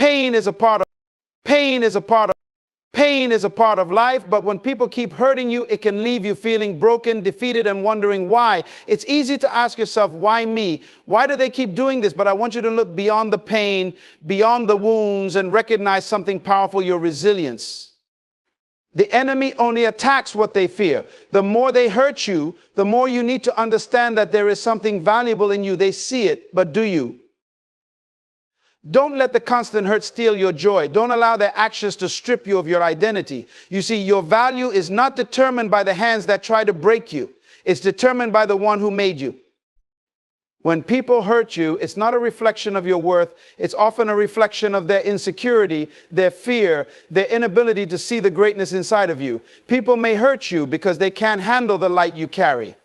Pain is a part of pain is a part of pain is a part of life, but when people keep hurting you, it can leave you feeling broken, defeated, and wondering why. It's easy to ask yourself, why me? Why do they keep doing this? But I want you to look beyond the pain, beyond the wounds, and recognize something powerful, your resilience. The enemy only attacks what they fear. The more they hurt you, the more you need to understand that there is something valuable in you. They see it, but do you? Don't let the constant hurt steal your joy. Don't allow their actions to strip you of your identity. You see, your value is not determined by the hands that try to break you. It's determined by the one who made you. When people hurt you, it's not a reflection of your worth. It's often a reflection of their insecurity, their fear, their inability to see the greatness inside of you. People may hurt you because they can't handle the light you carry.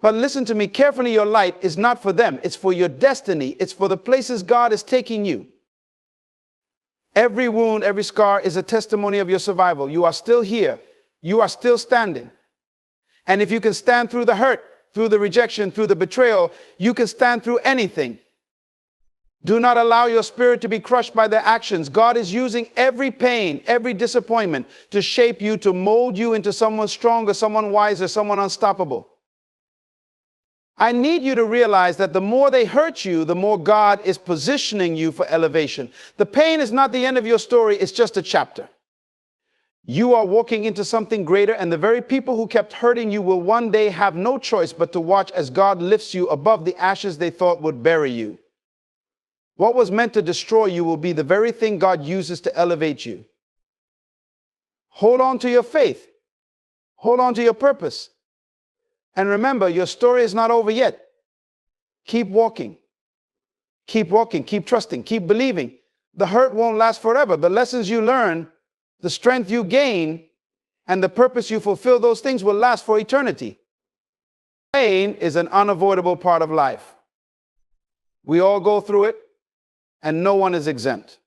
But listen to me carefully, your light is not for them. It's for your destiny. It's for the places God is taking you. Every wound, every scar is a testimony of your survival. You are still here. You are still standing. And if you can stand through the hurt, through the rejection, through the betrayal, you can stand through anything. Do not allow your spirit to be crushed by their actions. God is using every pain, every disappointment to shape you, to mold you into someone stronger, someone wiser, someone unstoppable. I need you to realize that the more they hurt you, the more God is positioning you for elevation. The pain is not the end of your story, it's just a chapter. You are walking into something greater, and the very people who kept hurting you will one day have no choice but to watch as God lifts you above the ashes they thought would bury you. What was meant to destroy you will be the very thing God uses to elevate you. Hold on to your faith. Hold on to your purpose. And remember, your story is not over yet. Keep walking. Keep walking. Keep trusting. Keep believing. The hurt won't last forever. The lessons you learn, the strength you gain, and the purpose you fulfill, those things will last for eternity. Pain is an unavoidable part of life. We all go through it, and no one is exempt.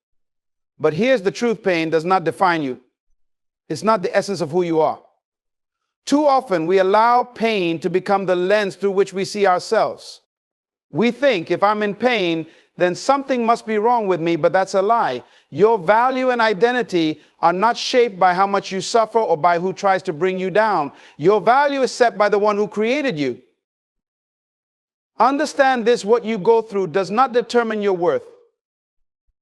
But here's the truth: pain does not define you. It's not the essence of who you are. Too often, we allow pain to become the lens through which we see ourselves. We think if I'm in pain, then something must be wrong with me, but that's a lie. Your value and identity are not shaped by how much you suffer or by who tries to bring you down. Your value is set by the one who created you. Understand this: what you go through does not determine your worth.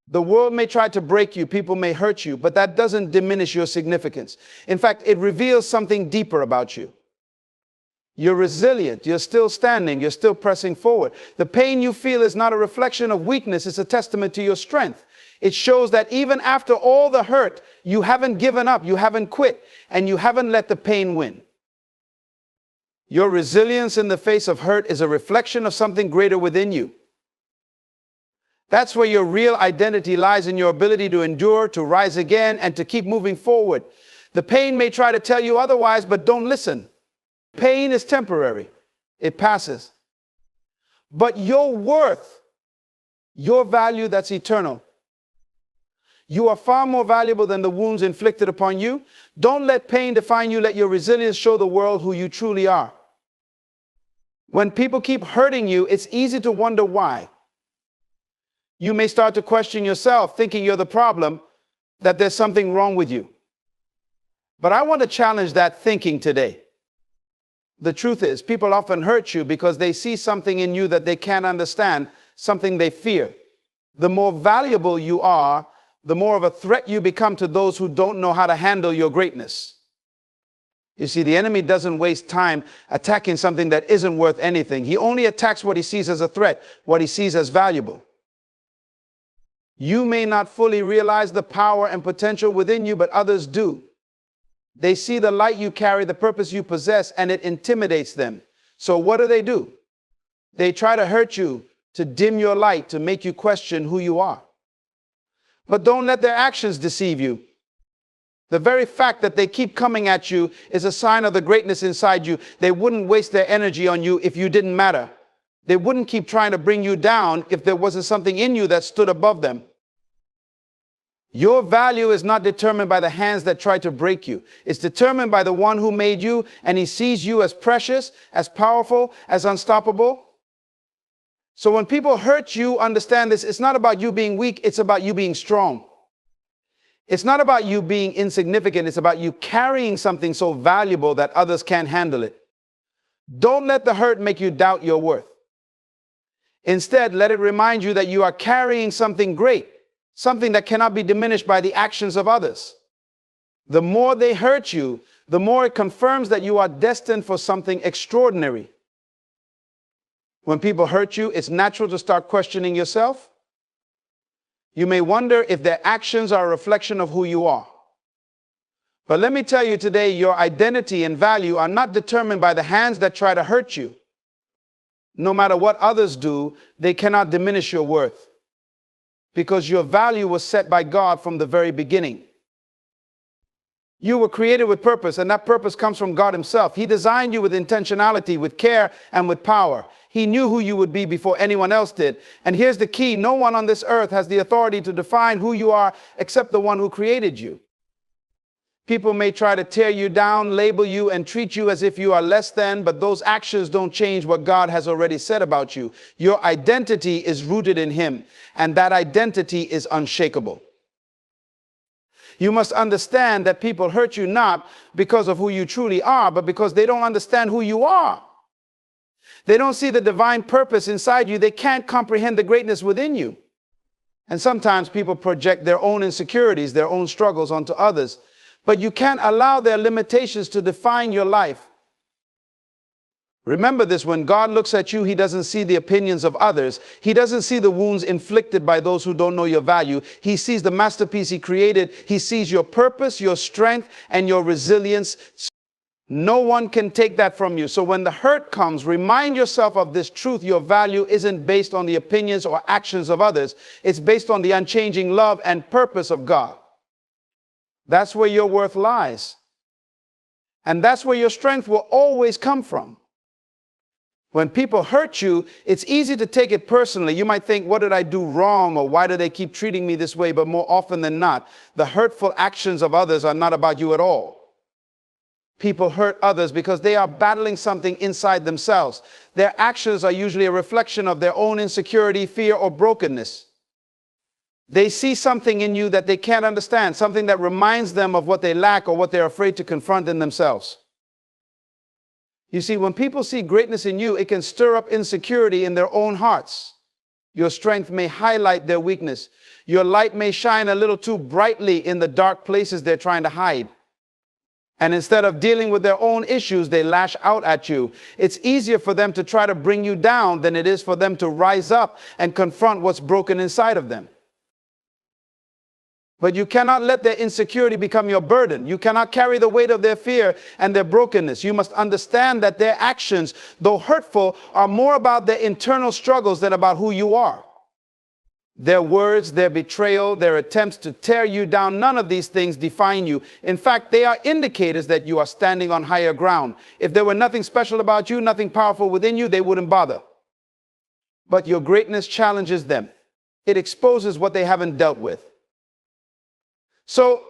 The world may try to break you, people may hurt you, but that doesn't diminish your significance. In fact, it reveals something deeper about you. You're resilient, you're still standing, you're still pressing forward. The pain you feel is not a reflection of weakness, it's a testament to your strength. It shows that even after all the hurt, you haven't given up, you haven't quit, and you haven't let the pain win. Your resilience in the face of hurt is a reflection of something greater within you. That's where your real identity lies, in your ability to endure, to rise again, and to keep moving forward. The pain may try to tell you otherwise, but don't listen. Pain is temporary. It passes. But your worth, your value, that's eternal. You are far more valuable than the wounds inflicted upon you. Don't let pain define you. Let your resilience show the world who you truly are. When people keep hurting you, it's easy to wonder why. You may start to question yourself, thinking you're the problem, that there's something wrong with you. But I want to challenge that thinking today. The truth is, people often hurt you because they see something in you that they can't understand, something they fear. The more valuable you are, the more of a threat you become to those who don't know how to handle your greatness. You see, the enemy doesn't waste time attacking something that isn't worth anything. He only attacks what he sees as a threat, what he sees as valuable. You may not fully realize the power and potential within you, but others do. They see the light you carry, the purpose you possess, and it intimidates them. So what do? They try to hurt you, to dim your light, to make you question who you are. But don't let their actions deceive you. The very fact that they keep coming at you is a sign of the greatness inside you. They wouldn't waste their energy on you if you didn't matter. They wouldn't keep trying to bring you down if there wasn't something in you that stood above them. Your value is not determined by the hands that try to break you. It's determined by the one who made you, and he sees you as precious, as powerful, as unstoppable. So when people hurt you, understand this. It's not about you being weak. It's about you being strong. It's not about you being insignificant. It's about you carrying something so valuable that others can't handle it. Don't let the hurt make you doubt your worth. Instead, let it remind you that you are carrying something great, something that cannot be diminished by the actions of others. The more they hurt you, the more it confirms that you are destined for something extraordinary. When people hurt you, it's natural to start questioning yourself. You may wonder if their actions are a reflection of who you are. But let me tell you today, your identity and value are not determined by the hands that try to hurt you. No matter what others do, they cannot diminish your worth, because your value was set by God from the very beginning. You were created with purpose, and that purpose comes from God himself. He designed you with intentionality, with care, and with power. He knew who you would be before anyone else did. And here's the key: no one on this earth has the authority to define who you are except the one who created you. People may try to tear you down, label you, and treat you as if you are less than, but those actions don't change what God has already said about you. Your identity is rooted in him, and that identity is unshakable. You must understand that people hurt you not because of who you truly are, but because they don't understand who you are. They don't see the divine purpose inside you. They can't comprehend the greatness within you. And sometimes people project their own insecurities, their own struggles onto others. But you can't allow their limitations to define your life. Remember this: when God looks at you, he doesn't see the opinions of others. He doesn't see the wounds inflicted by those who don't know your value. He sees the masterpiece he created. He sees your purpose, your strength, and your resilience. No one can take that from you. So when the hurt comes, remind yourself of this truth: your value isn't based on the opinions or actions of others. It's based on the unchanging love and purpose of God. That's where your worth lies. And that's where your strength will always come from. When people hurt you, it's easy to take it personally. You might think, what did I do wrong? Or why do they keep treating me this way? But more often than not, the hurtful actions of others are not about you at all. People hurt others because they are battling something inside themselves. Their actions are usually a reflection of their own insecurity, fear, or brokenness. They see something in you that they can't understand, something that reminds them of what they lack or what they're afraid to confront in themselves. You see, when people see greatness in you, it can stir up insecurity in their own hearts. Your strength may highlight their weakness. Your light may shine a little too brightly in the dark places they're trying to hide. And instead of dealing with their own issues, they lash out at you. It's easier for them to try to bring you down than it is for them to rise up and confront what's broken inside of them. But you cannot let their insecurity become your burden. You cannot carry the weight of their fear and their brokenness. You must understand that their actions, though hurtful, are more about their internal struggles than about who you are. Their words, their betrayal, their attempts to tear you down, none of these things define you. In fact, they are indicators that you are standing on higher ground. If there were nothing special about you, nothing powerful within you, they wouldn't bother. But your greatness challenges them. It exposes what they haven't dealt with. So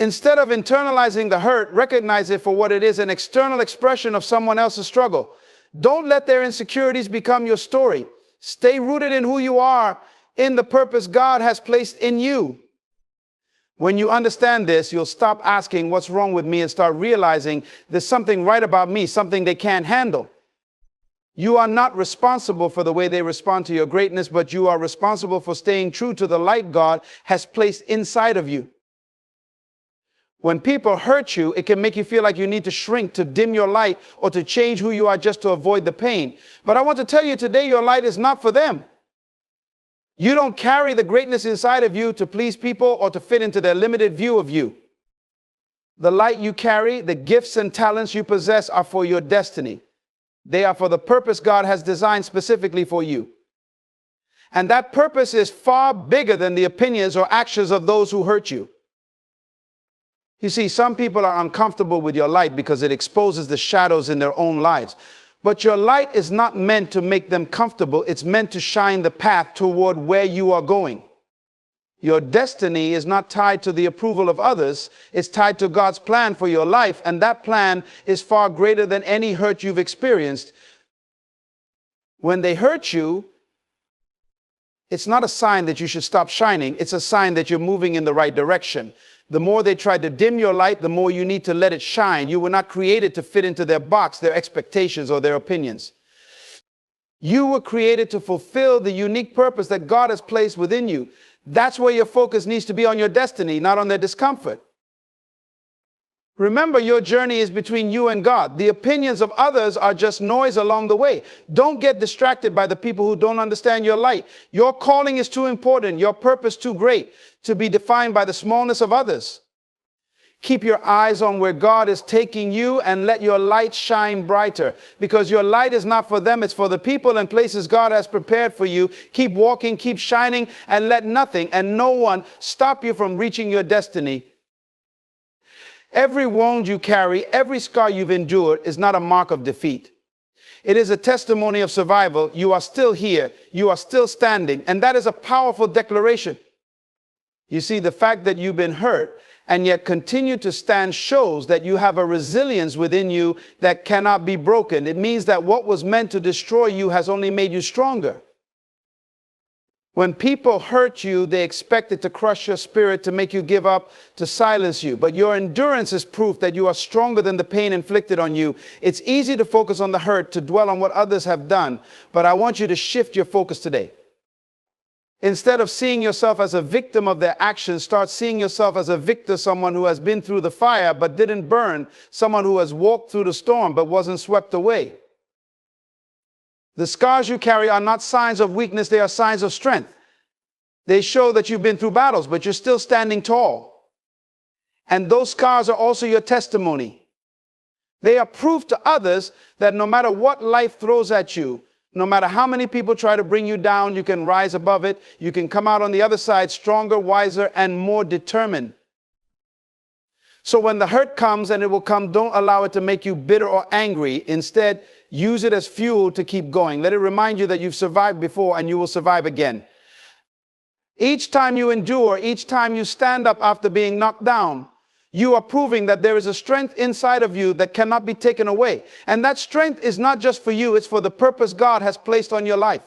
instead of internalizing the hurt, recognize it for what it is: an external expression of someone else's struggle. Don't let their insecurities become your story. Stay rooted in who you are, in the purpose God has placed in you. When you understand this, you'll stop asking, what's wrong with me, and start realizing there's something right about me, something they can't handle. You are not responsible for the way they respond to your greatness, but you are responsible for staying true to the light God has placed inside of you. When people hurt you, it can make you feel like you need to shrink, to dim your light, or to change who you are just to avoid the pain. But I want to tell you today, your light is not for them. You don't carry the greatness inside of you to please people or to fit into their limited view of you. The light you carry, the gifts and talents you possess, are for your destiny. They are for the purpose God has designed specifically for you. And that purpose is far bigger than the opinions or actions of those who hurt you. You see, some people are uncomfortable with your light because it exposes the shadows in their own lives. But your light is not meant to make them comfortable. It's meant to shine the path toward where you are going. Your destiny is not tied to the approval of others. It's tied to God's plan for your life, and that plan is far greater than any hurt you've experienced. When they hurt you, it's not a sign that you should stop shining. It's a sign that you're moving in the right direction. The more they try to dim your light, the more you need to let it shine. You were not created to fit into their box, their expectations, or their opinions. You were created to fulfill the unique purpose that God has placed within you. That's where your focus needs to be, on your destiny, not on their discomfort. Remember, your journey is between you and God. The opinions of others are just noise along the way. Don't get distracted by the people who don't understand your light. Your calling is too important, your purpose too great to be defined by the smallness of others. Keep your eyes on where God is taking you and let your light shine brighter, because your light is not for them, it's for the people and places God has prepared for you. Keep walking, keep shining, and let nothing and no one stop you from reaching your destiny. Every wound you carry, every scar you've endured is not a mark of defeat. It is a testimony of survival. You are still here. You are still standing. And that is a powerful declaration. You see, the fact that you've been hurt and yet continue to stand shows that you have a resilience within you that cannot be broken. It means that what was meant to destroy you has only made you stronger. When people hurt you, they expect it to crush your spirit, to make you give up, to silence you. But your endurance is proof that you are stronger than the pain inflicted on you. It's easy to focus on the hurt, to dwell on what others have done. But I want you to shift your focus today. Instead of seeing yourself as a victim of their actions, start seeing yourself as a victor, someone who has been through the fire but didn't burn, someone who has walked through the storm but wasn't swept away. The scars you carry are not signs of weakness, they are signs of strength. They show that you've been through battles, but you're still standing tall. And those scars are also your testimony. They are proof to others that no matter what life throws at you, no matter how many people try to bring you down, you can rise above it. You can come out on the other side stronger, wiser, and more determined. So when the hurt comes, and it will come, don't allow it to make you bitter or angry. Instead, use it as fuel to keep going. Let it remind you that you've survived before and you will survive again. Each time you endure, each time you stand up after being knocked down, you are proving that there is a strength inside of you that cannot be taken away. And that strength is not just for you, it's for the purpose God has placed on your life.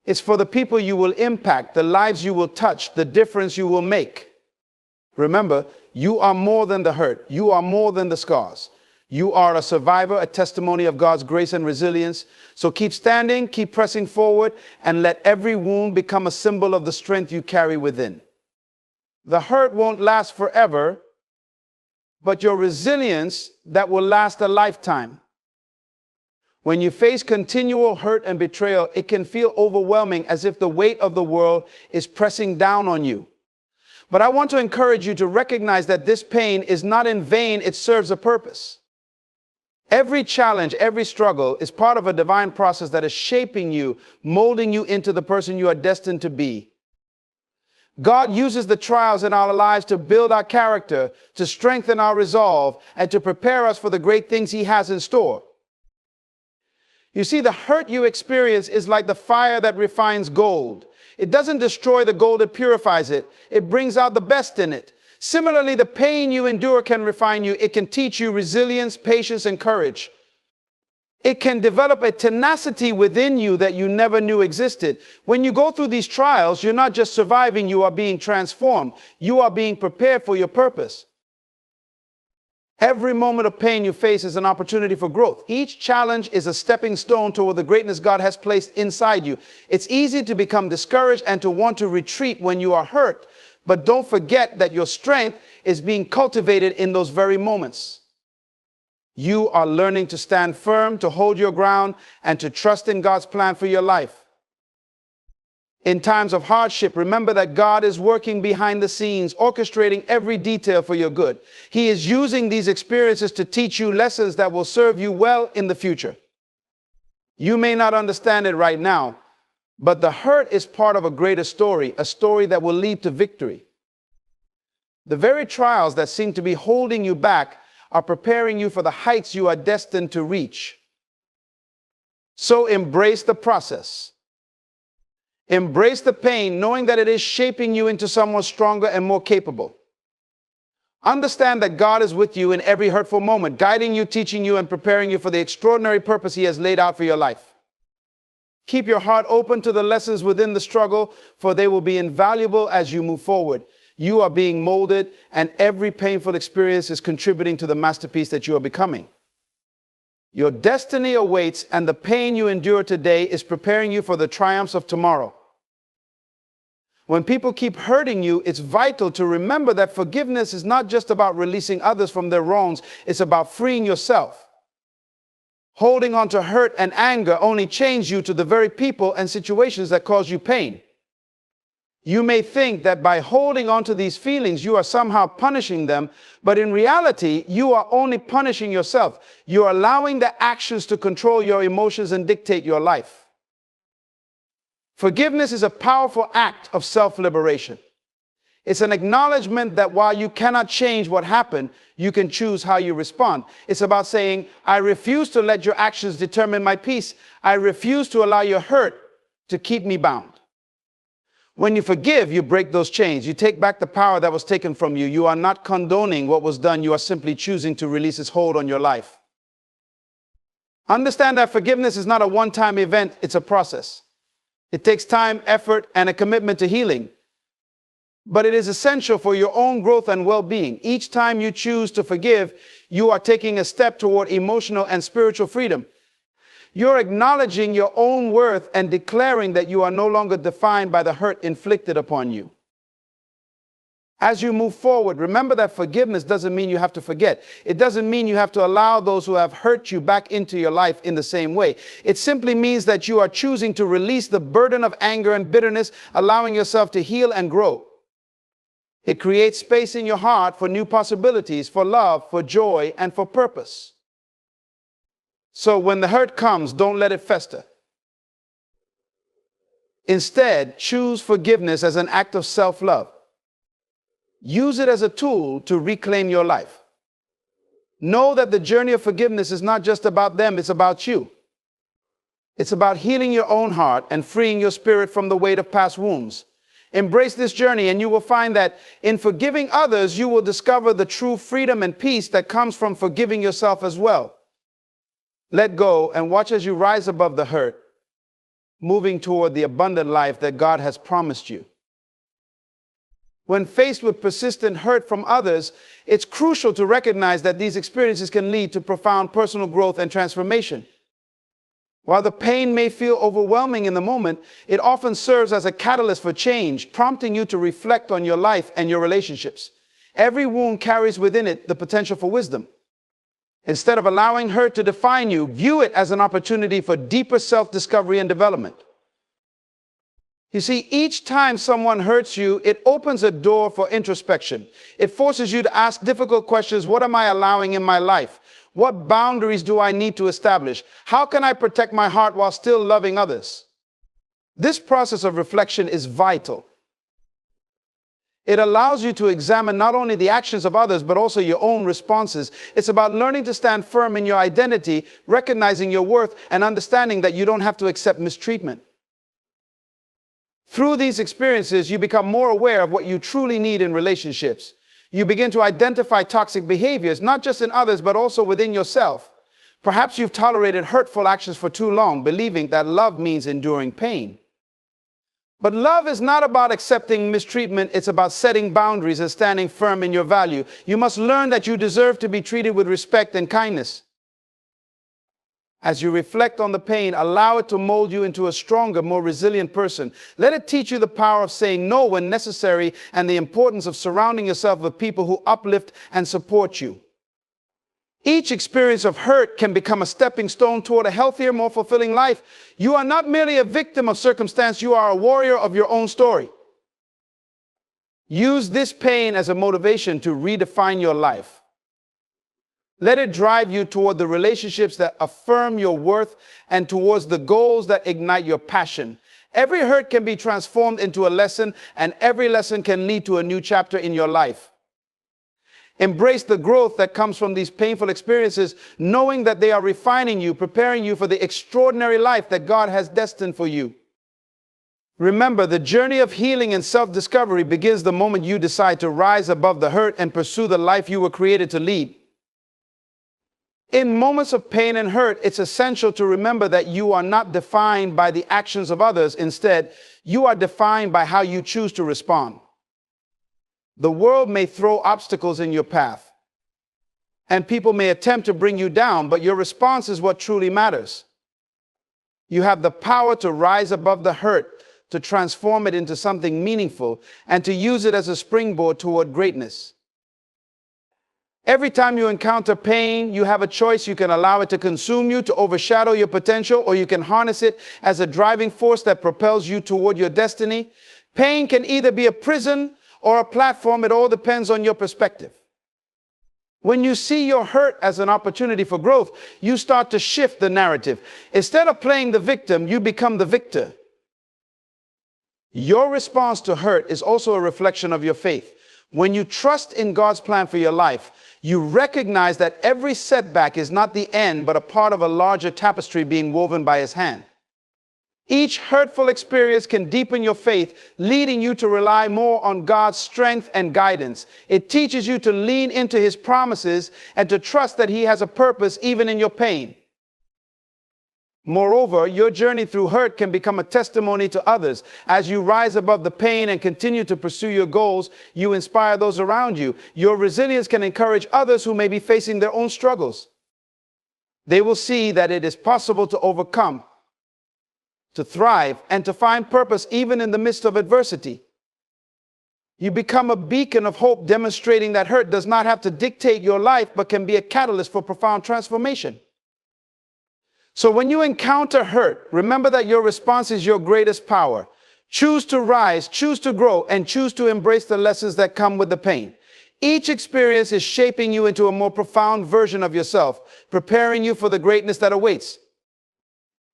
It's for the people you will impact, the lives you will touch, the difference you will make. Remember, you are more than the hurt. You are more than the scars. You are a survivor, a testimony of God's grace and resilience. So keep standing, keep pressing forward, and let every wound become a symbol of the strength you carry within. The hurt won't last forever, but your resilience that will last a lifetime. When you face continual hurt and betrayal, it can feel overwhelming, as if the weight of the world is pressing down on you. But I want to encourage you to recognize that this pain is not in vain, it serves a purpose. Every challenge, every struggle is part of a divine process that is shaping you, molding you into the person you are destined to be. God uses the trials in our lives to build our character, to strengthen our resolve, and to prepare us for the great things He has in store. You see, the hurt you experience is like the fire that refines gold. It doesn't destroy the gold, it purifies it. It brings out the best in it. Similarly, the pain you endure can refine you. It can teach you resilience, patience, and courage. It can develop a tenacity within you that you never knew existed. When you go through these trials, you're not just surviving, you are being transformed. You are being prepared for your purpose. Every moment of pain you face is an opportunity for growth. Each challenge is a stepping stone toward the greatness God has placed inside you. It's easy to become discouraged and to want to retreat when you are hurt. But don't forget that your strength is being cultivated in those very moments. You are learning to stand firm, to hold your ground, and to trust in God's plan for your life. In times of hardship, remember that God is working behind the scenes, orchestrating every detail for your good. He is using these experiences to teach you lessons that will serve you well in the future. You may not understand it right now, but the hurt is part of a greater story, a story that will lead to victory. The very trials that seem to be holding you back are preparing you for the heights you are destined to reach. So embrace the process. Embrace the pain, knowing that it is shaping you into someone stronger and more capable. Understand that God is with you in every hurtful moment, guiding you, teaching you, and preparing you for the extraordinary purpose He has laid out for your life. Keep your heart open to the lessons within the struggle, for they will be invaluable as you move forward. You are being molded, and every painful experience is contributing to the masterpiece that you are becoming. Your destiny awaits, and the pain you endure today is preparing you for the triumphs of tomorrow. When people keep hurting you, it's vital to remember that forgiveness is not just about releasing others from their wrongs, it's about freeing yourself. Holding on to hurt and anger only chains you to the very people and situations that cause you pain. You may think that by holding on to these feelings, you are somehow punishing them, but in reality, you are only punishing yourself. You're allowing the actions to control your emotions and dictate your life. Forgiveness is a powerful act of self-liberation. It's an acknowledgement that while you cannot change what happened, you can choose how you respond. It's about saying, I refuse to let your actions determine my peace. I refuse to allow your hurt to keep me bound. When you forgive, you break those chains. You take back the power that was taken from you. You are not condoning what was done. You are simply choosing to release its hold on your life. Understand that forgiveness is not a one-time event. It's a process. It takes time, effort, and a commitment to healing. But it is essential for your own growth and well-being. Each time you choose to forgive, you are taking a step toward emotional and spiritual freedom. You're acknowledging your own worth and declaring that you are no longer defined by the hurt inflicted upon you. As you move forward, remember that forgiveness doesn't mean you have to forget. It doesn't mean you have to allow those who have hurt you back into your life in the same way. It simply means that you are choosing to release the burden of anger and bitterness, allowing yourself to heal and grow. It creates space in your heart for new possibilities, for love, for joy, and for purpose. So when the hurt comes, don't let it fester. Instead, choose forgiveness as an act of self-love. Use it as a tool to reclaim your life. Know that the journey of forgiveness is not just about them, it's about you. It's about healing your own heart and freeing your spirit from the weight of past wounds. Embrace this journey, and you will find that in forgiving others, you will discover the true freedom and peace that comes from forgiving yourself as well. Let go and watch as you rise above the hurt, moving toward the abundant life that God has promised you. When faced with persistent hurt from others, it's crucial to recognize that these experiences can lead to profound personal growth and transformation. While the pain may feel overwhelming in the moment, it often serves as a catalyst for change, prompting you to reflect on your life and your relationships. Every wound carries within it the potential for wisdom. Instead of allowing hurt to define you, view it as an opportunity for deeper self-discovery and development. You see, each time someone hurts you, it opens a door for introspection. It forces you to ask difficult questions. What am I allowing in my life? What boundaries do I need to establish? How can I protect my heart while still loving others? This process of reflection is vital. It allows you to examine not only the actions of others, but also your own responses. It's about learning to stand firm in your identity, recognizing your worth, and understanding that you don't have to accept mistreatment. Through these experiences, you become more aware of what you truly need in relationships. You begin to identify toxic behaviors, not just in others, but also within yourself. Perhaps you've tolerated hurtful actions for too long, believing that love means enduring pain. But love is not about accepting mistreatment. It's about setting boundaries and standing firm in your value. You must learn that you deserve to be treated with respect and kindness. As you reflect on the pain, allow it to mold you into a stronger, more resilient person. Let it teach you the power of saying no when necessary and the importance of surrounding yourself with people who uplift and support you. Each experience of hurt can become a stepping stone toward a healthier, more fulfilling life. You are not merely a victim of circumstance, you are a warrior of your own story. Use this pain as a motivation to redefine your life. Let it drive you toward the relationships that affirm your worth and towards the goals that ignite your passion. Every hurt can be transformed into a lesson, and every lesson can lead to a new chapter in your life. Embrace the growth that comes from these painful experiences, knowing that they are refining you, preparing you for the extraordinary life that God has destined for you. Remember, the journey of healing and self-discovery begins the moment you decide to rise above the hurt and pursue the life you were created to lead. In moments of pain and hurt, it's essential to remember that you are not defined by the actions of others. Instead, you are defined by how you choose to respond. The world may throw obstacles in your path, and people may attempt to bring you down, but your response is what truly matters. You have the power to rise above the hurt, to transform it into something meaningful, and to use it as a springboard toward greatness. Every time you encounter pain, you have a choice. You can allow it to consume you, to overshadow your potential, or you can harness it as a driving force that propels you toward your destiny. Pain can either be a prison or a platform. It all depends on your perspective. When you see your hurt as an opportunity for growth, you start to shift the narrative. Instead of playing the victim, you become the victor. Your response to hurt is also a reflection of your faith. When you trust in God's plan for your life, you recognize that every setback is not the end, but a part of a larger tapestry being woven by His hand. Each hurtful experience can deepen your faith, leading you to rely more on God's strength and guidance. It teaches you to lean into His promises and to trust that He has a purpose even in your pain. Moreover, your journey through hurt can become a testimony to others. As you rise above the pain and continue to pursue your goals, you inspire those around you. Your resilience can encourage others who may be facing their own struggles. They will see that it is possible to overcome, to thrive, and to find purpose even in the midst of adversity. You become a beacon of hope, demonstrating that hurt does not have to dictate your life, but can be a catalyst for profound transformation. So when you encounter hurt, remember that your response is your greatest power. Choose to rise, choose to grow, and choose to embrace the lessons that come with the pain. Each experience is shaping you into a more profound version of yourself, preparing you for the greatness that awaits.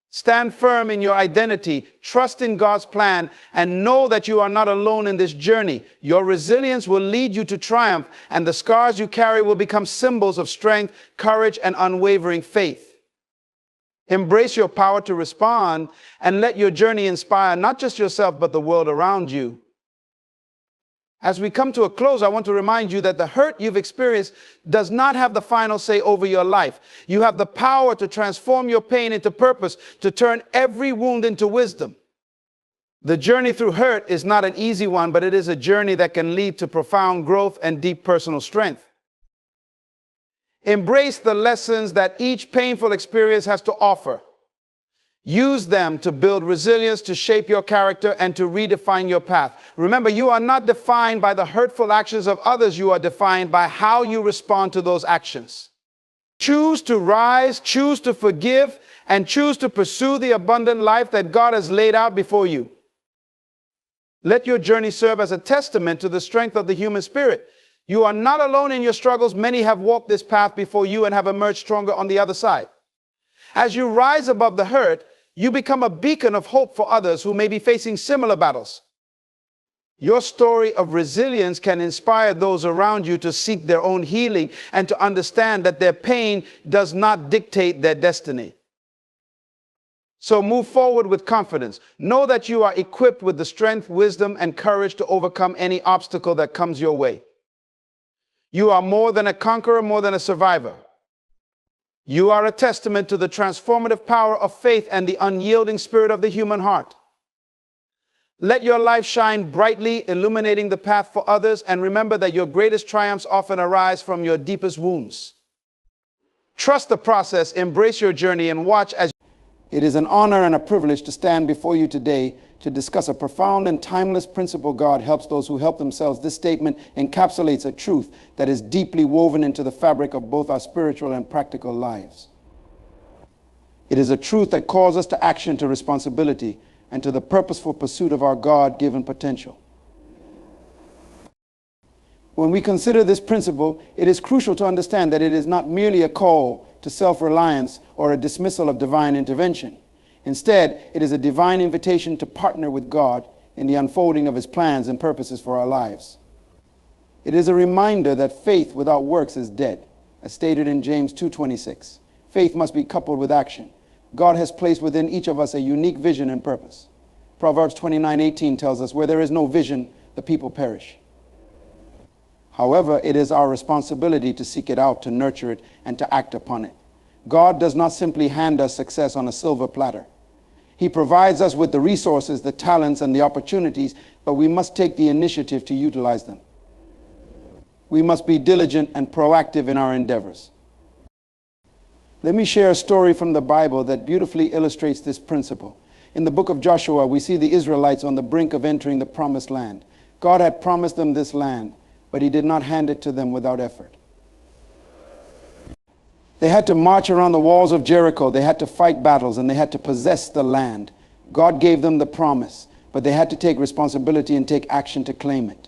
Stand firm in your identity, trust in God's plan, and know that you are not alone in this journey. Your resilience will lead you to triumph, and the scars you carry will become symbols of strength, courage, and unwavering faith. Embrace your power to respond and let your journey inspire not just yourself, but the world around you. As we come to a close, I want to remind you that the hurt you've experienced does not have the final say over your life. You have the power to transform your pain into purpose, to turn every wound into wisdom. The journey through hurt is not an easy one, but it is a journey that can lead to profound growth and deep personal strength. Embrace the lessons that each painful experience has to offer. Use them to build resilience, to shape your character, and to redefine your path. Remember, you are not defined by the hurtful actions of others. You are defined by how you respond to those actions. Choose to rise, choose to forgive, and choose to pursue the abundant life that God has laid out before you. Let your journey serve as a testament to the strength of the human spirit. You are not alone in your struggles. Many have walked this path before you and have emerged stronger on the other side. As you rise above the hurt, you become a beacon of hope for others who may be facing similar battles. Your story of resilience can inspire those around you to seek their own healing and to understand that their pain does not dictate their destiny. So move forward with confidence. Know that you are equipped with the strength, wisdom, and courage to overcome any obstacle that comes your way. You are more than a conqueror, more than a survivor. You are a testament to the transformative power of faith and the unyielding spirit of the human heart. Let your life shine brightly, illuminating the path for others, and remember that your greatest triumphs often arise from your deepest wounds. Trust the process, embrace your journey, and watch as. It is an honor and a privilege to stand before you today to discuss a profound and timeless principle. God helps those who help themselves. This statement encapsulates a truth that is deeply woven into the fabric of both our spiritual and practical lives. It is a truth that calls us to action, to responsibility, and to the purposeful pursuit of our God-given potential. When we consider this principle, it is crucial to understand that it is not merely a call to self-reliance or a dismissal of divine intervention. Instead, it is a divine invitation to partner with God in the unfolding of His plans and purposes for our lives. It is a reminder that faith without works is dead, as stated in James 2:26. Faith must be coupled with action. God has placed within each of us a unique vision and purpose. Proverbs 29:18 tells us, where there is no vision, the people perish. However, it is our responsibility to seek it out, to nurture it, and to act upon it. God does not simply hand us success on a silver platter. He provides us with the resources, the talents, and the opportunities, but we must take the initiative to utilize them. We must be diligent and proactive in our endeavors. Let me share a story from the Bible that beautifully illustrates this principle. In the book of Joshua, we see the Israelites on the brink of entering the promised land. God had promised them this land, but he did not hand it to them without effort. They had to march around the walls of Jericho. They had to fight battles, and they had to possess the land. God gave them the promise, but they had to take responsibility and take action to claim it.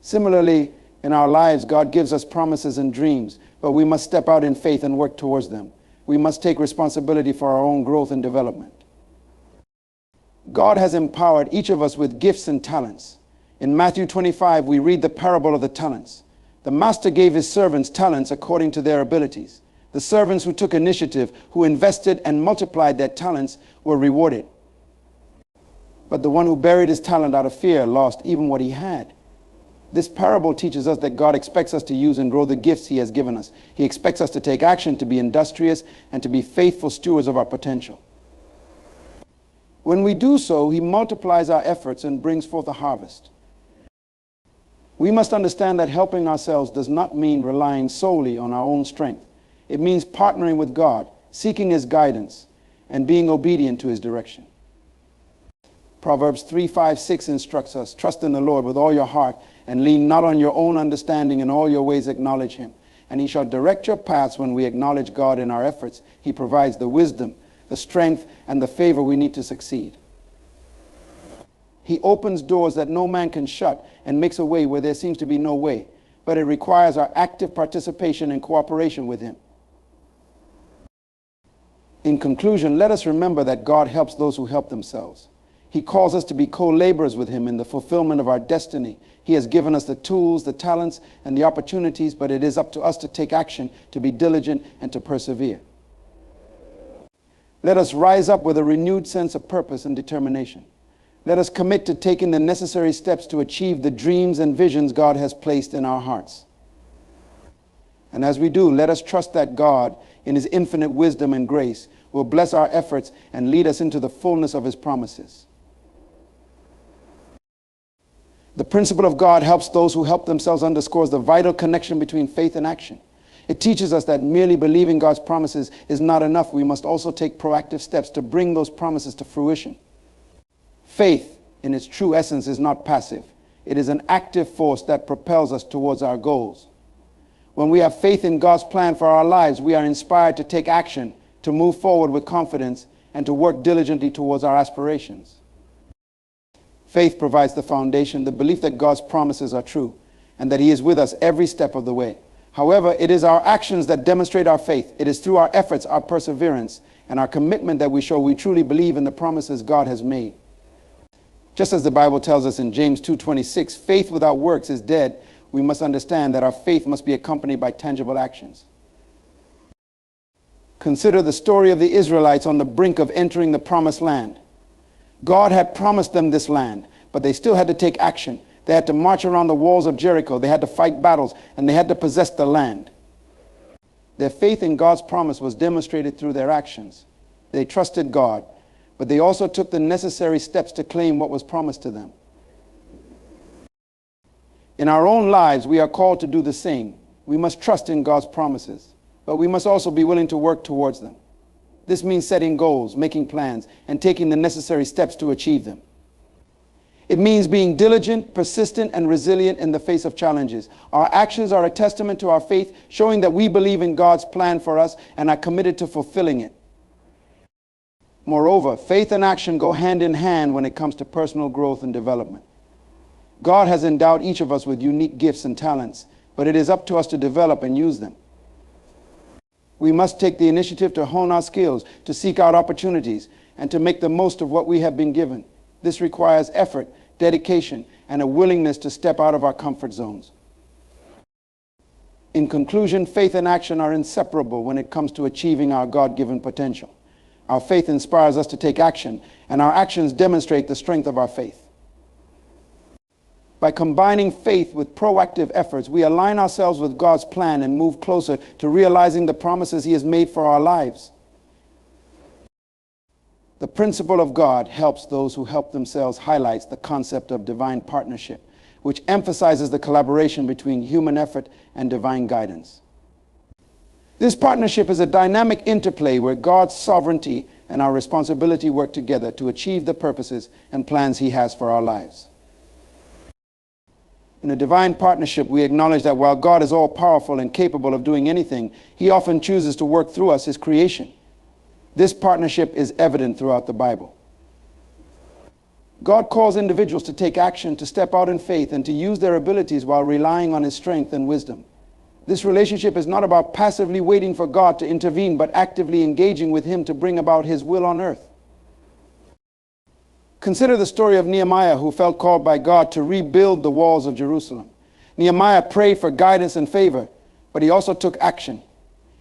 Similarly, in our lives, God gives us promises and dreams, but we must step out in faith and work towards them. We must take responsibility for our own growth and development. God has empowered each of us with gifts and talents. In Matthew 25, we read the parable of the talents. The master gave his servants talents according to their abilities. The servants who took initiative, who invested and multiplied their talents, were rewarded. But the one who buried his talent out of fear lost even what he had. This parable teaches us that God expects us to use and grow the gifts he has given us. He expects us to take action, to be industrious, and to be faithful stewards of our potential. When we do so, he multiplies our efforts and brings forth a harvest. We must understand that helping ourselves does not mean relying solely on our own strength. It means partnering with God, seeking his guidance, and being obedient to his direction. Proverbs 3:5-6 instructs us, "Trust in the Lord with all your heart, and lean not on your own understanding. In all your ways acknowledge him, and he shall direct your paths." When we acknowledge God in our efforts, he provides the wisdom, the strength, and the favor we need to succeed. He opens doors that no man can shut and makes a way where there seems to be no way, but it requires our active participation and cooperation with him. In conclusion, let us remember that God helps those who help themselves. He calls us to be co-laborers with him in the fulfillment of our destiny. He has given us the tools, the talents, and the opportunities, but it is up to us to take action, to be diligent, and to persevere. Let us rise up with a renewed sense of purpose and determination. Let us commit to taking the necessary steps to achieve the dreams and visions God has placed in our hearts. And as we do, let us trust that God, in his infinite wisdom and grace, will bless our efforts and lead us into the fullness of his promises. The principle of God helps those who help themselves underscores the vital connection between faith and action. It teaches us that merely believing God's promises is not enough. We must also take proactive steps to bring those promises to fruition. Faith, in its true essence, is not passive. It is an active force that propels us towards our goals. When we have faith in God's plan for our lives, we are inspired to take action, to move forward with confidence, and to work diligently towards our aspirations. Faith provides the foundation, the belief that God's promises are true, and that he is with us every step of the way. However, it is our actions that demonstrate our faith. It is through our efforts, our perseverance, and our commitment that we show we truly believe in the promises God has made. Just as the Bible tells us in James 2:26, faith without works is dead, we must understand that our faith must be accompanied by tangible actions. Consider the story of the Israelites on the brink of entering the promised land. God had promised them this land, but they still had to take action. They had to march around the walls of Jericho. They had to fight battles, and they had to possess the land. Their faith in God's promise was demonstrated through their actions. They trusted God, but they also took the necessary steps to claim what was promised to them. In our own lives, we are called to do the same. We must trust in God's promises, but we must also be willing to work towards them. This means setting goals, making plans, and taking the necessary steps to achieve them. It means being diligent, persistent, and resilient in the face of challenges. Our actions are a testament to our faith, showing that we believe in God's plan for us and are committed to fulfilling it. Moreover, faith and action go hand in hand when it comes to personal growth and development. God has endowed each of us with unique gifts and talents, but it is up to us to develop and use them. We must take the initiative to hone our skills, to seek out opportunities, and to make the most of what we have been given. This requires effort, dedication, and a willingness to step out of our comfort zones. In conclusion, faith and action are inseparable when it comes to achieving our God-given potential. Our faith inspires us to take action, and our actions demonstrate the strength of our faith. By combining faith with proactive efforts, we align ourselves with God's plan and move closer to realizing the promises He has made for our lives. The principle of God helps those who help themselves highlights the concept of divine partnership, which emphasizes the collaboration between human effort and divine guidance. This partnership is a dynamic interplay where God's sovereignty and our responsibility work together to achieve the purposes and plans He has for our lives. In a divine partnership, we acknowledge that while God is all-powerful and capable of doing anything, He often chooses to work through us, His creation. This partnership is evident throughout the Bible. God calls individuals to take action, to step out in faith, and to use their abilities while relying on His strength and wisdom. This relationship is not about passively waiting for God to intervene, but actively engaging with Him to bring about His will on earth. Consider the story of Nehemiah, who felt called by God to rebuild the walls of Jerusalem. Nehemiah prayed for guidance and favor, but he also took action.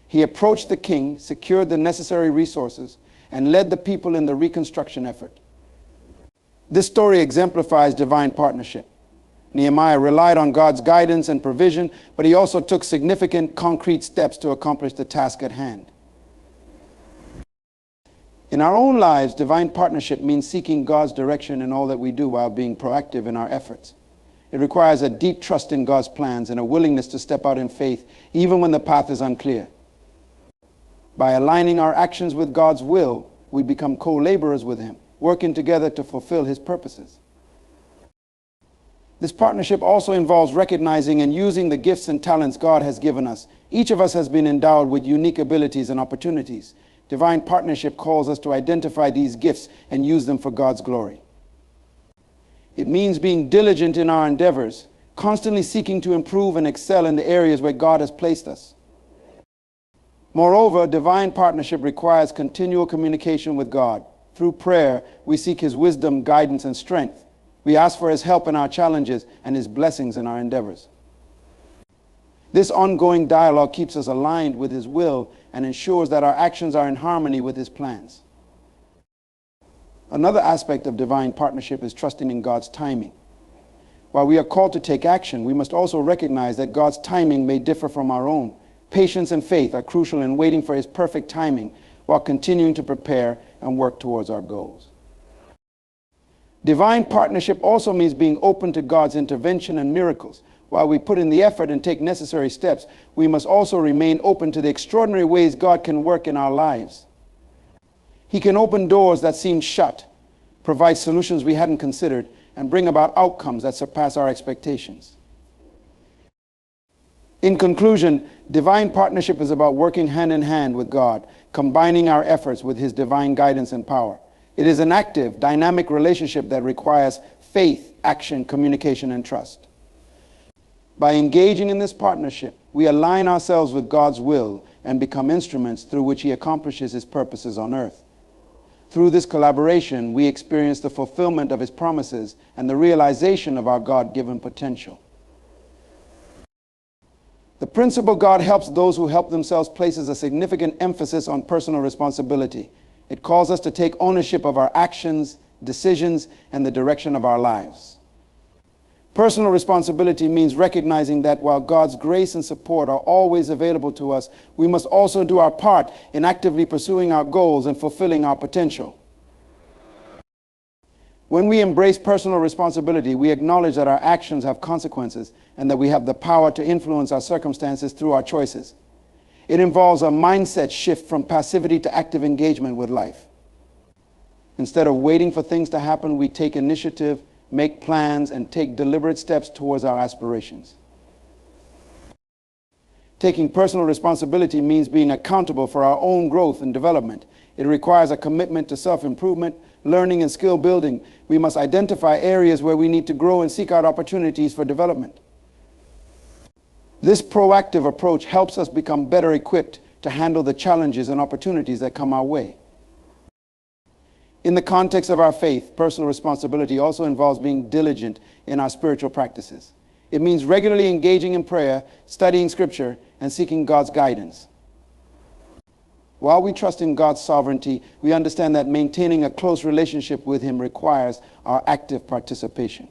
He approached the king, secured the necessary resources, and led the people in the reconstruction effort. This story exemplifies divine partnership. Nehemiah relied on God's guidance and provision, but he also took significant concrete steps to accomplish the task at hand. In our own lives, divine partnership means seeking God's direction in all that we do while being proactive in our efforts. It requires a deep trust in God's plans and a willingness to step out in faith, even when the path is unclear. By aligning our actions with God's will, we become co-laborers with Him, working together to fulfill His purposes. This partnership also involves recognizing and using the gifts and talents God has given us. Each of us has been endowed with unique abilities and opportunities. Divine partnership calls us to identify these gifts and use them for God's glory. It means being diligent in our endeavors, constantly seeking to improve and excel in the areas where God has placed us. Moreover, divine partnership requires continual communication with God. Through prayer, we seek His wisdom, guidance, and strength. We ask for His help in our challenges and His blessings in our endeavors. This ongoing dialogue keeps us aligned with His will and ensures that our actions are in harmony with His plans. Another aspect of divine partnership is trusting in God's timing. While we are called to take action, we must also recognize that God's timing may differ from our own. Patience and faith are crucial in waiting for His perfect timing while continuing to prepare and work towards our goals. Divine partnership also means being open to God's intervention and miracles. While we put in the effort and take necessary steps, we must also remain open to the extraordinary ways God can work in our lives. He can open doors that seemed shut, provide solutions we hadn't considered, and bring about outcomes that surpass our expectations. In conclusion, divine partnership is about working hand in hand with God, combining our efforts with His divine guidance and power. It is an active, dynamic relationship that requires faith, action, communication, and trust. By engaging in this partnership, we align ourselves with God's will and become instruments through which He accomplishes His purposes on earth. Through this collaboration, we experience the fulfillment of His promises and the realization of our God-given potential. The principle God helps those who help themselves places a significant emphasis on personal responsibility. It calls us to take ownership of our actions, decisions, and the direction of our lives. Personal responsibility means recognizing that while God's grace and support are always available to us, we must also do our part in actively pursuing our goals and fulfilling our potential. When we embrace personal responsibility, we acknowledge that our actions have consequences and that we have the power to influence our circumstances through our choices. It involves a mindset shift from passivity to active engagement with life. Instead of waiting for things to happen, we take initiative, make plans, and take deliberate steps towards our aspirations. Taking personal responsibility means being accountable for our own growth and development. It requires a commitment to self-improvement, learning, and skill building. We must identify areas where we need to grow and seek out opportunities for development. This proactive approach helps us become better equipped to handle the challenges and opportunities that come our way. In the context of our faith, personal responsibility also involves being diligent in our spiritual practices. It means regularly engaging in prayer, studying Scripture, and seeking God's guidance. While we trust in God's sovereignty, we understand that maintaining a close relationship with Him requires our active participation.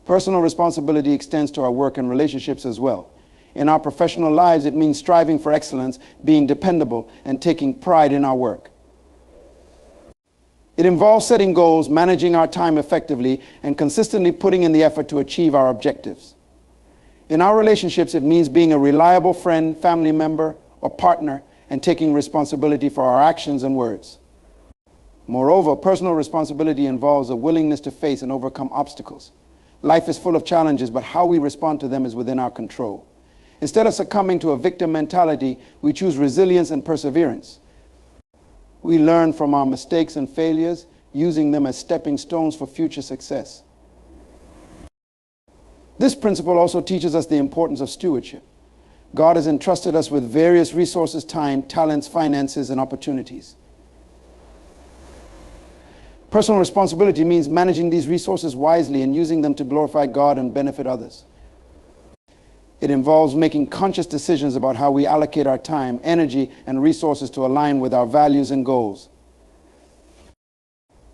Personal responsibility extends to our work and relationships as well. In our professional lives, it means striving for excellence, being dependable, and taking pride in our work. It involves setting goals, managing our time effectively, and consistently putting in the effort to achieve our objectives. In our relationships, it means being a reliable friend, family member, or partner, and taking responsibility for our actions and words. Moreover, personal responsibility involves a willingness to face and overcome obstacles. Life is full of challenges, but how we respond to them is within our control. Instead of succumbing to a victim mentality, we choose resilience and perseverance. We learn from our mistakes and failures, using them as stepping stones for future success. This principle also teaches us the importance of stewardship. God has entrusted us with various resources, time, talents, finances, and opportunities. Personal responsibility means managing these resources wisely and using them to glorify God and benefit others. It involves making conscious decisions about how we allocate our time, energy, and resources to align with our values and goals.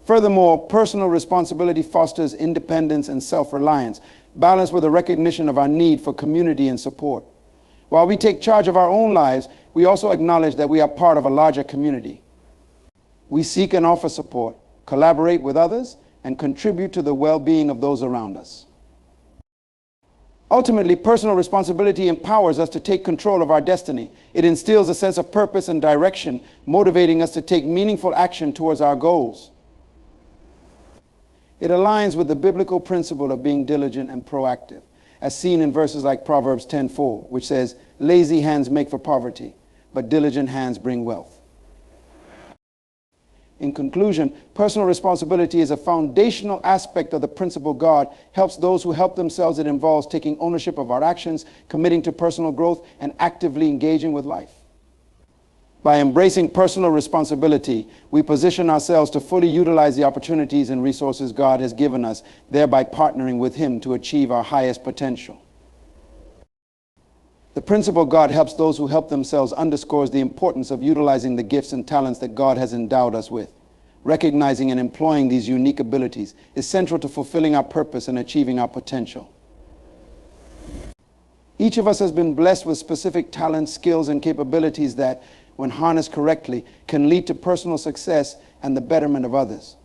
Furthermore, personal responsibility fosters independence and self-reliance, balanced with a recognition of our need for community and support. While we take charge of our own lives, we also acknowledge that we are part of a larger community. We seek and offer support, collaborate with others, and contribute to the well-being of those around us. Ultimately, personal responsibility empowers us to take control of our destiny. It instills a sense of purpose and direction, motivating us to take meaningful action towards our goals. It aligns with the biblical principle of being diligent and proactive, as seen in verses like Proverbs 10:4, which says, "Lazy hands make for poverty, but diligent hands bring wealth." In conclusion, personal responsibility is a foundational aspect of the principle God helps those who help themselves. It involves taking ownership of our actions, committing to personal growth, and actively engaging with life. By embracing personal responsibility, we position ourselves to fully utilize the opportunities and resources God has given us, thereby partnering with Him to achieve our highest potential. The principle God helps those who help themselves underscores the importance of utilizing the gifts and talents that God has endowed us with. Recognizing and employing these unique abilities is central to fulfilling our purpose and achieving our potential. Each of us has been blessed with specific talents, skills, and capabilities that, when harnessed correctly, can lead to personal success and the betterment of others.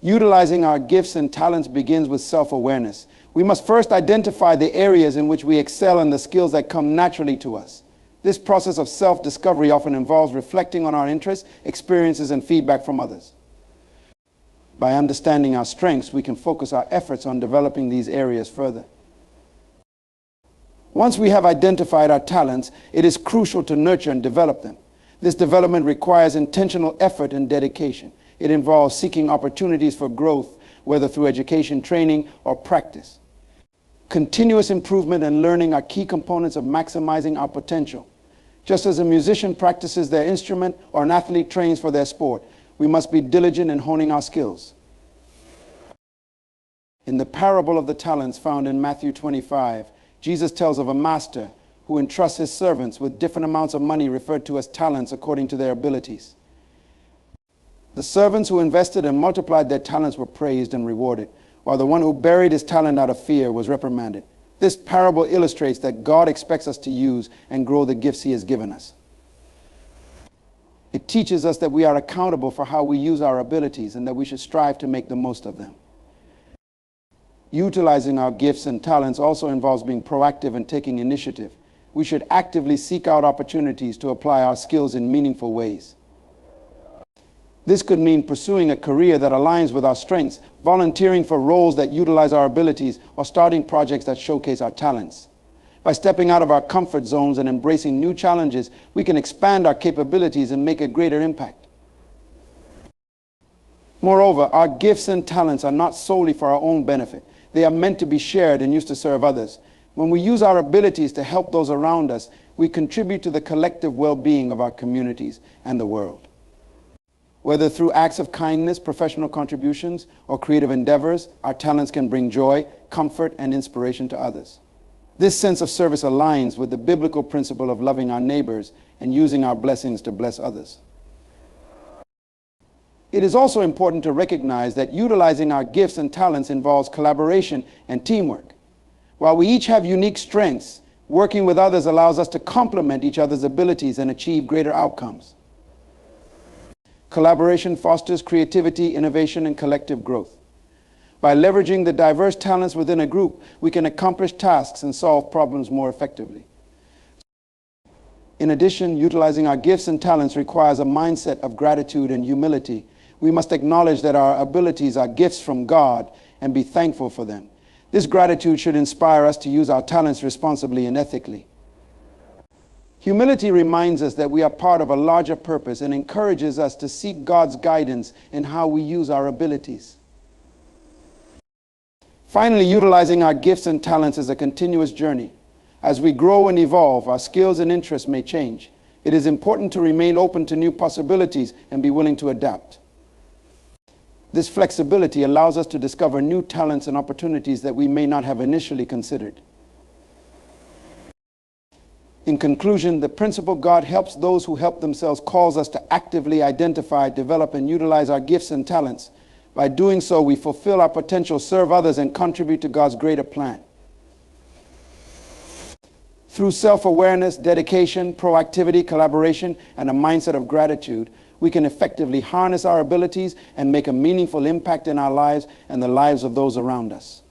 Utilizing our gifts and talents begins with self-awareness. We must first identify the areas in which we excel and the skills that come naturally to us. This process of self-discovery often involves reflecting on our interests, experiences, and feedback from others. By understanding our strengths, we can focus our efforts on developing these areas further. Once we have identified our talents, it is crucial to nurture and develop them. This development requires intentional effort and dedication. It involves seeking opportunities for growth, whether through education, training, or practice. Continuous improvement and learning are key components of maximizing our potential. Just as a musician practices their instrument or an athlete trains for their sport, we must be diligent in honing our skills. In the parable of the talents found in Matthew 25, Jesus tells of a master who entrusts his servants with different amounts of money referred to as talents according to their abilities. The servants who invested and multiplied their talents were praised and rewarded, while the one who buried his talent out of fear was reprimanded. This parable illustrates that God expects us to use and grow the gifts He has given us. It teaches us that we are accountable for how we use our abilities and that we should strive to make the most of them. Utilizing our gifts and talents also involves being proactive and taking initiative. We should actively seek out opportunities to apply our skills in meaningful ways. This could mean pursuing a career that aligns with our strengths, volunteering for roles that utilize our abilities, or starting projects that showcase our talents. By stepping out of our comfort zones and embracing new challenges, we can expand our capabilities and make a greater impact. Moreover, our gifts and talents are not solely for our own benefit. They are meant to be shared and used to serve others. When we use our abilities to help those around us, we contribute to the collective well-being of our communities and the world. Whether through acts of kindness, professional contributions, or creative endeavors, our talents can bring joy, comfort, and inspiration to others. This sense of service aligns with the biblical principle of loving our neighbors and using our blessings to bless others. It is also important to recognize that utilizing our gifts and talents involves collaboration and teamwork. While we each have unique strengths, working with others allows us to complement each other's abilities and achieve greater outcomes. Collaboration fosters creativity, innovation, and collective growth. By leveraging the diverse talents within a group, we can accomplish tasks and solve problems more effectively. In addition, utilizing our gifts and talents requires a mindset of gratitude and humility. We must acknowledge that our abilities are gifts from God and be thankful for them. This gratitude should inspire us to use our talents responsibly and ethically. Humility reminds us that we are part of a larger purpose and encourages us to seek God's guidance in how we use our abilities. Finally, utilizing our gifts and talents is a continuous journey. As we grow and evolve, our skills and interests may change. It is important to remain open to new possibilities and be willing to adapt. This flexibility allows us to discover new talents and opportunities that we may not have initially considered. In conclusion, the principle God helps those who help themselves calls us to actively identify, develop, and utilize our gifts and talents. By doing so, we fulfill our potential, serve others, and contribute to God's greater plan. Through self-awareness, dedication, proactivity, collaboration, and a mindset of gratitude, we can effectively harness our abilities and make a meaningful impact in our lives and the lives of those around us.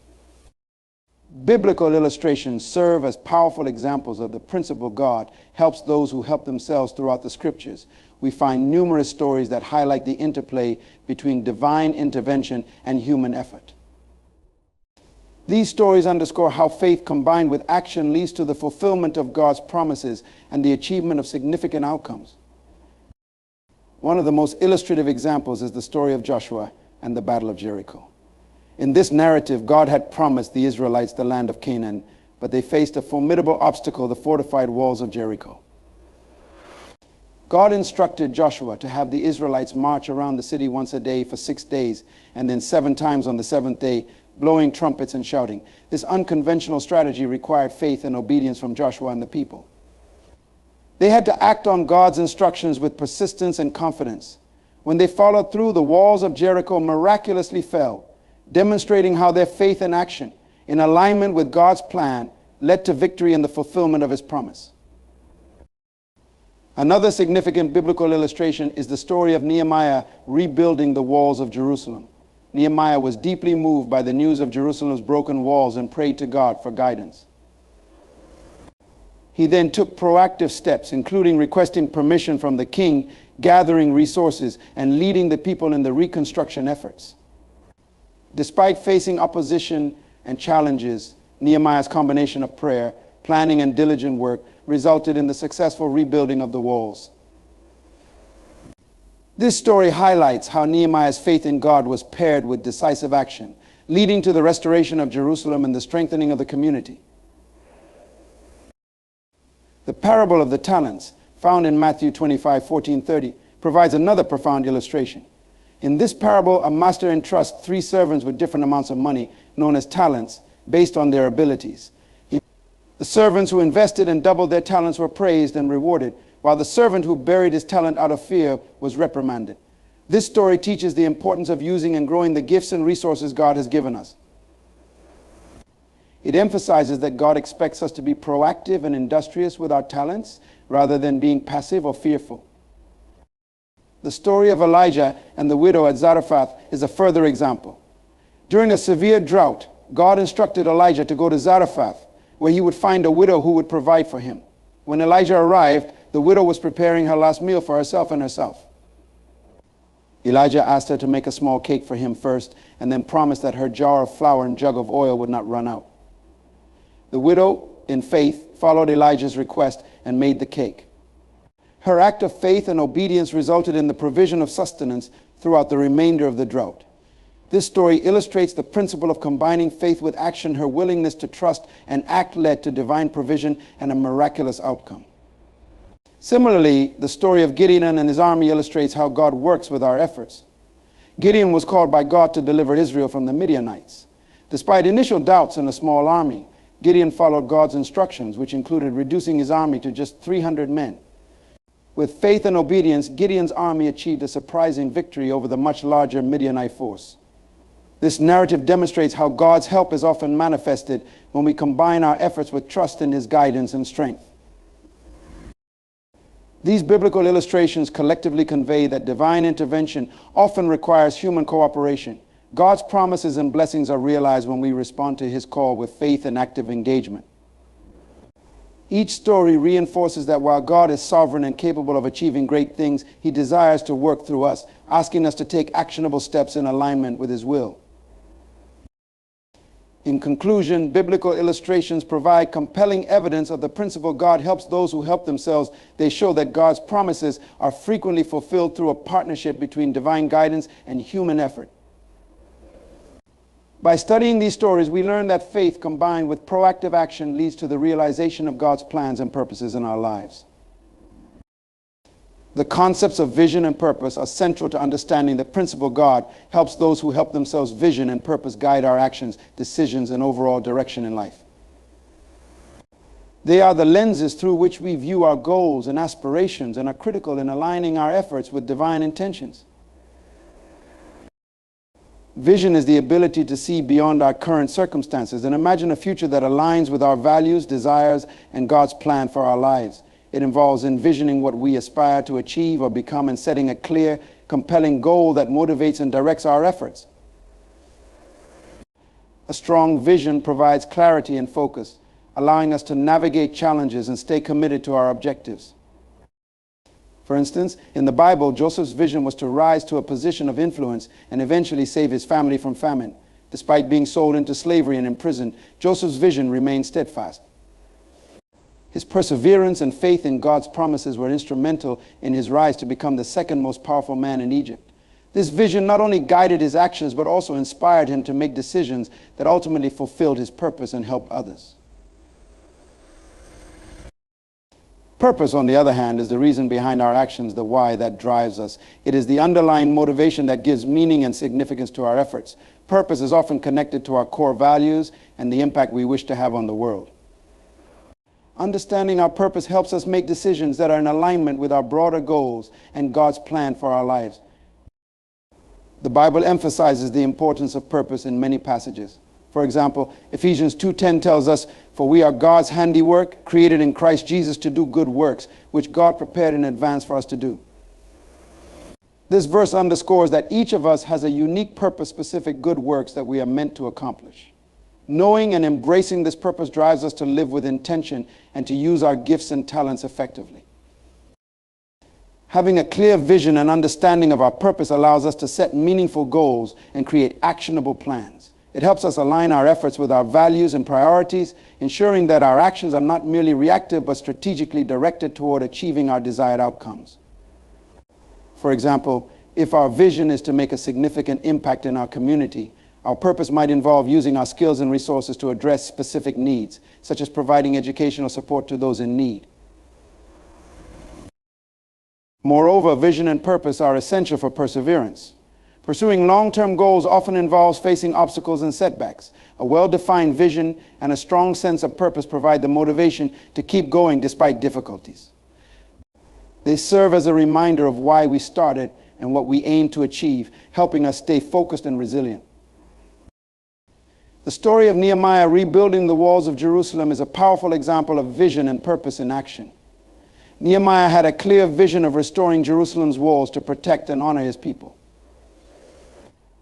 Biblical illustrations serve as powerful examples of the principle God helps those who help themselves throughout the scriptures. We find numerous stories that highlight the interplay between divine intervention and human effort. These stories underscore how faith combined with action leads to the fulfillment of God's promises and the achievement of significant outcomes. One of the most illustrative examples is the story of Joshua and the Battle of Jericho. In this narrative, God had promised the Israelites the land of Canaan, but they faced a formidable obstacle, the fortified walls of Jericho. God instructed Joshua to have the Israelites march around the city once a day for 6 days, and then 7 times on the 7th day, blowing trumpets and shouting. This unconventional strategy required faith and obedience from Joshua and the people. They had to act on God's instructions with persistence and confidence. When they followed through, the walls of Jericho miraculously fell, demonstrating how their faith and action, in alignment with God's plan, led to victory and the fulfillment of his promise. Another significant biblical illustration is the story of Nehemiah rebuilding the walls of Jerusalem. Nehemiah was deeply moved by the news of Jerusalem's broken walls and prayed to God for guidance. He then took proactive steps, including requesting permission from the king, gathering resources, and leading the people in the reconstruction efforts. Despite facing opposition and challenges, Nehemiah's combination of prayer, planning, and diligent work resulted in the successful rebuilding of the walls. This story highlights how Nehemiah's faith in God was paired with decisive action, leading to the restoration of Jerusalem and the strengthening of the community. The parable of the talents, found in Matthew 25:14-30, provides another profound illustration. In this parable, a master entrusts 3 servants with different amounts of money, known as talents, based on their abilities. The servants who invested and doubled their talents were praised and rewarded, while the servant who buried his talent out of fear was reprimanded. This story teaches the importance of using and growing the gifts and resources God has given us. It emphasizes that God expects us to be proactive and industrious with our talents rather than being passive or fearful. The story of Elijah and the widow at Zarephath is a further example. During a severe drought, God instructed Elijah to go to Zarephath, where he would find a widow who would provide for him. When Elijah arrived, the widow was preparing her last meal for herself and herself. Elijah asked her to make a small cake for him first, and then promised that her jar of flour and jug of oil would not run out. The widow, in faith, followed Elijah's request and made the cake. Her act of faith and obedience resulted in the provision of sustenance throughout the remainder of the drought. This story illustrates the principle of combining faith with action. Her willingness to trust and act led to divine provision and a miraculous outcome. Similarly, the story of Gideon and his army illustrates how God works with our efforts. Gideon was called by God to deliver Israel from the Midianites. Despite initial doubts in a small army, Gideon followed God's instructions, which included reducing his army to just 300 men. With faith and obedience, Gideon's army achieved a surprising victory over the much larger Midianite force. This narrative demonstrates how God's help is often manifested when we combine our efforts with trust in His guidance and strength. These biblical illustrations collectively convey that divine intervention often requires human cooperation. God's promises and blessings are realized when we respond to His call with faith and active engagement. Each story reinforces that while God is sovereign and capable of achieving great things, He desires to work through us, asking us to take actionable steps in alignment with His will. In conclusion, biblical illustrations provide compelling evidence of the principle God helps those who help themselves. They show that God's promises are frequently fulfilled through a partnership between divine guidance and human effort. By studying these stories, we learn that faith combined with proactive action leads to the realization of God's plans and purposes in our lives. The concepts of vision and purpose are central to understanding the principle God helps those who help themselves. Vision and purpose guide our actions, decisions, and overall direction in life. They are the lenses through which we view our goals and aspirations and are critical in aligning our efforts with divine intentions. Vision is the ability to see beyond our current circumstances and imagine a future that aligns with our values, desires, and God's plan for our lives. It involves envisioning what we aspire to achieve or become and setting a clear, compelling goal that motivates and directs our efforts. A strong vision provides clarity and focus, allowing us to navigate challenges and stay committed to our objectives. For instance, in the Bible, Joseph's vision was to rise to a position of influence and eventually save his family from famine. Despite being sold into slavery and imprisoned, Joseph's vision remained steadfast. His perseverance and faith in God's promises were instrumental in his rise to become the second most powerful man in Egypt. This vision not only guided his actions, but also inspired him to make decisions that ultimately fulfilled his purpose and helped others. Purpose, on the other hand, is the reason behind our actions, the why that drives us. It is the underlying motivation that gives meaning and significance to our efforts. Purpose is often connected to our core values and the impact we wish to have on the world. Understanding our purpose helps us make decisions that are in alignment with our broader goals and God's plan for our lives. The Bible emphasizes the importance of purpose in many passages. For example, Ephesians 2:10 tells us, "For we are God's handiwork, created in Christ Jesus to do good works, which God prepared in advance for us to do." This verse underscores that each of us has a unique purpose-specific good works that we are meant to accomplish. Knowing and embracing this purpose drives us to live with intention and to use our gifts and talents effectively. Having a clear vision and understanding of our purpose allows us to set meaningful goals and create actionable plans. It helps us align our efforts with our values and priorities, ensuring that our actions are not merely reactive but strategically directed toward achieving our desired outcomes. For example, if our vision is to make a significant impact in our community, our purpose might involve using our skills and resources to address specific needs, such as providing educational support to those in need. Moreover, vision and purpose are essential for perseverance. Pursuing long-term goals often involves facing obstacles and setbacks. A well-defined vision and a strong sense of purpose provide the motivation to keep going despite difficulties. They serve as a reminder of why we started and what we aim to achieve, helping us stay focused and resilient. The story of Nehemiah rebuilding the walls of Jerusalem is a powerful example of vision and purpose in action. Nehemiah had a clear vision of restoring Jerusalem's walls to protect and honor his people.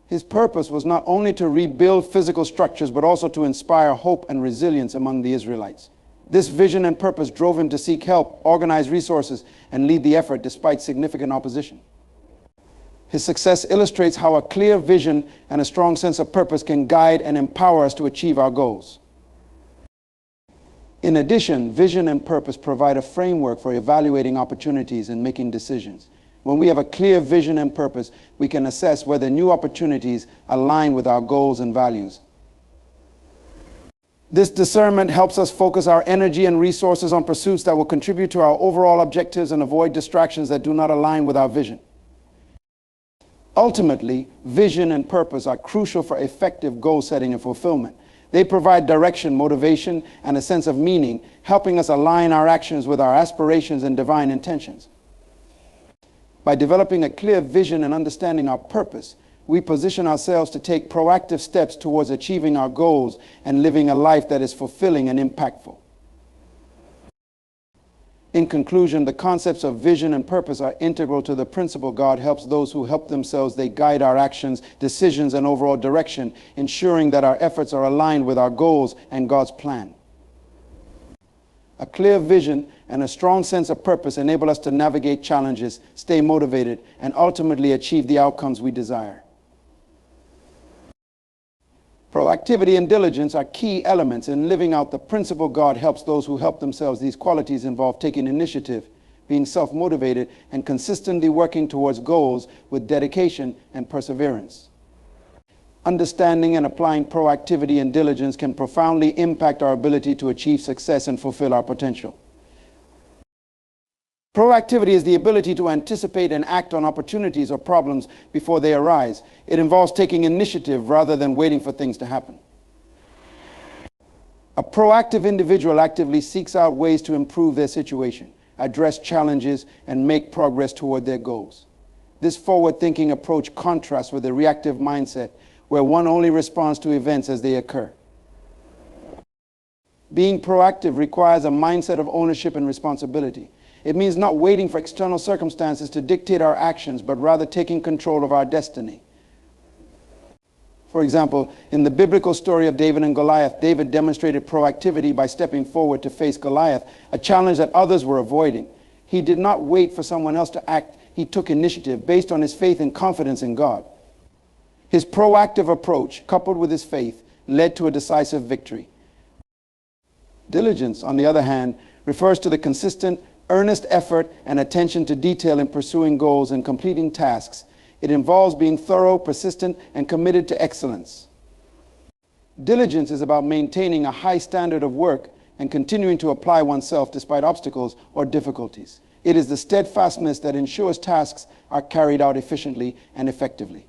His purpose was not only to rebuild physical structures, but also to inspire hope and resilience among the Israelites. This vision and purpose drove him to seek help, organize resources, and lead the effort despite significant opposition. His success illustrates how a clear vision and a strong sense of purpose can guide and empower us to achieve our goals. In addition, vision and purpose provide a framework for evaluating opportunities and making decisions. When we have a clear vision and purpose, we can assess whether new opportunities align with our goals and values. This discernment helps us focus our energy and resources on pursuits that will contribute to our overall objectives and avoid distractions that do not align with our vision. Ultimately, vision and purpose are crucial for effective goal setting and fulfillment. They provide direction, motivation, and a sense of meaning, helping us align our actions with our aspirations and divine intentions. By developing a clear vision and understanding our purpose, we position ourselves to take proactive steps towards achieving our goals and living a life that is fulfilling and impactful. In conclusion, the concepts of vision and purpose are integral to the principle God helps those who help themselves. They guide our actions, decisions, and overall direction, ensuring that our efforts are aligned with our goals and God's plan. A clear vision and a strong sense of purpose enable us to navigate challenges, stay motivated, and ultimately achieve the outcomes we desire. Proactivity and diligence are key elements in living out the principle God helps those who help themselves. These qualities involve taking initiative, being self-motivated, and consistently working towards goals with dedication and perseverance. Understanding and applying proactivity and diligence can profoundly impact our ability to achieve success and fulfill our potential. Proactivity is the ability to anticipate and act on opportunities or problems before they arise. It involves taking initiative rather than waiting for things to happen. A proactive individual actively seeks out ways to improve their situation, address challenges, and make progress toward their goals. This forward-thinking approach contrasts with a reactive mindset where one only responds to events as they occur. Being proactive requires a mindset of ownership and responsibility. It means not waiting for external circumstances to dictate our actions, but rather taking control of our destiny. For example, in the biblical story of David and Goliath, David demonstrated proactivity by stepping forward to face Goliath, a challenge that others were avoiding. He did not wait for someone else to act. He took initiative based on his faith and confidence in God. His proactive approach, coupled with his faith, led to a decisive victory. Diligence, on the other hand, refers to the consistent, earnest effort and attention to detail in pursuing goals and completing tasks. It involves being thorough, persistent, and committed to excellence. Diligence is about maintaining a high standard of work and continuing to apply oneself despite obstacles or difficulties. It is the steadfastness that ensures tasks are carried out efficiently and effectively.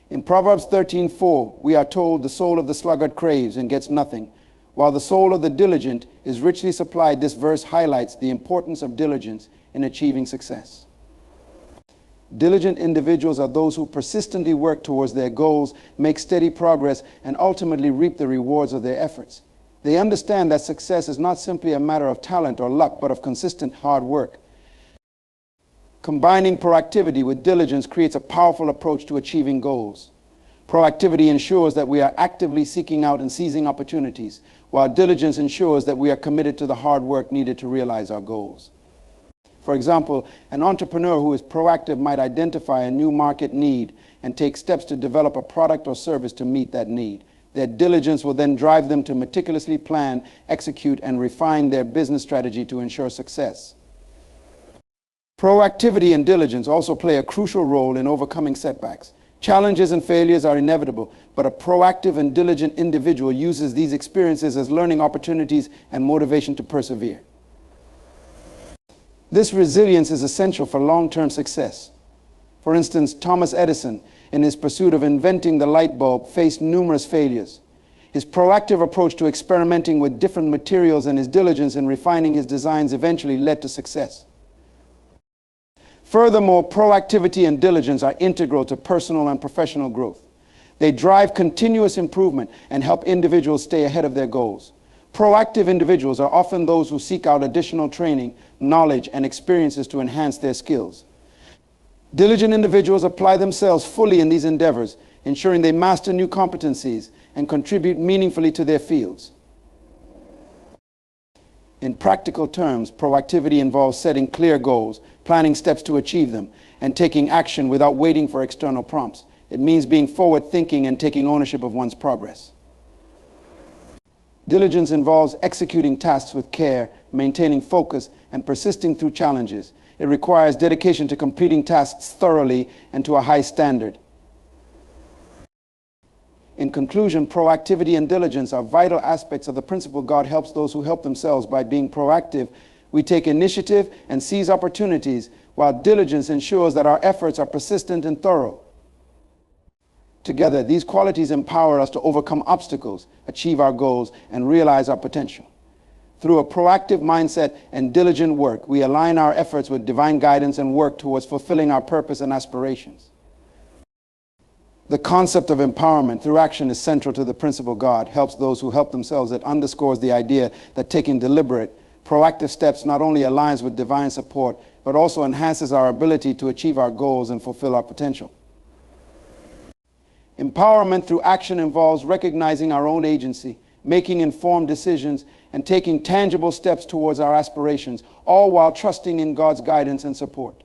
In Proverbs 13:4, we are told the soul of the sluggard craves and gets nothing, while the soul of the diligent is richly supplied. This verse highlights the importance of diligence in achieving success. Diligent individuals are those who persistently work towards their goals, make steady progress, and ultimately reap the rewards of their efforts. They understand that success is not simply a matter of talent or luck, but of consistent hard work. Combining proactivity with diligence creates a powerful approach to achieving goals. Proactivity ensures that we are actively seeking out and seizing opportunities, while diligence ensures that we are committed to the hard work needed to realize our goals. For example, an entrepreneur who is proactive might identify a new market need and take steps to develop a product or service to meet that need. Their diligence will then drive them to meticulously plan, execute, and refine their business strategy to ensure success. Proactivity and diligence also play a crucial role in overcoming setbacks. Challenges and failures are inevitable, but a proactive and diligent individual uses these experiences as learning opportunities and motivation to persevere. This resilience is essential for long-term success. For instance, Thomas Edison, in his pursuit of inventing the light bulb, faced numerous failures. His proactive approach to experimenting with different materials and his diligence in refining his designs eventually led to success. Furthermore, proactivity and diligence are integral to personal and professional growth. They drive continuous improvement and help individuals stay ahead of their goals. Proactive individuals are often those who seek out additional training, knowledge, and experiences to enhance their skills. Diligent individuals apply themselves fully in these endeavors, ensuring they master new competencies and contribute meaningfully to their fields. In practical terms, proactivity involves setting clear goals, planning steps to achieve them, and taking action without waiting for external prompts. It means being forward-thinking and taking ownership of one's progress. Diligence involves executing tasks with care, maintaining focus, and persisting through challenges. It requires dedication to completing tasks thoroughly and to a high standard. In conclusion, proactivity and diligence are vital aspects of the principle God helps those who help themselves. By being proactive, we take initiative and seize opportunities, while diligence ensures that our efforts are persistent and thorough. Together, these qualities empower us to overcome obstacles, achieve our goals, and realize our potential. Through a proactive mindset and diligent work, we align our efforts with divine guidance and work towards fulfilling our purpose and aspirations. The concept of empowerment through action is central to the principle God helps those who help themselves. It underscores the idea that taking deliberate, proactive steps not only aligns with divine support, but also enhances our ability to achieve our goals and fulfill our potential. Empowerment through action involves recognizing our own agency, making informed decisions, and taking tangible steps towards our aspirations, all while trusting in God's guidance and support.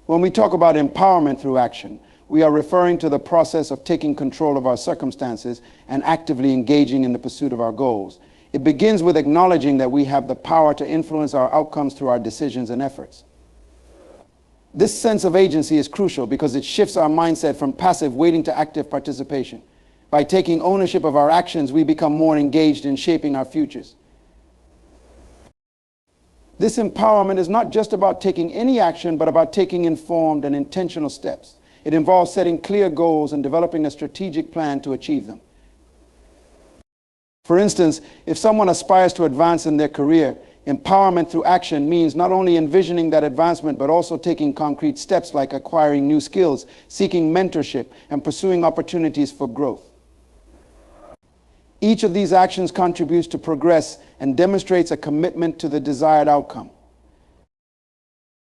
When we talk about empowerment through action, we are referring to the process of taking control of our circumstances and actively engaging in the pursuit of our goals. It begins with acknowledging that we have the power to influence our outcomes through our decisions and efforts. This sense of agency is crucial because it shifts our mindset from passive waiting to active participation. By taking ownership of our actions, we become more engaged in shaping our futures. This empowerment is not just about taking any action, but about taking informed and intentional steps. It involves setting clear goals and developing a strategic plan to achieve them. For instance, if someone aspires to advance in their career, empowerment through action means not only envisioning that advancement, but also taking concrete steps like acquiring new skills, seeking mentorship, and pursuing opportunities for growth. Each of these actions contributes to progress and demonstrates a commitment to the desired outcome.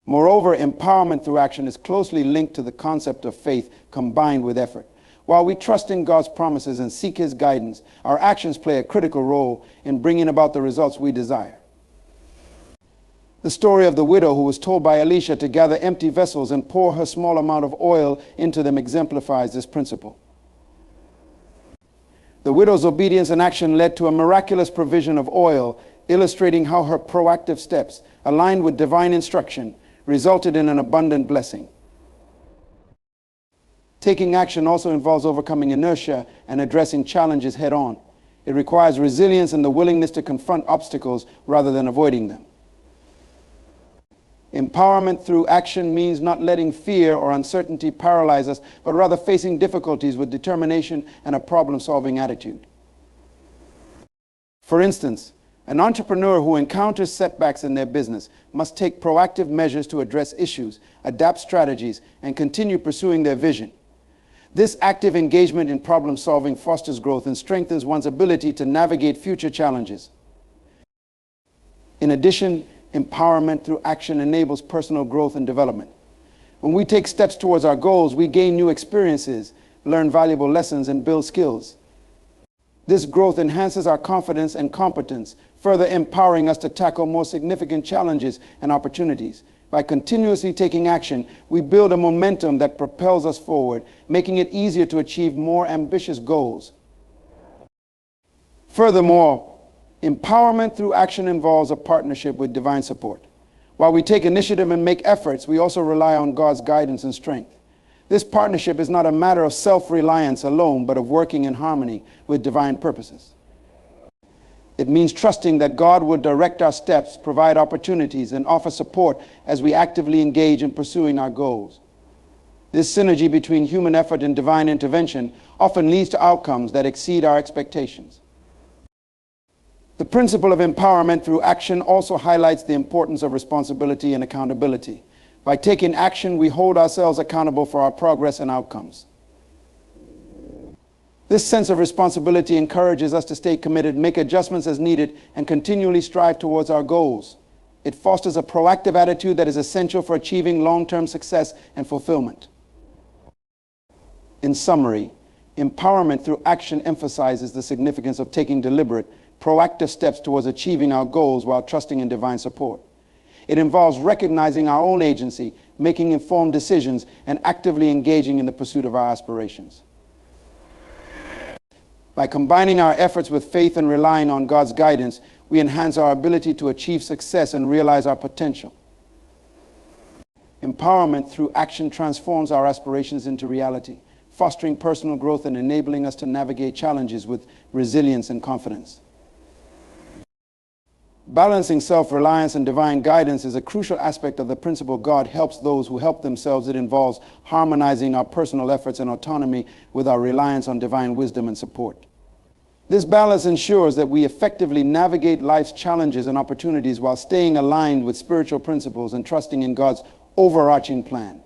Moreover, empowerment through action is closely linked to the concept of faith combined with effort. While we trust in God's promises and seek His guidance, our actions play a critical role in bringing about the results we desire. The story of the widow who was told by Elisha to gather empty vessels and pour her small amount of oil into them exemplifies this principle. The widow's obedience and action led to a miraculous provision of oil, illustrating how her proactive steps, aligned with divine instruction, resulted in an abundant blessing. Taking action also involves overcoming inertia and addressing challenges head-on. It requires resilience and the willingness to confront obstacles rather than avoiding them. Empowerment through action means not letting fear or uncertainty paralyze us, but rather facing difficulties with determination and a problem-solving attitude. For instance, an entrepreneur who encounters setbacks in their business must take proactive measures to address issues, adapt strategies, and continue pursuing their vision. This active engagement in problem-solving fosters growth and strengthens one's ability to navigate future challenges. In addition, empowerment through action enables personal growth and development. When we take steps towards our goals, we gain new experiences, learn valuable lessons, and build skills. This growth enhances our confidence and competence, further empowering us to tackle more significant challenges and opportunities. By continuously taking action, we build a momentum that propels us forward, making it easier to achieve more ambitious goals. Furthermore, empowerment through action involves a partnership with divine support. While we take initiative and make efforts, we also rely on God's guidance and strength. This partnership is not a matter of self-reliance alone, but of working in harmony with divine purposes. It means trusting that God will direct our steps, provide opportunities, and offer support as we actively engage in pursuing our goals. This synergy between human effort and divine intervention often leads to outcomes that exceed our expectations. The principle of empowerment through action also highlights the importance of responsibility and accountability. By taking action, we hold ourselves accountable for our progress and outcomes. This sense of responsibility encourages us to stay committed, make adjustments as needed, and continually strive towards our goals. It fosters a proactive attitude that is essential for achieving long-term success and fulfillment. In summary, empowerment through action emphasizes the significance of taking deliberate, proactive steps towards achieving our goals while trusting in divine support. It involves recognizing our own agency, making informed decisions, and actively engaging in the pursuit of our aspirations. By combining our efforts with faith and relying on God's guidance, we enhance our ability to achieve success and realize our potential. Empowerment through action transforms our aspirations into reality, fostering personal growth and enabling us to navigate challenges with resilience and confidence. Balancing self-reliance and divine guidance is a crucial aspect of the principle God helps those who help themselves. It involves harmonizing our personal efforts and autonomy with our reliance on divine wisdom and support. This balance ensures that we effectively navigate life's challenges and opportunities while staying aligned with spiritual principles and trusting in God's overarching plan.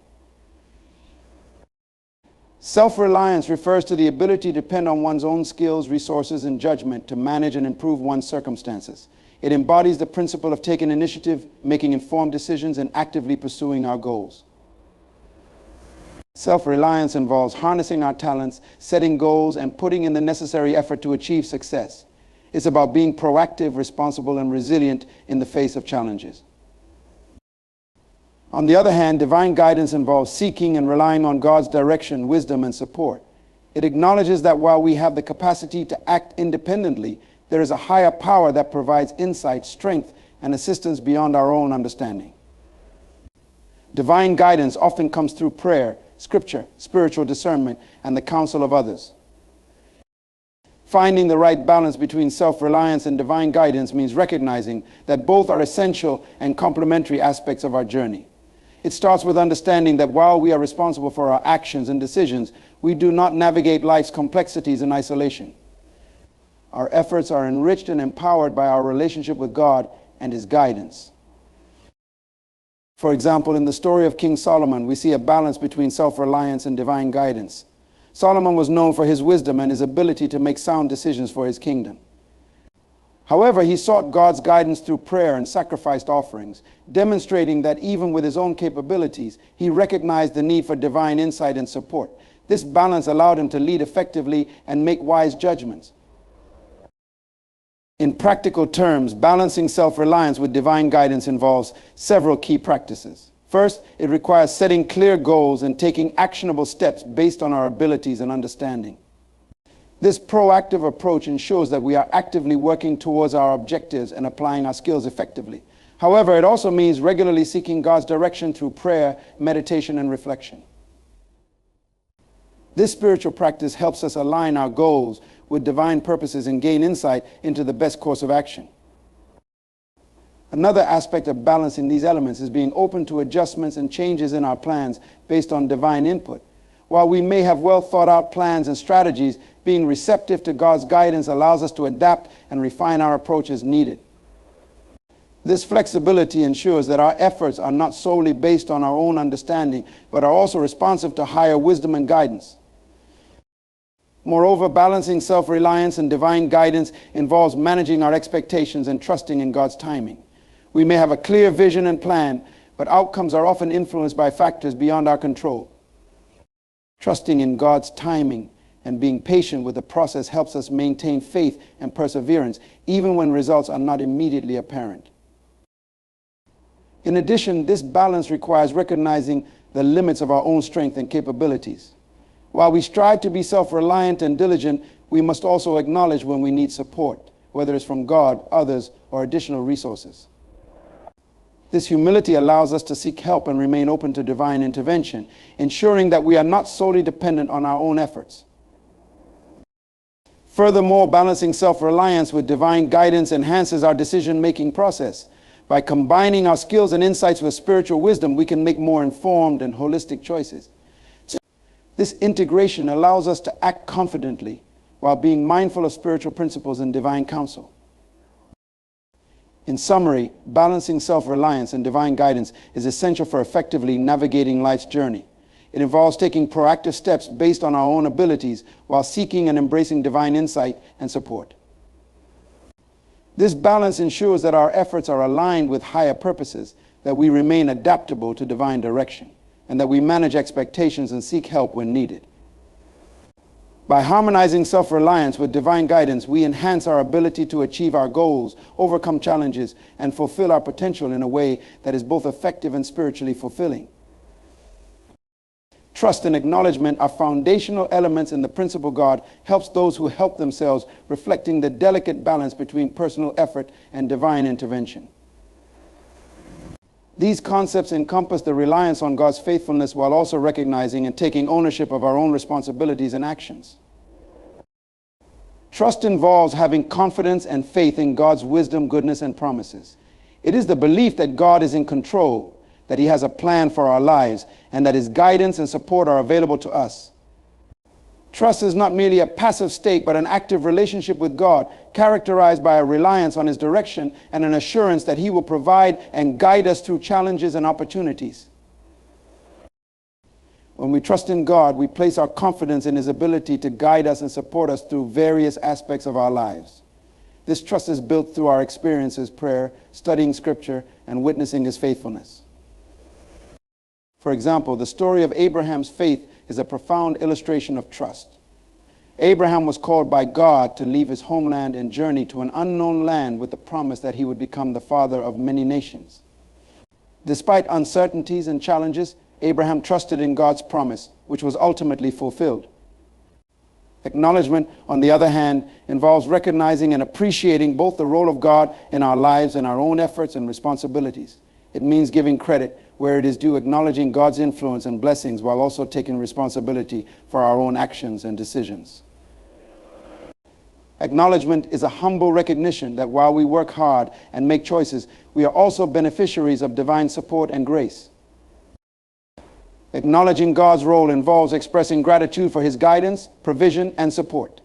Self-reliance refers to the ability to depend on one's own skills, resources, and judgment to manage and improve one's circumstances. It embodies the principle of taking initiative, making informed decisions, and actively pursuing our goals. Self-reliance involves harnessing our talents, setting goals, and putting in the necessary effort to achieve success. It's about being proactive, responsible, and resilient in the face of challenges. On the other hand, divine guidance involves seeking and relying on God's direction, wisdom, and support. It acknowledges that while we have the capacity to act independently, there is a higher power that provides insight, strength, and assistance beyond our own understanding. Divine guidance often comes through prayer, scripture, spiritual discernment, and the counsel of others. Finding the right balance between self-reliance and divine guidance means recognizing that both are essential and complementary aspects of our journey. It starts with understanding that while we are responsible for our actions and decisions, we do not navigate life's complexities in isolation. Our efforts are enriched and empowered by our relationship with God and His guidance. For example, in the story of King Solomon, we see a balance between self-reliance and divine guidance. Solomon was known for his wisdom and his ability to make sound decisions for his kingdom. However, he sought God's guidance through prayer and sacrificed offerings, demonstrating that even with his own capabilities, he recognized the need for divine insight and support. This balance allowed him to lead effectively and make wise judgments. In practical terms, balancing self-reliance with divine guidance involves several key practices. First, it requires setting clear goals and taking actionable steps based on our abilities and understanding. This proactive approach ensures that we are actively working towards our objectives and applying our skills effectively. However, it also means regularly seeking God's direction through prayer, meditation, and reflection. This spiritual practice helps us align our goals with divine purposes and gain insight into the best course of action. Another aspect of balancing these elements is being open to adjustments and changes in our plans based on divine input. While we may have well thought out plans and strategies, being receptive to God's guidance allows us to adapt and refine our approach as needed. This flexibility ensures that our efforts are not solely based on our own understanding, but are also responsive to higher wisdom and guidance. Moreover, balancing self-reliance and divine guidance involves managing our expectations and trusting in God's timing. We may have a clear vision and plan, but outcomes are often influenced by factors beyond our control. Trusting in God's timing and being patient with the process helps us maintain faith and perseverance, even when results are not immediately apparent. In addition, this balance requires recognizing the limits of our own strength and capabilities. While we strive to be self-reliant and diligent, we must also acknowledge when we need support, whether it's from God, others, or additional resources. This humility allows us to seek help and remain open to divine intervention, ensuring that we are not solely dependent on our own efforts. Furthermore, balancing self-reliance with divine guidance enhances our decision-making process. By combining our skills and insights with spiritual wisdom, we can make more informed and holistic choices. This integration allows us to act confidently while being mindful of spiritual principles and divine counsel. In summary, balancing self-reliance and divine guidance is essential for effectively navigating life's journey. It involves taking proactive steps based on our own abilities while seeking and embracing divine insight and support. This balance ensures that our efforts are aligned with higher purposes, that we remain adaptable to divine direction, and that we manage expectations and seek help when needed. By harmonizing self-reliance with divine guidance, we enhance our ability to achieve our goals, overcome challenges, and fulfill our potential in a way that is both effective and spiritually fulfilling. Trust and acknowledgement are foundational elements in the principle God helps those who help themselves, reflecting the delicate balance between personal effort and divine intervention. These concepts encompass the reliance on God's faithfulness while also recognizing and taking ownership of our own responsibilities and actions. Trust involves having confidence and faith in God's wisdom, goodness, and promises. It is the belief that God is in control, that He has a plan for our lives, and that His guidance and support are available to us. Trust is not merely a passive state, but an active relationship with God, characterized by a reliance on His direction and an assurance that He will provide and guide us through challenges and opportunities. When we trust in God, we place our confidence in His ability to guide us and support us through various aspects of our lives. This trust is built through our experiences, prayer, studying Scripture, and witnessing His faithfulness. For example, the story of Abraham's faith is a profound illustration of trust. Abraham was called by God to leave his homeland and journey to an unknown land with the promise that he would become the father of many nations. Despite uncertainties and challenges, Abraham trusted in God's promise, which was ultimately fulfilled. Acknowledgement, on the other hand, involves recognizing and appreciating both the role of God in our lives and our own efforts and responsibilities. It means giving credit where it is due, acknowledging God's influence and blessings while also taking responsibility for our own actions and decisions. Acknowledgement is a humble recognition that while we work hard and make choices, we are also beneficiaries of divine support and grace. Acknowledging God's role involves expressing gratitude for His guidance, provision, and support.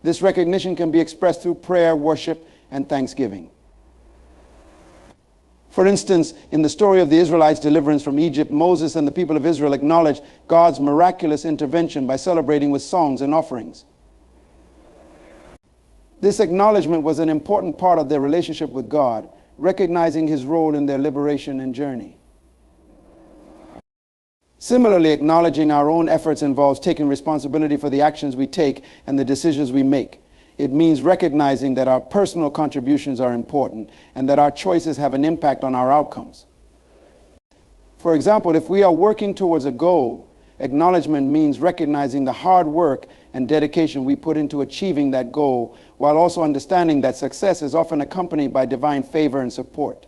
This recognition can be expressed through prayer, worship, and thanksgiving. For instance, in the story of the Israelites' deliverance from Egypt, Moses and the people of Israel acknowledged God's miraculous intervention by celebrating with songs and offerings. This acknowledgement was an important part of their relationship with God, recognizing His role in their liberation and journey. Similarly, acknowledging our own efforts involves taking responsibility for the actions we take and the decisions we make. It means recognizing that our personal contributions are important and that our choices have an impact on our outcomes. For example, if we are working towards a goal, acknowledgement means recognizing the hard work and dedication we put into achieving that goal, while also understanding that success is often accompanied by divine favor and support.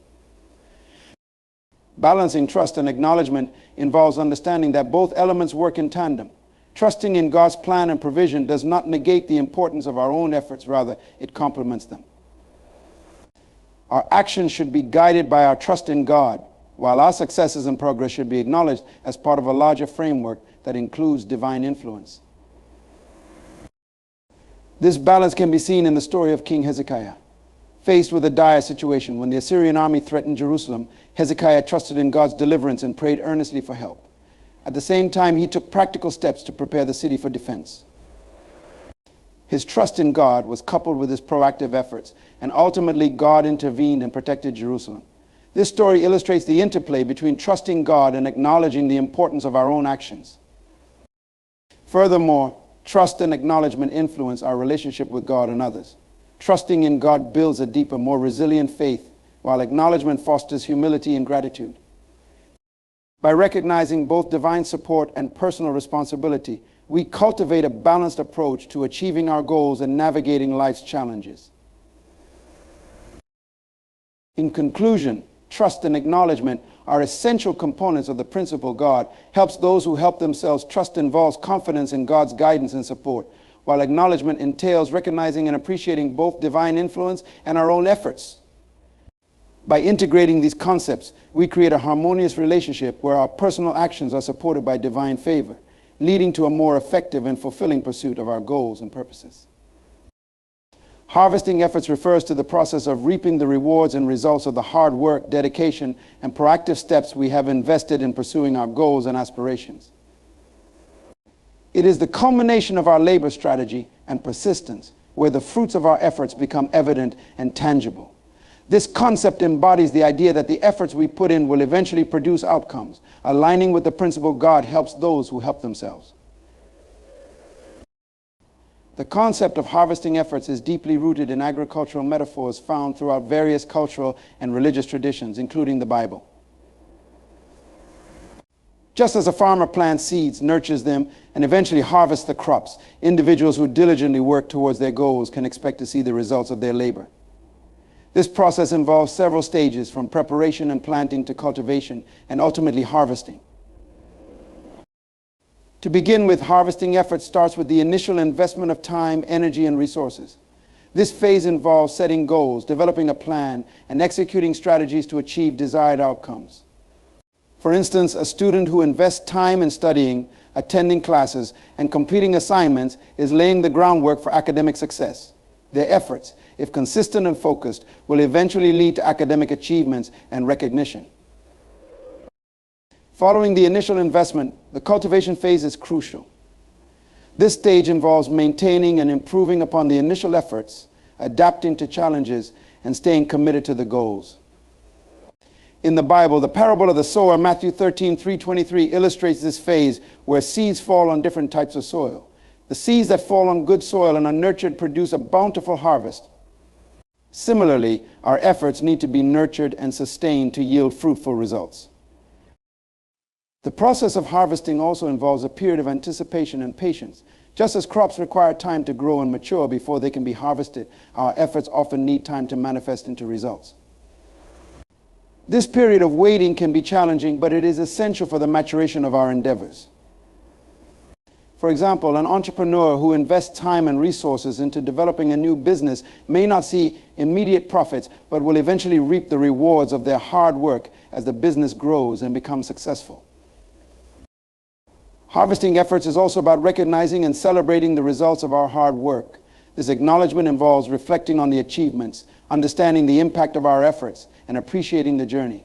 Balancing trust and acknowledgement involves understanding that both elements work in tandem. Trusting in God's plan and provision does not negate the importance of our own efforts, rather, it complements them. Our actions should be guided by our trust in God, while our successes and progress should be acknowledged as part of a larger framework that includes divine influence. This balance can be seen in the story of King Hezekiah. Faced with a dire situation, when the Assyrian army threatened Jerusalem, Hezekiah trusted in God's deliverance and prayed earnestly for help. At the same time, he took practical steps to prepare the city for defense. His trust in God was coupled with his proactive efforts, and ultimately God intervened and protected Jerusalem. This story illustrates the interplay between trusting God and acknowledging the importance of our own actions. Furthermore, trust and acknowledgement influence our relationship with God and others. Trusting in God builds a deeper, more resilient faith, while acknowledgement fosters humility and gratitude. By recognizing both divine support and personal responsibility, we cultivate a balanced approach to achieving our goals and navigating life's challenges. In conclusion, trust and acknowledgement are essential components of the principle God helps those who help themselves. Trust involves confidence in God's guidance and support, while acknowledgement entails recognizing and appreciating both divine influence and our own efforts. By integrating these concepts, we create a harmonious relationship where our personal actions are supported by divine favor, leading to a more effective and fulfilling pursuit of our goals and purposes. Harvesting efforts refers to the process of reaping the rewards and results of the hard work, dedication, and proactive steps we have invested in pursuing our goals and aspirations. It is the culmination of our labor strategy and persistence where the fruits of our efforts become evident and tangible. This concept embodies the idea that the efforts we put in will eventually produce outcomes, aligning with the principle God helps those who help themselves. The concept of harvesting efforts is deeply rooted in agricultural metaphors found throughout various cultural and religious traditions, including the Bible. Just as a farmer plants seeds, nurtures them, and eventually harvests the crops, individuals who diligently work towards their goals can expect to see the results of their labor. This process involves several stages, from preparation and planting to cultivation and ultimately harvesting. To begin with, harvesting effort starts with the initial investment of time, energy, and resources. This phase involves setting goals, developing a plan, and executing strategies to achieve desired outcomes. For instance, a student who invests time in studying attending classes, and completing assignments is laying the groundwork for academic success. Their efforts, if consistent and focused, will eventually lead to academic achievements and recognition. Following the initial investment, the cultivation phase is crucial. This stage involves maintaining and improving upon the initial efforts, adapting to challenges, and staying committed to the goals. In the Bible, the parable of the sower, Matthew 13:3-23, illustrates this phase where seeds fall on different types of soil. The seeds that fall on good soil and are nurtured produce a bountiful harvest. Similarly, our efforts need to be nurtured and sustained to yield fruitful results. The process of harvesting also involves a period of anticipation and patience. Just as crops require time to grow and mature before they can be harvested, our efforts often need time to manifest into results. This period of waiting can be challenging, but it is essential for the maturation of our endeavors. For example, an entrepreneur who invests time and resources into developing a new business may not see immediate profits, but will eventually reap the rewards of their hard work as the business grows and becomes successful. Harvesting efforts is also about recognizing and celebrating the results of our hard work. This acknowledgement involves reflecting on the achievements, understanding the impact of our efforts, and appreciating the journey.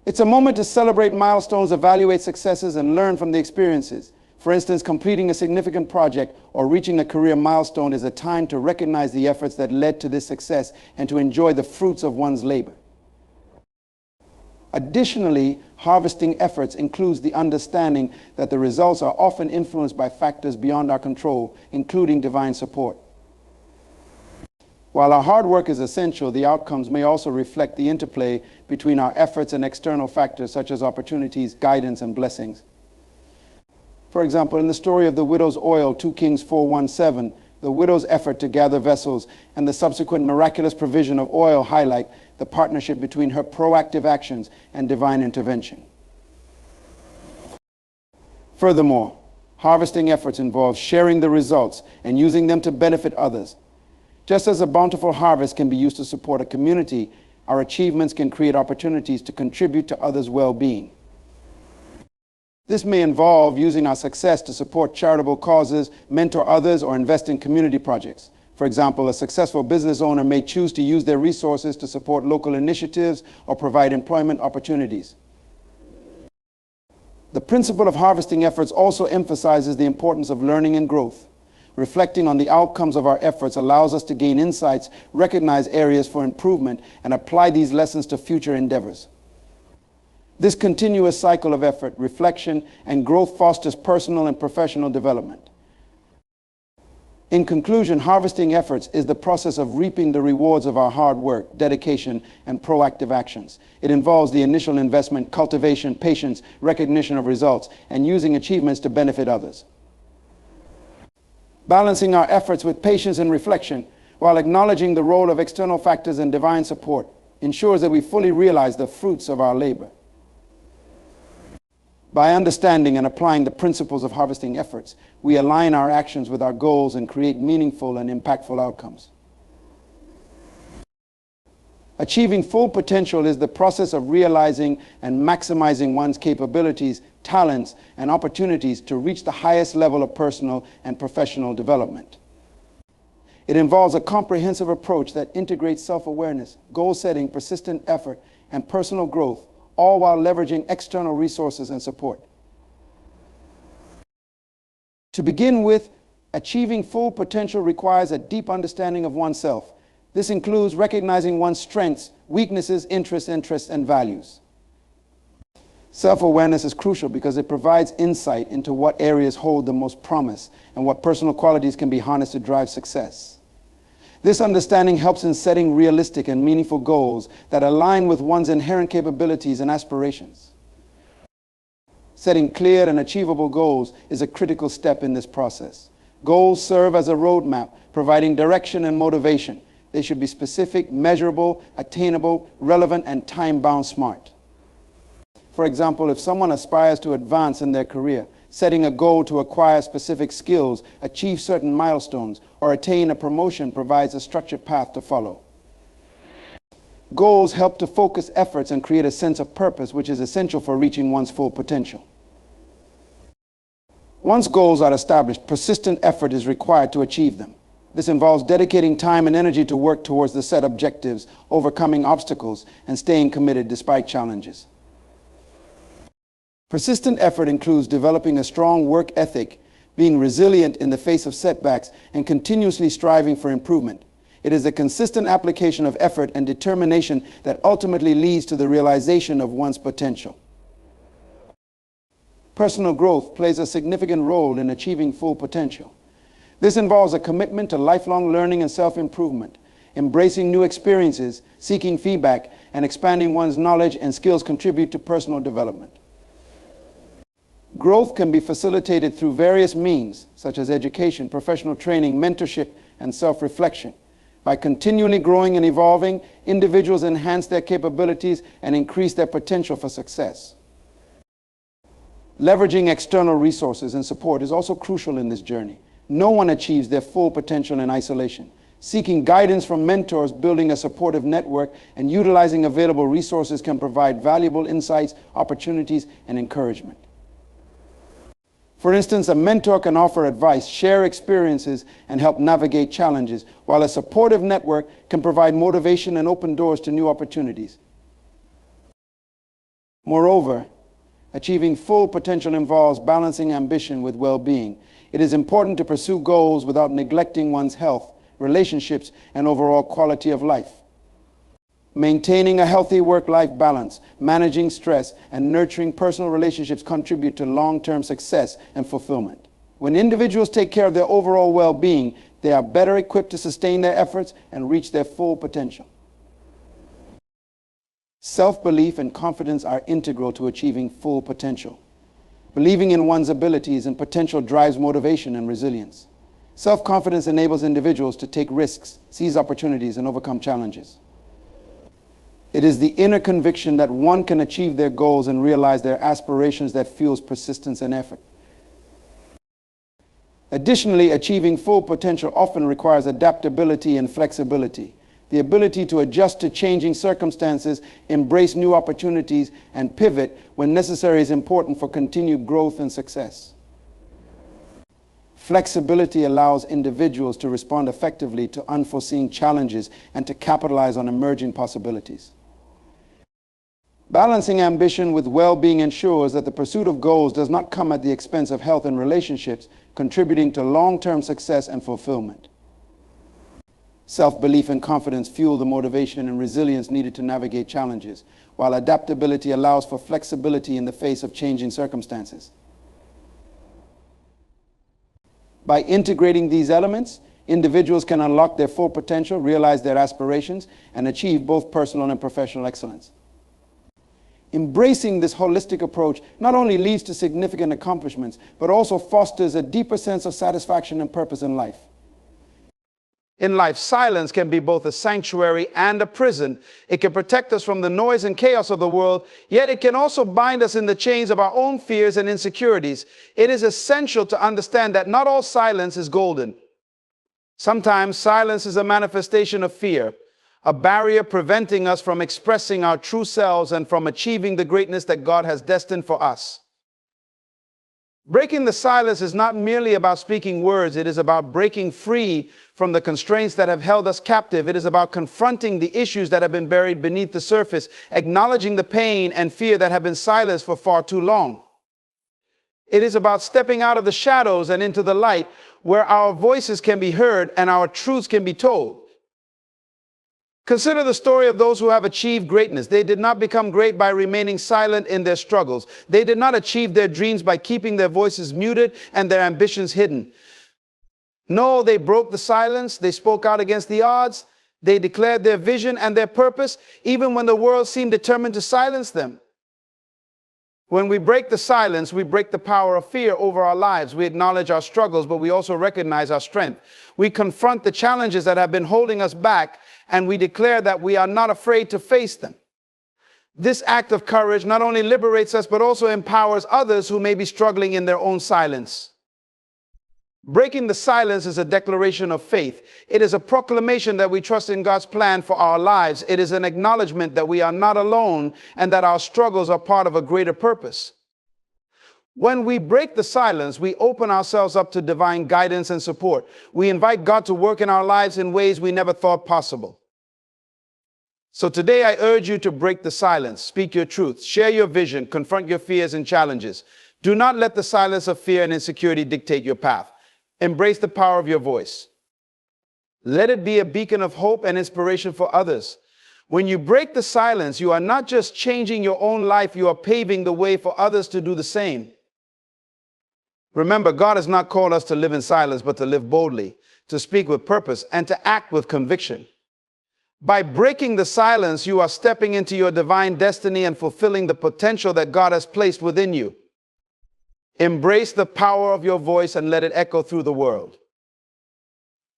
It's a moment to celebrate milestones, evaluate successes, and learn from the experiences. For instance, completing a significant project or reaching a career milestone is a time to recognize the efforts that led to this success and to enjoy the fruits of one's labor. Additionally, harvesting efforts includes the understanding that the results are often influenced by factors beyond our control, including divine support. While our hard work is essential, the outcomes may also reflect the interplay between our efforts and external factors such as opportunities, guidance, and blessings. For example, in the story of the widow's oil, 2 Kings 4:1-7, the widow's effort to gather vessels and the subsequent miraculous provision of oil highlight the partnership between her proactive actions and divine intervention. Furthermore, harvesting efforts involve sharing the results and using them to benefit others. Just as a bountiful harvest can be used to support a community, our achievements can create opportunities to contribute to others' well-being. This may involve using our success to support charitable causes, mentor others, or invest in community projects. For example, a successful business owner may choose to use their resources to support local initiatives or provide employment opportunities. The principle of harvesting efforts also emphasizes the importance of learning and growth. Reflecting on the outcomes of our efforts allows us to gain insights, recognize areas for improvement, and apply these lessons to future endeavors. This continuous cycle of effort, reflection, and growth fosters personal and professional development. In conclusion, harvesting efforts is the process of reaping the rewards of our hard work, dedication, and proactive actions. It involves the initial investment, cultivation, patience, recognition of results, and using achievements to benefit others. Balancing our efforts with patience and reflection, while acknowledging the role of external factors and divine support, ensures that we fully realize the fruits of our labor. By understanding and applying the principles of harvesting efforts, we align our actions with our goals and create meaningful and impactful outcomes. Achieving full potential is the process of realizing and maximizing one's capabilities, talents, and opportunities to reach the highest level of personal and professional development. It involves a comprehensive approach that integrates self-awareness, goal setting, persistent effort, and personal growth, all while leveraging external resources and support. To begin with, achieving full potential requires a deep understanding of oneself. This includes recognizing one's strengths, weaknesses, interests, and values. Self-awareness is crucial because it provides insight into what areas hold the most promise and what personal qualities can be harnessed to drive success. This understanding helps in setting realistic and meaningful goals that align with one's inherent capabilities and aspirations. Setting clear and achievable goals is a critical step in this process. Goals serve as a roadmap, providing direction and motivation. They should be specific, measurable, attainable, relevant, and time-bound smart. For example, if someone aspires to advance in their career, setting a goal to acquire specific skills, achieve certain milestones, or attain a promotion provides a structured path to follow. Goals help to focus efforts and create a sense of purpose, which is essential for reaching one's full potential. Once goals are established, persistent effort is required to achieve them. This involves dedicating time and energy to work towards the set objectives, overcoming obstacles, and staying committed despite challenges. Persistent effort includes developing a strong work ethic, being resilient in the face of setbacks, and continuously striving for improvement. It is a consistent application of effort and determination that ultimately leads to the realization of one's potential. Personal growth plays a significant role in achieving full potential. This involves a commitment to lifelong learning and self-improvement, embracing new experiences, seeking feedback, and expanding one's knowledge and skills contribute to personal development. Growth can be facilitated through various means, such as education, professional training, mentorship, and self-reflection. By continually growing and evolving, individuals enhance their capabilities and increase their potential for success. Leveraging external resources and support is also crucial in this journey. No one achieves their full potential in isolation. Seeking guidance from mentors, building a supportive network, and utilizing available resources can provide valuable insights, opportunities, and encouragement. For instance, a mentor can offer advice, share experiences, and help navigate challenges, while a supportive network can provide motivation and open doors to new opportunities. Moreover, achieving full potential involves balancing ambition with well-being. It is important to pursue goals without neglecting one's health, relationships, and overall quality of life. Maintaining a healthy work-life balance, managing stress, and nurturing personal relationships contribute to long-term success and fulfillment. When individuals take care of their overall well-being, they are better equipped to sustain their efforts and reach their full potential. Self-belief and confidence are integral to achieving full potential. Believing in one's abilities and potential drives motivation and resilience. Self-confidence enables individuals to take risks, seize opportunities, and overcome challenges. It is the inner conviction that one can achieve their goals and realize their aspirations that fuels persistence and effort. Additionally, achieving full potential often requires adaptability and flexibility. The ability to adjust to changing circumstances, embrace new opportunities, and pivot when necessary is important for continued growth and success. Flexibility allows individuals to respond effectively to unforeseen challenges and to capitalize on emerging possibilities. Balancing ambition with well-being ensures that the pursuit of goals does not come at the expense of health and relationships, contributing to long-term success and fulfillment. Self-belief and confidence fuel the motivation and resilience needed to navigate challenges, while adaptability allows for flexibility in the face of changing circumstances. By integrating these elements, individuals can unlock their full potential, realize their aspirations, and achieve both personal and professional excellence. Embracing this holistic approach not only leads to significant accomplishments, but also fosters a deeper sense of satisfaction and purpose in life. In life, silence can be both a sanctuary and a prison. It can protect us from the noise and chaos of the world, yet it can also bind us in the chains of our own fears and insecurities. It is essential to understand that not all silence is golden. Sometimes silence is a manifestation of fear, a barrier preventing us from expressing our true selves and from achieving the greatness that God has destined for us. Breaking the silence is not merely about speaking words. It is about breaking free from the constraints that have held us captive. It is about confronting the issues that have been buried beneath the surface, acknowledging the pain and fear that have been silenced for far too long. It is about stepping out of the shadows and into the light, where our voices can be heard and our truths can be told. Consider the story of those who have achieved greatness. They did not become great by remaining silent in their struggles. They did not achieve their dreams by keeping their voices muted and their ambitions hidden. No, they broke the silence. They spoke out against the odds. They declared their vision and their purpose, even when the world seemed determined to silence them. When we break the silence, we break the power of fear over our lives. We acknowledge our struggles, but we also recognize our strength. We confront the challenges that have been holding us back, and we declare that we are not afraid to face them. This act of courage not only liberates us, but also empowers others who may be struggling in their own silence. Breaking the silence is a declaration of faith. It is a proclamation that we trust in God's plan for our lives. It is an acknowledgement that we are not alone and that our struggles are part of a greater purpose. When we break the silence, we open ourselves up to divine guidance and support. We invite God to work in our lives in ways we never thought possible. So today I urge you to break the silence, speak your truth, share your vision, confront your fears and challenges. Do not let the silence of fear and insecurity dictate your path. Embrace the power of your voice. Let it be a beacon of hope and inspiration for others. When you break the silence, you are not just changing your own life, you are paving the way for others to do the same. Remember, God has not called us to live in silence, but to live boldly, to speak with purpose, and to act with conviction. By breaking the silence, you are stepping into your divine destiny and fulfilling the potential that God has placed within you. Embrace the power of your voice and let it echo through the world.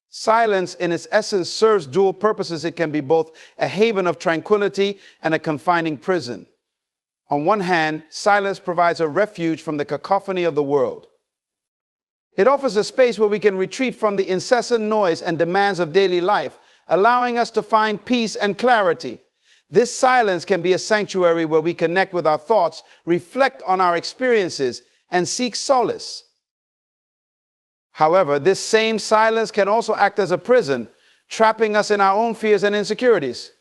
Silence, in its essence, serves dual purposes. It can be both a haven of tranquility and a confining prison. On one hand, silence provides a refuge from the cacophony of the world. It offers a space where we can retreat from the incessant noise and demands of daily life, allowing us to find peace and clarity. This silence can be a sanctuary where we connect with our thoughts, reflect on our experiences, and seek solace. However, this same silence can also act as a prison, trapping us in our own fears and insecurities.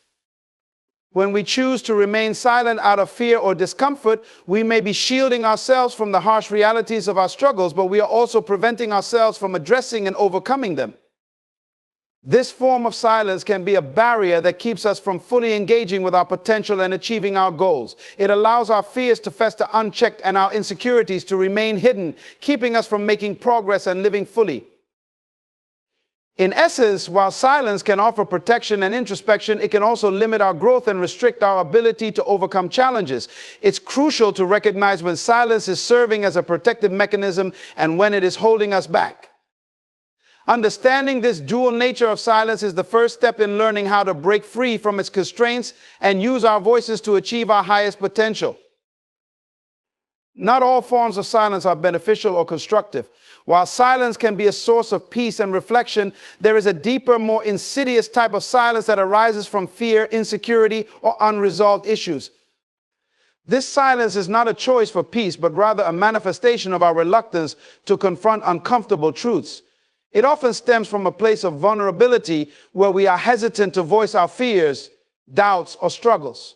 When we choose to remain silent out of fear or discomfort, we may be shielding ourselves from the harsh realities of our struggles, but we are also preventing ourselves from addressing and overcoming them. This form of silence can be a barrier that keeps us from fully engaging with our potential and achieving our goals. It allows our fears to fester unchecked and our insecurities to remain hidden, keeping us from making progress and living fully. In essence, while silence can offer protection and introspection, it can also limit our growth and restrict our ability to overcome challenges. It's crucial to recognize when silence is serving as a protective mechanism and when it is holding us back. Understanding this dual nature of silence is the first step in learning how to break free from its constraints and use our voices to achieve our highest potential. Not all forms of silence are beneficial or constructive. While silence can be a source of peace and reflection, there is a deeper, more insidious type of silence that arises from fear, insecurity, or unresolved issues. This silence is not a choice for peace, but rather a manifestation of our reluctance to confront uncomfortable truths. It often stems from a place of vulnerability where we are hesitant to voice our fears, doubts, or struggles.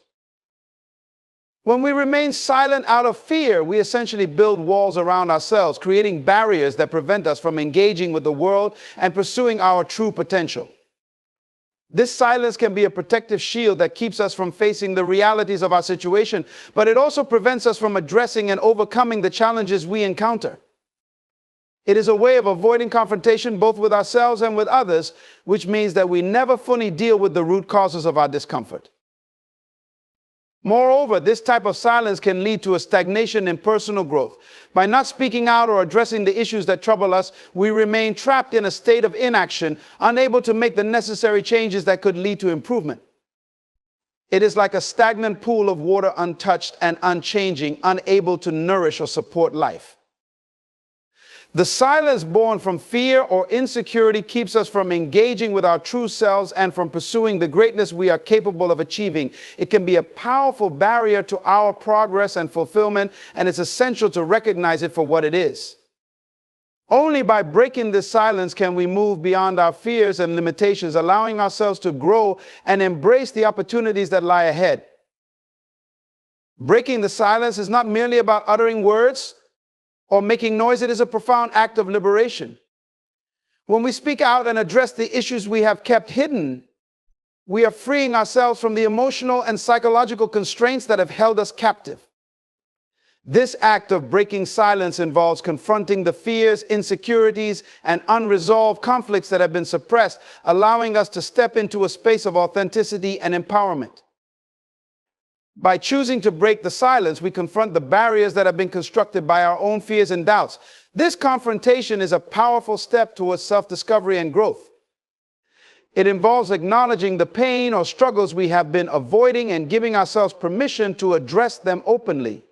When we remain silent out of fear, we essentially build walls around ourselves, creating barriers that prevent us from engaging with the world and pursuing our true potential. This silence can be a protective shield that keeps us from facing the realities of our situation, but it also prevents us from addressing and overcoming the challenges we encounter. It is a way of avoiding confrontation both with ourselves and with others, which means that we never fully deal with the root causes of our discomfort. Moreover, this type of silence can lead to a stagnation in personal growth. By not speaking out or addressing the issues that trouble us, we remain trapped in a state of inaction, unable to make the necessary changes that could lead to improvement. It is like a stagnant pool of water, untouched and unchanging, unable to nourish or support life. The silence born from fear or insecurity keeps us from engaging with our true selves and from pursuing the greatness we are capable of achieving. It can be a powerful barrier to our progress and fulfillment, and it's essential to recognize it for what it is. Only by breaking this silence can we move beyond our fears and limitations, allowing ourselves to grow and embrace the opportunities that lie ahead. Breaking the silence is not merely about uttering words or making noise. It is a profound act of liberation. When we speak out and address the issues we have kept hidden, we are freeing ourselves from the emotional and psychological constraints that have held us captive. This act of breaking silence involves confronting the fears, insecurities, and unresolved conflicts that have been suppressed, allowing us to step into a space of authenticity and empowerment. By choosing to break the silence, we confront the barriers that have been constructed by our own fears and doubts. This confrontation is a powerful step towards self-discovery and growth. It involves acknowledging the pain or struggles we have been avoiding and giving ourselves permission to address them openly.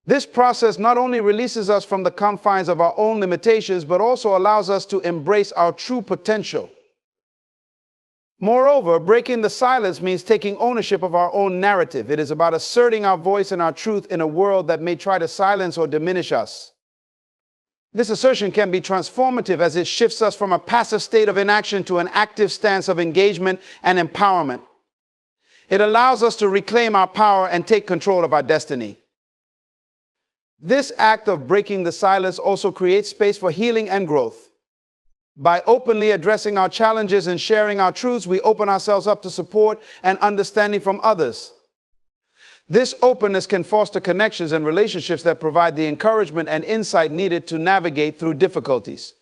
This process not only releases us from the confines of our own limitations, but also allows us to embrace our true potential. Moreover, breaking the silence means taking ownership of our own narrative. It is about asserting our voice and our truth in a world that may try to silence or diminish us. This assertion can be transformative as it shifts us from a passive state of inaction to an active stance of engagement and empowerment. It allows us to reclaim our power and take control of our destiny. This act of breaking the silence also creates space for healing and growth. By openly addressing our challenges and sharing our truths, we open ourselves up to support and understanding from others. This openness can foster connections and relationships that provide the encouragement and insight needed to navigate through difficulties.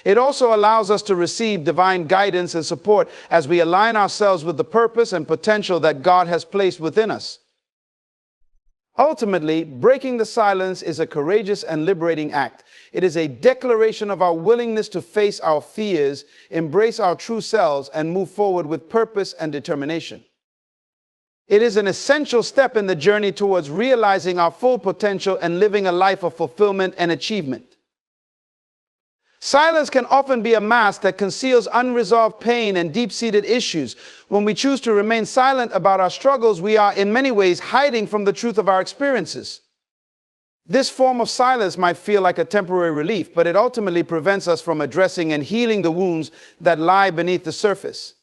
It also allows us to receive divine guidance and support as we align ourselves with the purpose and potential that God has placed within us. Ultimately, breaking the silence is a courageous and liberating act. It is a declaration of our willingness to face our fears, embrace our true selves, and move forward with purpose and determination. It is an essential step in the journey towards realizing our full potential and living a life of fulfillment and achievement. Silence can often be a mask that conceals unresolved pain and deep-seated issues. When we choose to remain silent about our struggles, we are in many ways hiding from the truth of our experiences. This form of silence might feel like a temporary relief, but it ultimately prevents us from addressing and healing the wounds that lie beneath the surface.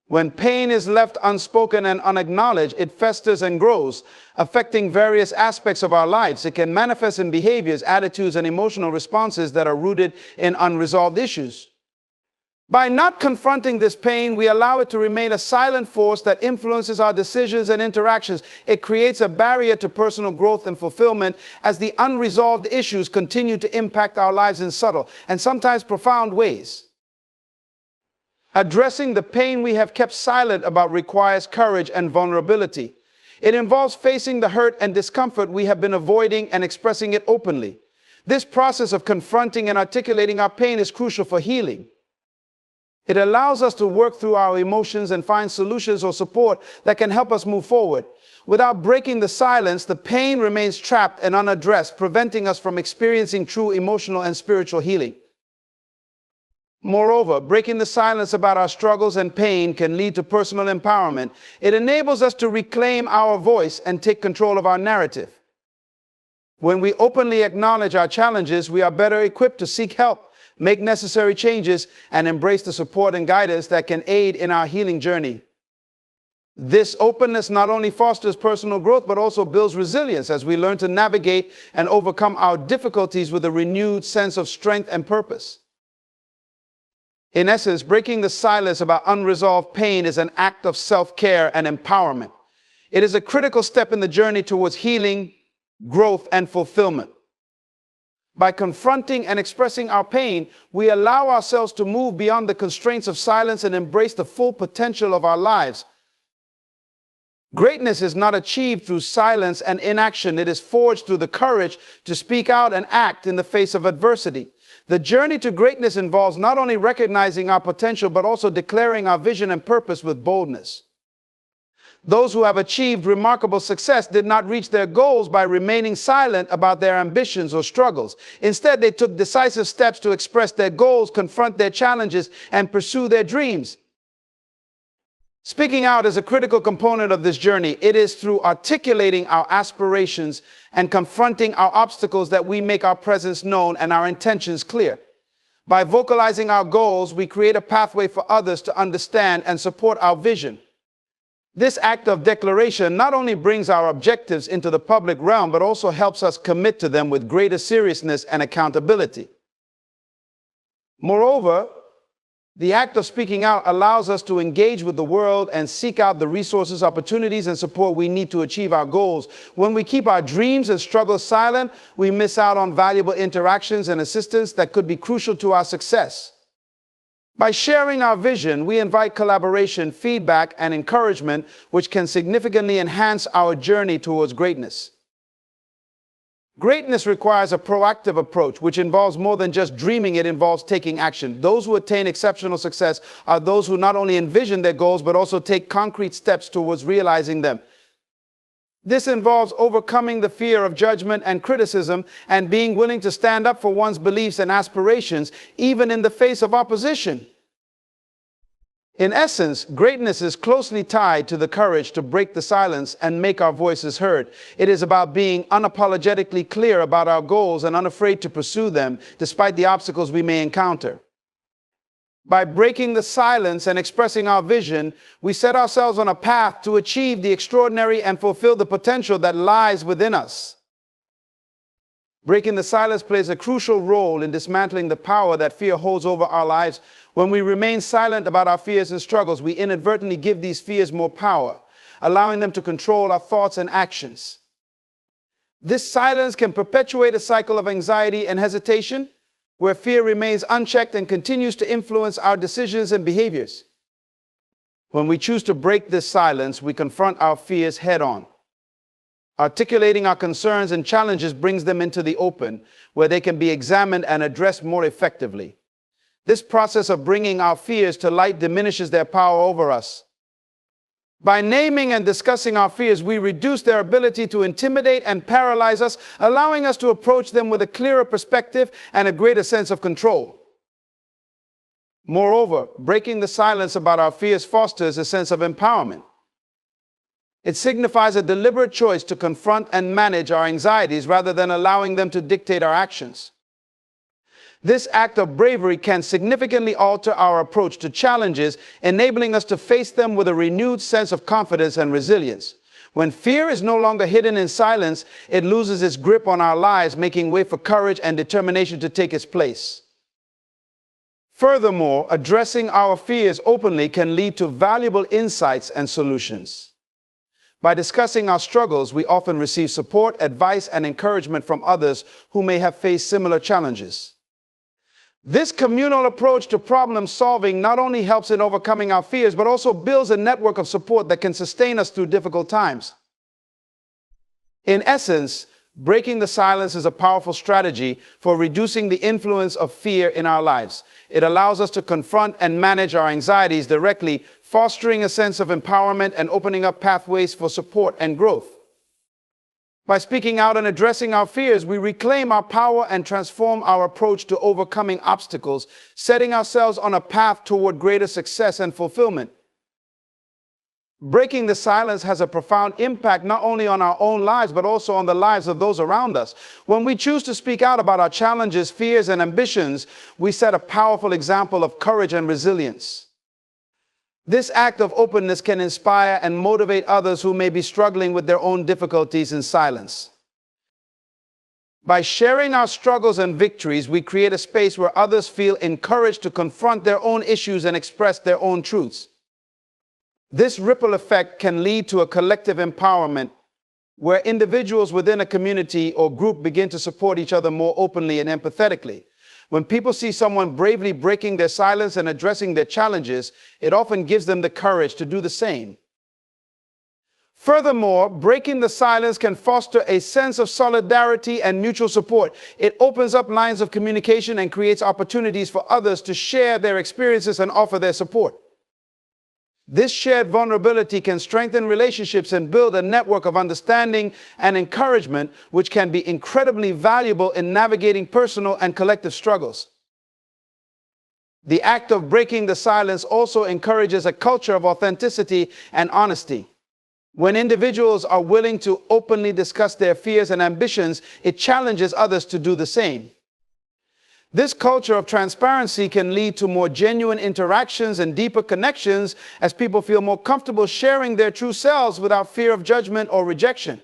When pain is left unspoken and unacknowledged, it festers and grows, affecting various aspects of our lives. It can manifest in behaviors, attitudes, and emotional responses that are rooted in unresolved issues. By not confronting this pain, we allow it to remain a silent force that influences our decisions and interactions. It creates a barrier to personal growth and fulfillment as the unresolved issues continue to impact our lives in subtle and sometimes profound ways. Addressing the pain we have kept silent about requires courage and vulnerability. It involves facing the hurt and discomfort we have been avoiding and expressing it openly. This process of confronting and articulating our pain is crucial for healing. It allows us to work through our emotions and find solutions or support that can help us move forward. Without breaking the silence, the pain remains trapped and unaddressed, preventing us from experiencing true emotional and spiritual healing. Moreover, breaking the silence about our struggles and pain can lead to personal empowerment. It enables us to reclaim our voice and take control of our narrative. When we openly acknowledge our challenges, we are better equipped to seek help, make necessary changes, and embrace the support and guidance that can aid in our healing journey. This openness not only fosters personal growth, but also builds resilience as we learn to navigate and overcome our difficulties with a renewed sense of strength and purpose. In essence, breaking the silence about unresolved pain is an act of self-care and empowerment. It is a critical step in the journey towards healing, growth, and fulfillment. By confronting and expressing our pain, we allow ourselves to move beyond the constraints of silence and embrace the full potential of our lives. Greatness is not achieved through silence and inaction. It is forged through the courage to speak out and act in the face of adversity. The journey to greatness involves not only recognizing our potential, but also declaring our vision and purpose with boldness. Those who have achieved remarkable success did not reach their goals by remaining silent about their ambitions or struggles. Instead, they took decisive steps to express their goals, confront their challenges, and pursue their dreams. Speaking out is a critical component of this journey. It is through articulating our aspirations and confronting our obstacles that we make our presence known and our intentions clear. By vocalizing our goals, we create a pathway for others to understand and support our vision. This act of declaration not only brings our objectives into the public realm, but also helps us commit to them with greater seriousness and accountability. Moreover, the act of speaking out allows us to engage with the world and seek out the resources, opportunities, and support we need to achieve our goals. When we keep our dreams and struggles silent, we miss out on valuable interactions and assistance that could be crucial to our success. By sharing our vision, we invite collaboration, feedback, and encouragement, which can significantly enhance our journey towards greatness. Greatness requires a proactive approach, which involves more than just dreaming. It involves taking action. Those who attain exceptional success are those who not only envision their goals, but also take concrete steps towards realizing them. This involves overcoming the fear of judgment and criticism and being willing to stand up for one's beliefs and aspirations, even in the face of opposition. In essence, greatness is closely tied to the courage to break the silence and make our voices heard. It is about being unapologetically clear about our goals and unafraid to pursue them despite the obstacles we may encounter. By breaking the silence and expressing our vision, we set ourselves on a path to achieve the extraordinary and fulfill the potential that lies within us. Breaking the silence plays a crucial role in dismantling the power that fear holds over our lives. When we remain silent about our fears and struggles, we inadvertently give these fears more power, allowing them to control our thoughts and actions. This silence can perpetuate a cycle of anxiety and hesitation, where fear remains unchecked and continues to influence our decisions and behaviors. When we choose to break this silence, we confront our fears head-on. Articulating our concerns and challenges brings them into the open, where they can be examined and addressed more effectively. This process of bringing our fears to light diminishes their power over us. By naming and discussing our fears, we reduce their ability to intimidate and paralyze us, allowing us to approach them with a clearer perspective and a greater sense of control. Moreover, breaking the silence about our fears fosters a sense of empowerment. It signifies a deliberate choice to confront and manage our anxieties rather than allowing them to dictate our actions. This act of bravery can significantly alter our approach to challenges, enabling us to face them with a renewed sense of confidence and resilience. When fear is no longer hidden in silence, it loses its grip on our lives, making way for courage and determination to take its place. Furthermore, addressing our fears openly can lead to valuable insights and solutions. By discussing our struggles, we often receive support, advice, and encouragement from others who may have faced similar challenges. This communal approach to problem solving not only helps in overcoming our fears, but also builds a network of support that can sustain us through difficult times. In essence, breaking the silence is a powerful strategy for reducing the influence of fear in our lives. It allows us to confront and manage our anxieties directly, fostering a sense of empowerment and opening up pathways for support and growth. By speaking out and addressing our fears, we reclaim our power and transform our approach to overcoming obstacles, setting ourselves on a path toward greater success and fulfillment. Breaking the silence has a profound impact not only on our own lives, but also on the lives of those around us. When we choose to speak out about our challenges, fears, and ambitions, we set a powerful example of courage and resilience. This act of openness can inspire and motivate others who may be struggling with their own difficulties in silence. By sharing our struggles and victories, we create a space where others feel encouraged to confront their own issues and express their own truths. This ripple effect can lead to a collective empowerment where individuals within a community or group begin to support each other more openly and empathetically. When people see someone bravely breaking their silence and addressing their challenges, it often gives them the courage to do the same. Furthermore, breaking the silence can foster a sense of solidarity and mutual support. It opens up lines of communication and creates opportunities for others to share their experiences and offer their support. This shared vulnerability can strengthen relationships and build a network of understanding and encouragement, which can be incredibly valuable in navigating personal and collective struggles. The act of breaking the silence also encourages a culture of authenticity and honesty. When individuals are willing to openly discuss their fears and ambitions, it challenges others to do the same. This culture of transparency can lead to more genuine interactions and deeper connections as people feel more comfortable sharing their true selves without fear of judgment or rejection.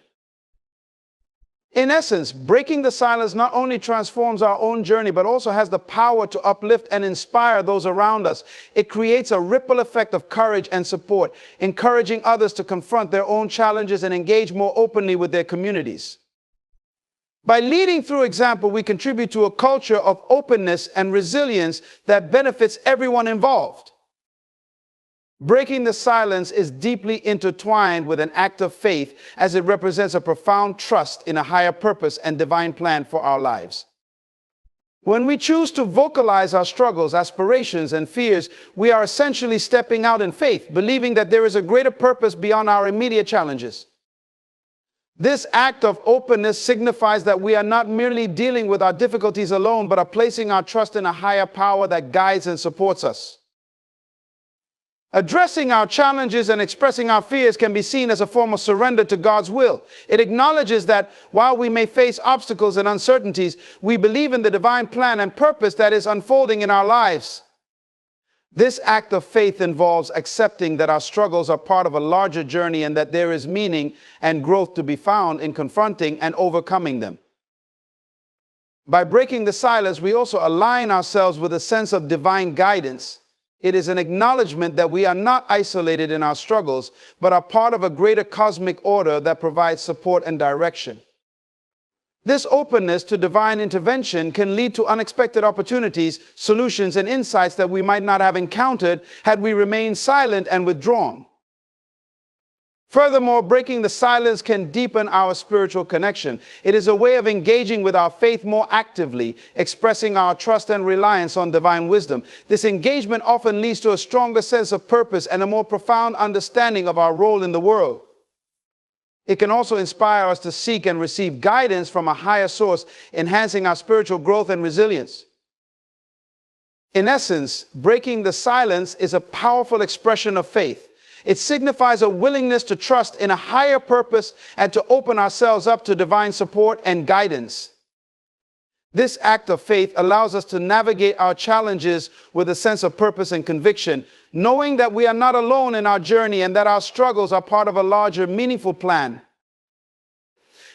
In essence, breaking the silence not only transforms our own journey, but also has the power to uplift and inspire those around us. It creates a ripple effect of courage and support, encouraging others to confront their own challenges and engage more openly with their communities. By leading through example, we contribute to a culture of openness and resilience that benefits everyone involved. Breaking the silence is deeply intertwined with an act of faith, as it represents a profound trust in a higher purpose and divine plan for our lives. When we choose to vocalize our struggles, aspirations, and fears, we are essentially stepping out in faith, believing that there is a greater purpose beyond our immediate challenges. This act of openness signifies that we are not merely dealing with our difficulties alone, but are placing our trust in a higher power that guides and supports us. Addressing our challenges and expressing our fears can be seen as a form of surrender to God's will. It acknowledges that while we may face obstacles and uncertainties, we believe in the divine plan and purpose that is unfolding in our lives. This act of faith involves accepting that our struggles are part of a larger journey and that there is meaning and growth to be found in confronting and overcoming them. By breaking the silence, we also align ourselves with a sense of divine guidance. It is an acknowledgement that we are not isolated in our struggles, but are part of a greater cosmic order that provides support and direction. This openness to divine intervention can lead to unexpected opportunities, solutions, and insights that we might not have encountered had we remained silent and withdrawn. Furthermore, breaking the silence can deepen our spiritual connection. It is a way of engaging with our faith more actively, expressing our trust and reliance on divine wisdom. This engagement often leads to a stronger sense of purpose and a more profound understanding of our role in the world. It can also inspire us to seek and receive guidance from a higher source, enhancing our spiritual growth and resilience. In essence, breaking the silence is a powerful expression of faith. It signifies a willingness to trust in a higher purpose and to open ourselves up to divine support and guidance. This act of faith allows us to navigate our challenges with a sense of purpose and conviction, knowing that we are not alone in our journey and that our struggles are part of a larger, meaningful plan.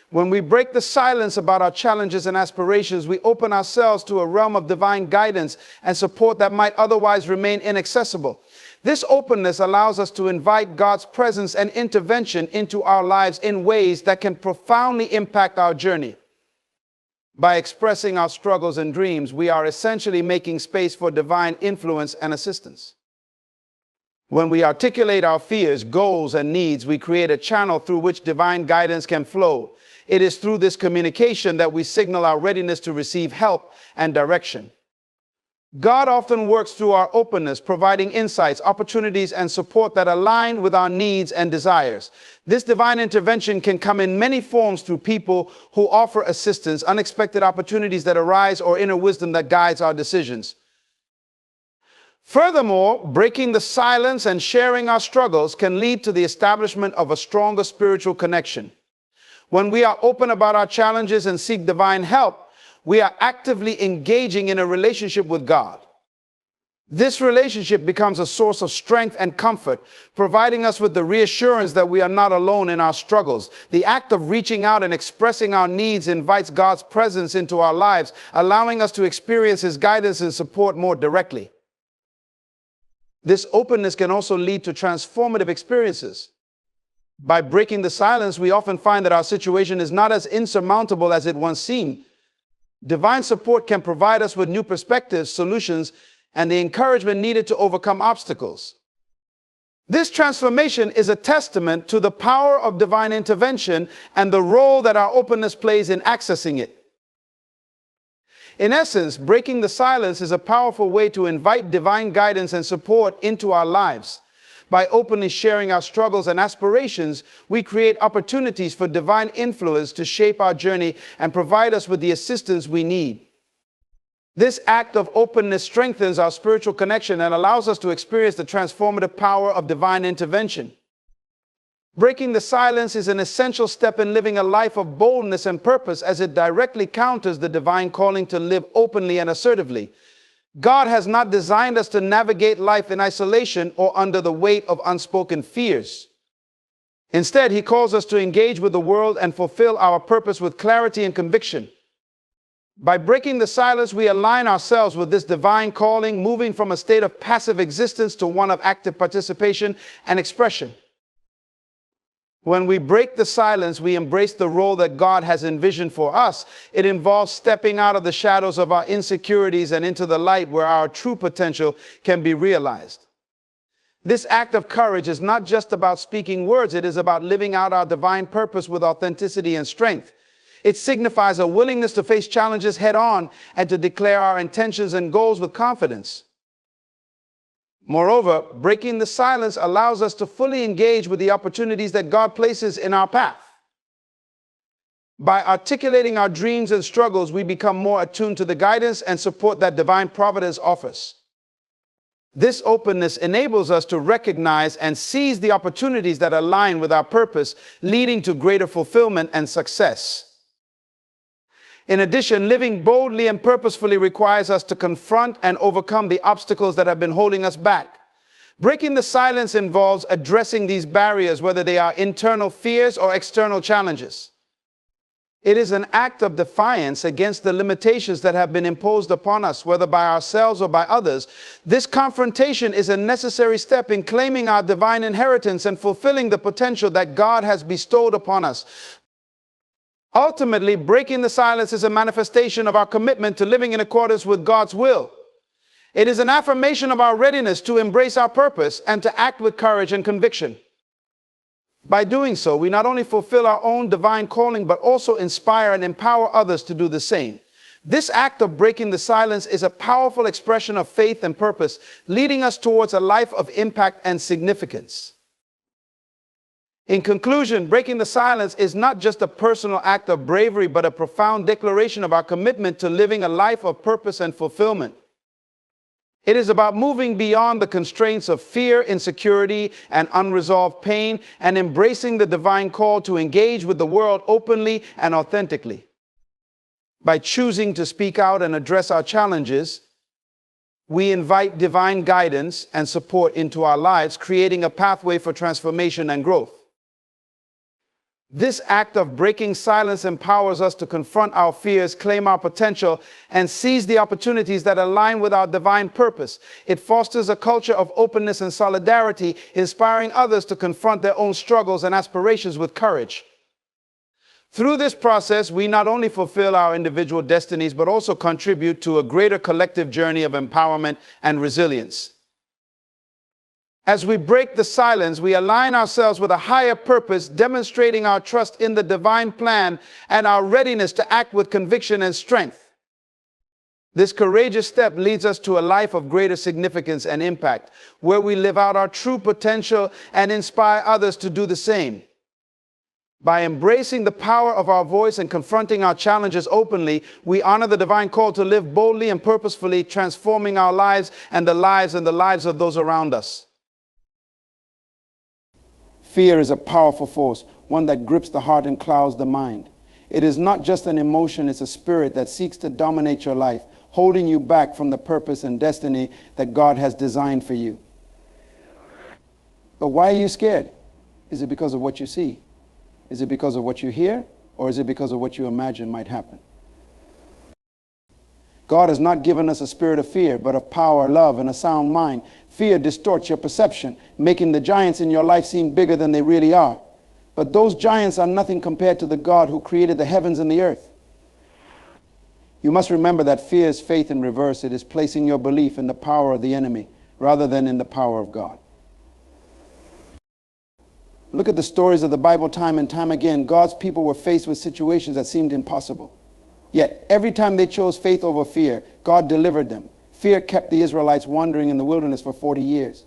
When we break the silence about our challenges and aspirations, we open ourselves to a realm of divine guidance and support that might otherwise remain inaccessible. This openness allows us to invite God's presence and intervention into our lives in ways that can profoundly impact our journey. By expressing our struggles and dreams, we are essentially making space for divine influence and assistance. When we articulate our fears, goals, and needs, we create a channel through which divine guidance can flow. It is through this communication that we signal our readiness to receive help and direction. God often works through our openness, providing insights, opportunities, and support that align with our needs and desires. This divine intervention can come in many forms through people who offer assistance, unexpected opportunities that arise, or inner wisdom that guides our decisions. Furthermore, breaking the silence and sharing our struggles can lead to the establishment of a stronger spiritual connection. When we are open about our challenges and seek divine help, we are actively engaging in a relationship with God. This relationship becomes a source of strength and comfort, providing us with the reassurance that we are not alone in our struggles. The act of reaching out and expressing our needs invites God's presence into our lives, allowing us to experience His guidance and support more directly. This openness can also lead to transformative experiences. By breaking the silence, we often find that our situation is not as insurmountable as it once seemed. Divine support can provide us with new perspectives, solutions, and the encouragement needed to overcome obstacles. This transformation is a testament to the power of divine intervention and the role that our openness plays in accessing it. In essence, breaking the silence is a powerful way to invite divine guidance and support into our lives. By openly sharing our struggles and aspirations, we create opportunities for divine influence to shape our journey and provide us with the assistance we need. This act of openness strengthens our spiritual connection and allows us to experience the transformative power of divine intervention. Breaking the silence is an essential step in living a life of boldness and purpose, as it directly counters the divine calling to live openly and assertively. God has not designed us to navigate life in isolation or under the weight of unspoken fears. Instead, He calls us to engage with the world and fulfill our purpose with clarity and conviction. By breaking the silence, we align ourselves with this divine calling, moving from a state of passive existence to one of active participation and expression. When we break the silence, we embrace the role that God has envisioned for us. It involves stepping out of the shadows of our insecurities and into the light where our true potential can be realized. This act of courage is not just about speaking words, it is about living out our divine purpose with authenticity and strength. It signifies a willingness to face challenges head on and to declare our intentions and goals with confidence. Moreover, breaking the silence allows us to fully engage with the opportunities that God places in our path. By articulating our dreams and struggles, we become more attuned to the guidance and support that divine providence offers. This openness enables us to recognize and seize the opportunities that align with our purpose, leading to greater fulfillment and success. In addition, living boldly and purposefully requires us to confront and overcome the obstacles that have been holding us back. Breaking the silence involves addressing these barriers, whether they are internal fears or external challenges. It is an act of defiance against the limitations that have been imposed upon us, whether by ourselves or by others. This confrontation is a necessary step in claiming our divine inheritance and fulfilling the potential that God has bestowed upon us. Ultimately, breaking the silence is a manifestation of our commitment to living in accordance with God's will. It is an affirmation of our readiness to embrace our purpose and to act with courage and conviction. By doing so, we not only fulfill our own divine calling, but also inspire and empower others to do the same. This act of breaking the silence is a powerful expression of faith and purpose, leading us towards a life of impact and significance. In conclusion, breaking the silence is not just a personal act of bravery, but a profound declaration of our commitment to living a life of purpose and fulfillment. It is about moving beyond the constraints of fear, insecurity, and unresolved pain, and embracing the divine call to engage with the world openly and authentically. By choosing to speak out and address our challenges, we invite divine guidance and support into our lives, creating a pathway for transformation and growth. This act of breaking silence empowers us to confront our fears, claim our potential, and seize the opportunities that align with our divine purpose. It fosters a culture of openness and solidarity, inspiring others to confront their own struggles and aspirations with courage. Through this process, we not only fulfill our individual destinies, but also contribute to a greater collective journey of empowerment and resilience. As we break the silence, we align ourselves with a higher purpose, demonstrating our trust in the divine plan and our readiness to act with conviction and strength. This courageous step leads us to a life of greater significance and impact, where we live out our true potential and inspire others to do the same. By embracing the power of our voice and confronting our challenges openly, we honor the divine call to live boldly and purposefully, transforming our lives and the lives of those around us. Fear is a powerful force, one that grips the heart and clouds the mind. It is not just an emotion, it's a spirit that seeks to dominate your life, holding you back from the purpose and destiny that God has designed for you. But why are you scared? Is it because of what you see? Is it because of what you hear? Or is it because of what you imagine might happen? God has not given us a spirit of fear, but of power, love, and a sound mind. Fear distorts your perception, making the giants in your life seem bigger than they really are. But those giants are nothing compared to the God who created the heavens and the earth. You must remember that fear is faith in reverse. It is placing your belief in the power of the enemy rather than in the power of God. Look at the stories of the Bible time and time again. God's people were faced with situations that seemed impossible. Yet, every time they chose faith over fear, God delivered them. Fear kept the Israelites wandering in the wilderness for 40 years.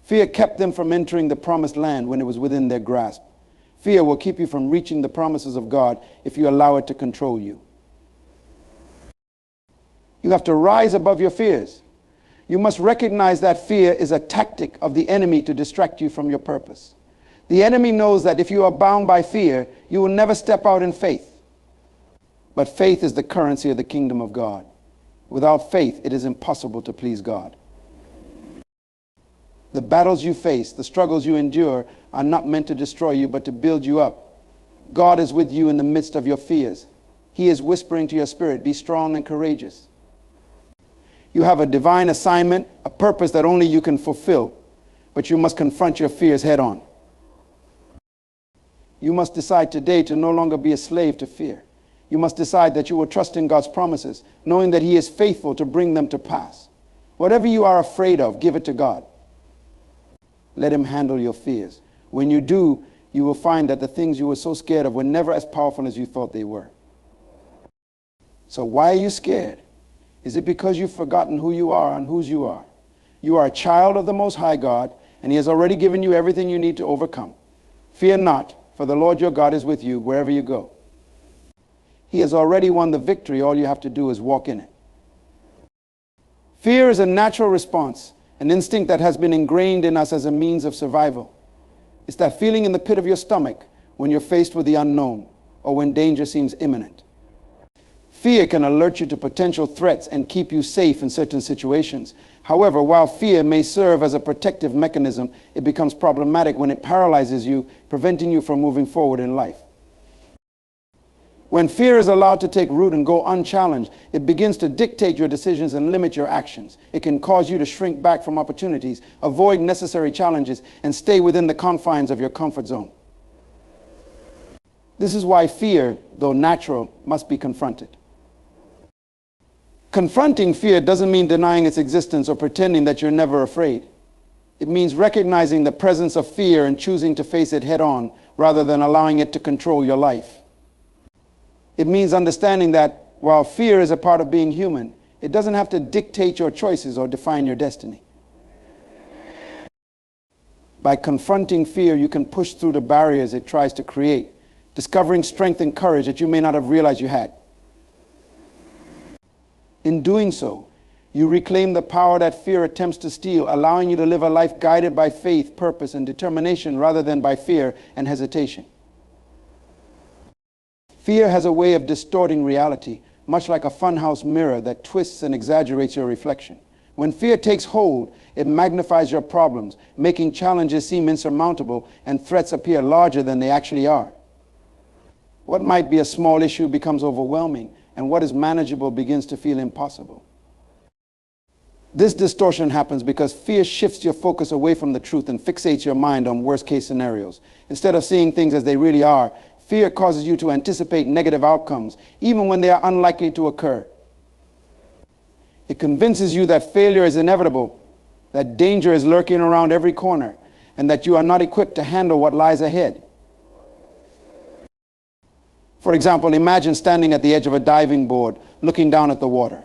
Fear kept them from entering the promised land when it was within their grasp. Fear will keep you from reaching the promises of God if you allow it to control you. You have to rise above your fears. You must recognize that fear is a tactic of the enemy to distract you from your purpose. The enemy knows that if you are bound by fear, you will never step out in faith. But faith is the currency of the kingdom of God. Without faith, it is impossible to please God. The battles you face, the struggles you endure, are not meant to destroy you, but to build you up. God is with you in the midst of your fears. He is whispering to your spirit, be strong and courageous. You have a divine assignment, a purpose that only you can fulfill, but you must confront your fears head on. You must decide today to no longer be a slave to fear. You must decide that you will trust in God's promises, knowing that He is faithful to bring them to pass. Whatever you are afraid of, give it to God. Let Him handle your fears. When you do, you will find that the things you were so scared of were never as powerful as you thought they were. So why are you scared? Is it because you've forgotten who you are and whose you are? You are a child of the Most High God, and He has already given you everything you need to overcome. Fear not, for the Lord your God is with you wherever you go. He has already won the victory. All you have to do is walk in it. Fear is a natural response, an instinct that has been ingrained in us as a means of survival. It's that feeling in the pit of your stomach when you're faced with the unknown or when danger seems imminent. Fear can alert you to potential threats and keep you safe in certain situations. However, while fear may serve as a protective mechanism, it becomes problematic when it paralyzes you, preventing you from moving forward in life. When fear is allowed to take root and go unchallenged, it begins to dictate your decisions and limit your actions. It can cause you to shrink back from opportunities, avoid necessary challenges, and stay within the confines of your comfort zone. This is why fear, though natural, must be confronted. Confronting fear doesn't mean denying its existence or pretending that you're never afraid. It means recognizing the presence of fear and choosing to face it head on rather than allowing it to control your life. It means understanding that while fear is a part of being human, it doesn't have to dictate your choices or define your destiny. By confronting fear, you can push through the barriers it tries to create, discovering strength and courage that you may not have realized you had. In doing so, you reclaim the power that fear attempts to steal, allowing you to live a life guided by faith, purpose, and determination rather than by fear and hesitation. Fear has a way of distorting reality, much like a funhouse mirror that twists and exaggerates your reflection. When fear takes hold, it magnifies your problems, making challenges seem insurmountable and threats appear larger than they actually are. What might be a small issue becomes overwhelming, and what is manageable begins to feel impossible. This distortion happens because fear shifts your focus away from the truth and fixates your mind on worst-case scenarios. Instead of seeing things as they really are, fear causes you to anticipate negative outcomes, even when they are unlikely to occur. It convinces you that failure is inevitable, that danger is lurking around every corner, and that you are not equipped to handle what lies ahead. For example, imagine standing at the edge of a diving board, looking down at the water.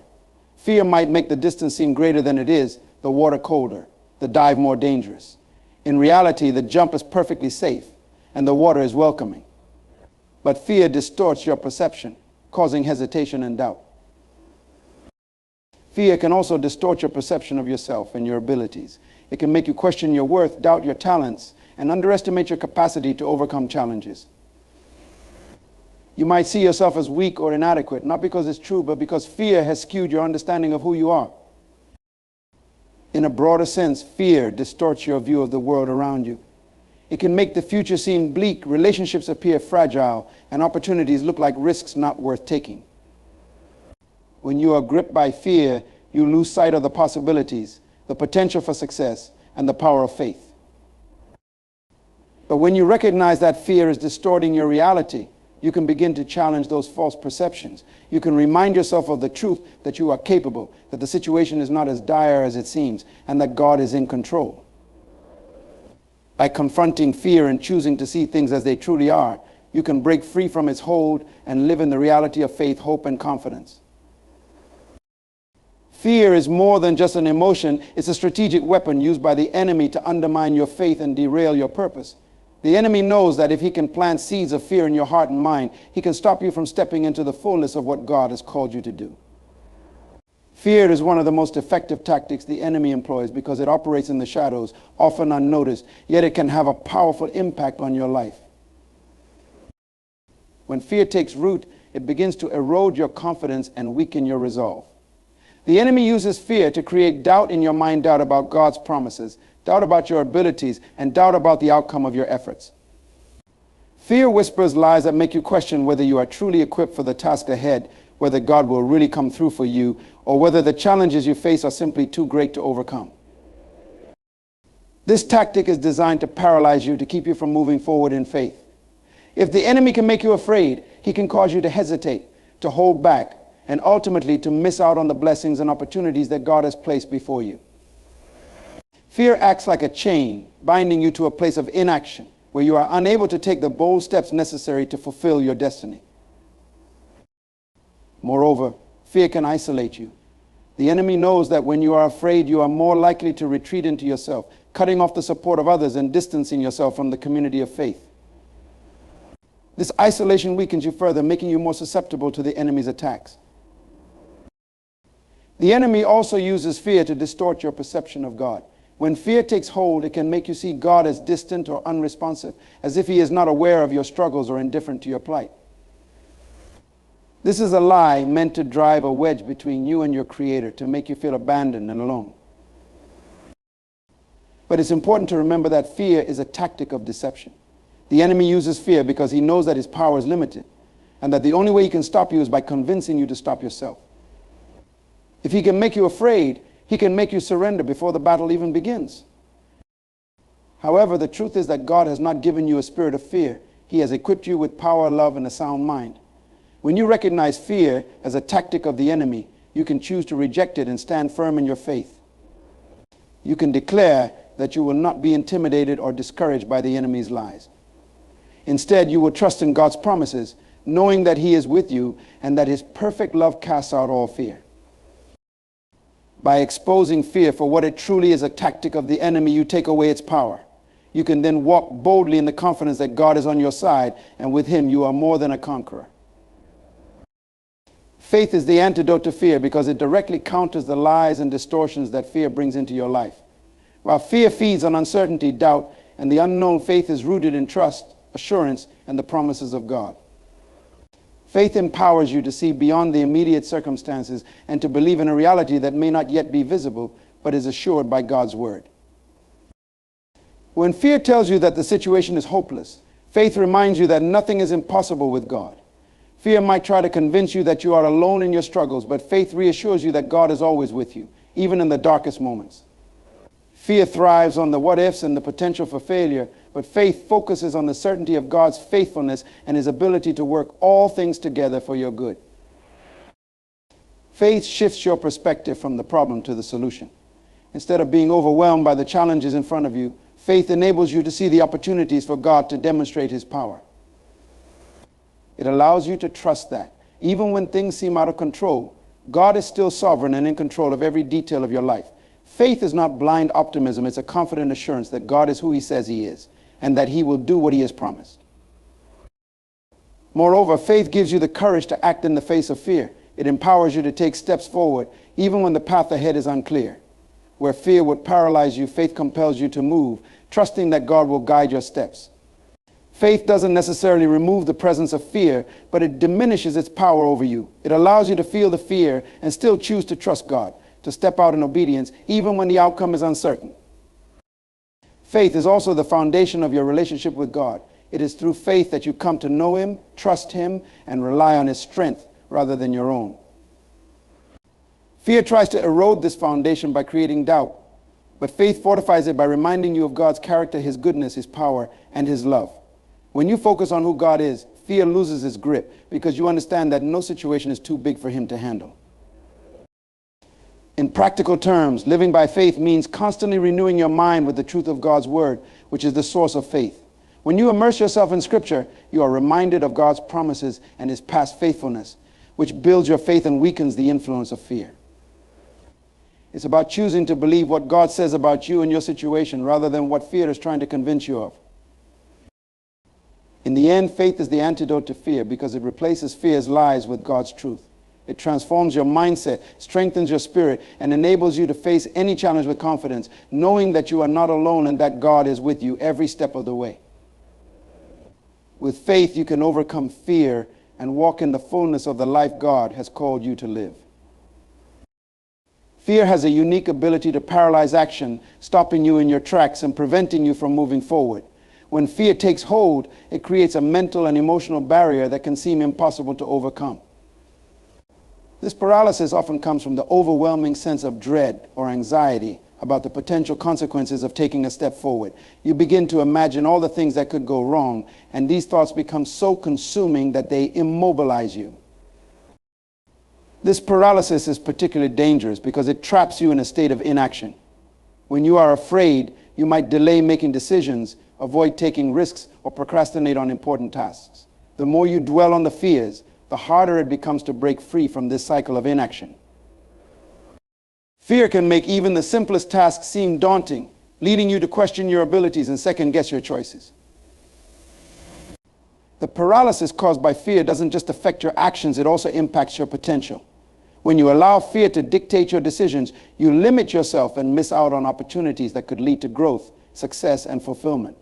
Fear might make the distance seem greater than it is, the water colder, the dive more dangerous. In reality, the jump is perfectly safe, and the water is welcoming. But fear distorts your perception, causing hesitation and doubt. Fear can also distort your perception of yourself and your abilities. It can make you question your worth, doubt your talents, and underestimate your capacity to overcome challenges. You might see yourself as weak or inadequate, not because it's true, but because fear has skewed your understanding of who you are. In a broader sense, fear distorts your view of the world around you. It can make the future seem bleak, relationships appear fragile, and opportunities look like risks not worth taking. When you are gripped by fear, you lose sight of the possibilities, the potential for success, and the power of faith. But when you recognize that fear is distorting your reality, you can begin to challenge those false perceptions. You can remind yourself of the truth that you are capable, that the situation is not as dire as it seems, and that God is in control. By confronting fear and choosing to see things as they truly are, you can break free from its hold and live in the reality of faith, hope, and confidence. Fear is more than just an emotion. It's a strategic weapon used by the enemy to undermine your faith and derail your purpose. The enemy knows that if he can plant seeds of fear in your heart and mind, he can stop you from stepping into the fullness of what God has called you to do. Fear is one of the most effective tactics the enemy employs because it operates in the shadows, often unnoticed, yet it can have a powerful impact on your life. When fear takes root, it begins to erode your confidence and weaken your resolve. The enemy uses fear to create doubt in your mind, doubt about God's promises, doubt about your abilities, and doubt about the outcome of your efforts. Fear whispers lies that make you question whether you are truly equipped for the task ahead, whether God will really come through for you, or whether the challenges you face are simply too great to overcome. This tactic is designed to paralyze you, to keep you from moving forward in faith. If the enemy can make you afraid, he can cause you to hesitate, to hold back, and ultimately to miss out on the blessings and opportunities that God has placed before you. Fear acts like a chain, binding you to a place of inaction, where you are unable to take the bold steps necessary to fulfill your destiny. Moreover, fear can isolate you. The enemy knows that when you are afraid, you are more likely to retreat into yourself, cutting off the support of others and distancing yourself from the community of faith. This isolation weakens you further, making you more susceptible to the enemy's attacks. The enemy also uses fear to distort your perception of God. When fear takes hold, it can make you see God as distant or unresponsive, as if he is not aware of your struggles or indifferent to your plight. This is a lie meant to drive a wedge between you and your Creator, to make you feel abandoned and alone. But it's important to remember that fear is a tactic of deception. The enemy uses fear because he knows that his power is limited, and that the only way he can stop you is by convincing you to stop yourself. If he can make you afraid, he can make you surrender before the battle even begins. However, the truth is that God has not given you a spirit of fear. He has equipped you with power, love, and a sound mind. When you recognize fear as a tactic of the enemy, you can choose to reject it and stand firm in your faith. You can declare that you will not be intimidated or discouraged by the enemy's lies. Instead, you will trust in God's promises, knowing that he is with you and that his perfect love casts out all fear. By exposing fear for what it truly is, a tactic of the enemy, you take away its power. You can then walk boldly in the confidence that God is on your side, and with him you are more than a conqueror. Faith is the antidote to fear because it directly counters the lies and distortions that fear brings into your life. While fear feeds on uncertainty, doubt, and the unknown, faith is rooted in trust, assurance, and the promises of God. Faith empowers you to see beyond the immediate circumstances and to believe in a reality that may not yet be visible, but is assured by God's word. When fear tells you that the situation is hopeless, faith reminds you that nothing is impossible with God. Fear might try to convince you that you are alone in your struggles, but faith reassures you that God is always with you, even in the darkest moments. Fear thrives on the what-ifs and the potential for failure, but faith focuses on the certainty of God's faithfulness and his ability to work all things together for your good. Faith shifts your perspective from the problem to the solution. Instead of being overwhelmed by the challenges in front of you, faith enables you to see the opportunities for God to demonstrate his power. It allows you to trust that, even when things seem out of control, God is still sovereign and in control of every detail of your life. Faith is not blind optimism, it's a confident assurance that God is who he says he is, and that he will do what he has promised. Moreover, faith gives you the courage to act in the face of fear. It empowers you to take steps forward, even when the path ahead is unclear. Where fear would paralyze you, faith compels you to move, trusting that God will guide your steps. Faith doesn't necessarily remove the presence of fear, but it diminishes its power over you. It allows you to feel the fear and still choose to trust God, to step out in obedience, even when the outcome is uncertain. Faith is also the foundation of your relationship with God. It is through faith that you come to know him, trust him, and rely on his strength rather than your own. Fear tries to erode this foundation by creating doubt, but faith fortifies it by reminding you of God's character, his goodness, his power, and his love. When you focus on who God is, fear loses its grip because you understand that no situation is too big for him to handle. In practical terms, living by faith means constantly renewing your mind with the truth of God's word, which is the source of faith. When you immerse yourself in Scripture, you are reminded of God's promises and his past faithfulness, which builds your faith and weakens the influence of fear. It's about choosing to believe what God says about you and your situation rather than what fear is trying to convince you of. In the end, faith is the antidote to fear because it replaces fear's lies with God's truth. It transforms your mindset, strengthens your spirit, and enables you to face any challenge with confidence, knowing that you are not alone and that God is with you every step of the way. With faith, you can overcome fear and walk in the fullness of the life God has called you to live. Fear has a unique ability to paralyze action, stopping you in your tracks and preventing you from moving forward. When fear takes hold, it creates a mental and emotional barrier that can seem impossible to overcome. This paralysis often comes from the overwhelming sense of dread or anxiety about the potential consequences of taking a step forward. You begin to imagine all the things that could go wrong, and these thoughts become so consuming that they immobilize you. This paralysis is particularly dangerous because it traps you in a state of inaction. When you are afraid, you might delay making decisions, avoid taking risks, or procrastinate on important tasks. The more you dwell on the fears, the harder it becomes to break free from this cycle of inaction. Fear can make even the simplest tasks seem daunting, leading you to question your abilities and second-guess your choices. The paralysis caused by fear doesn't just affect your actions, it also impacts your potential. When you allow fear to dictate your decisions, you limit yourself and miss out on opportunities that could lead to growth, success, and fulfillment.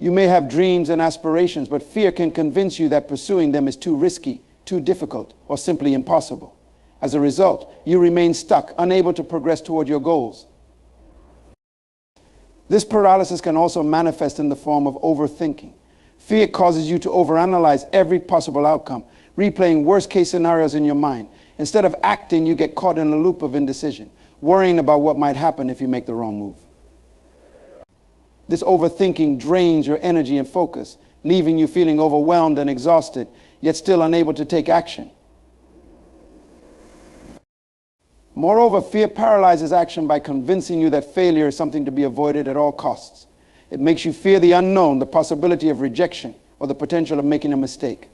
You may have dreams and aspirations, but fear can convince you that pursuing them is too risky, too difficult, or simply impossible. As a result, you remain stuck, unable to progress toward your goals. This paralysis can also manifest in the form of overthinking. Fear causes you to overanalyze every possible outcome, replaying worst-case scenarios in your mind. Instead of acting, you get caught in a loop of indecision, worrying about what might happen if you make the wrong move. This overthinking drains your energy and focus, leaving you feeling overwhelmed and exhausted, yet still unable to take action. Moreover, fear paralyzes action by convincing you that failure is something to be avoided at all costs. It makes you fear the unknown, the possibility of rejection, or the potential of making a mistake.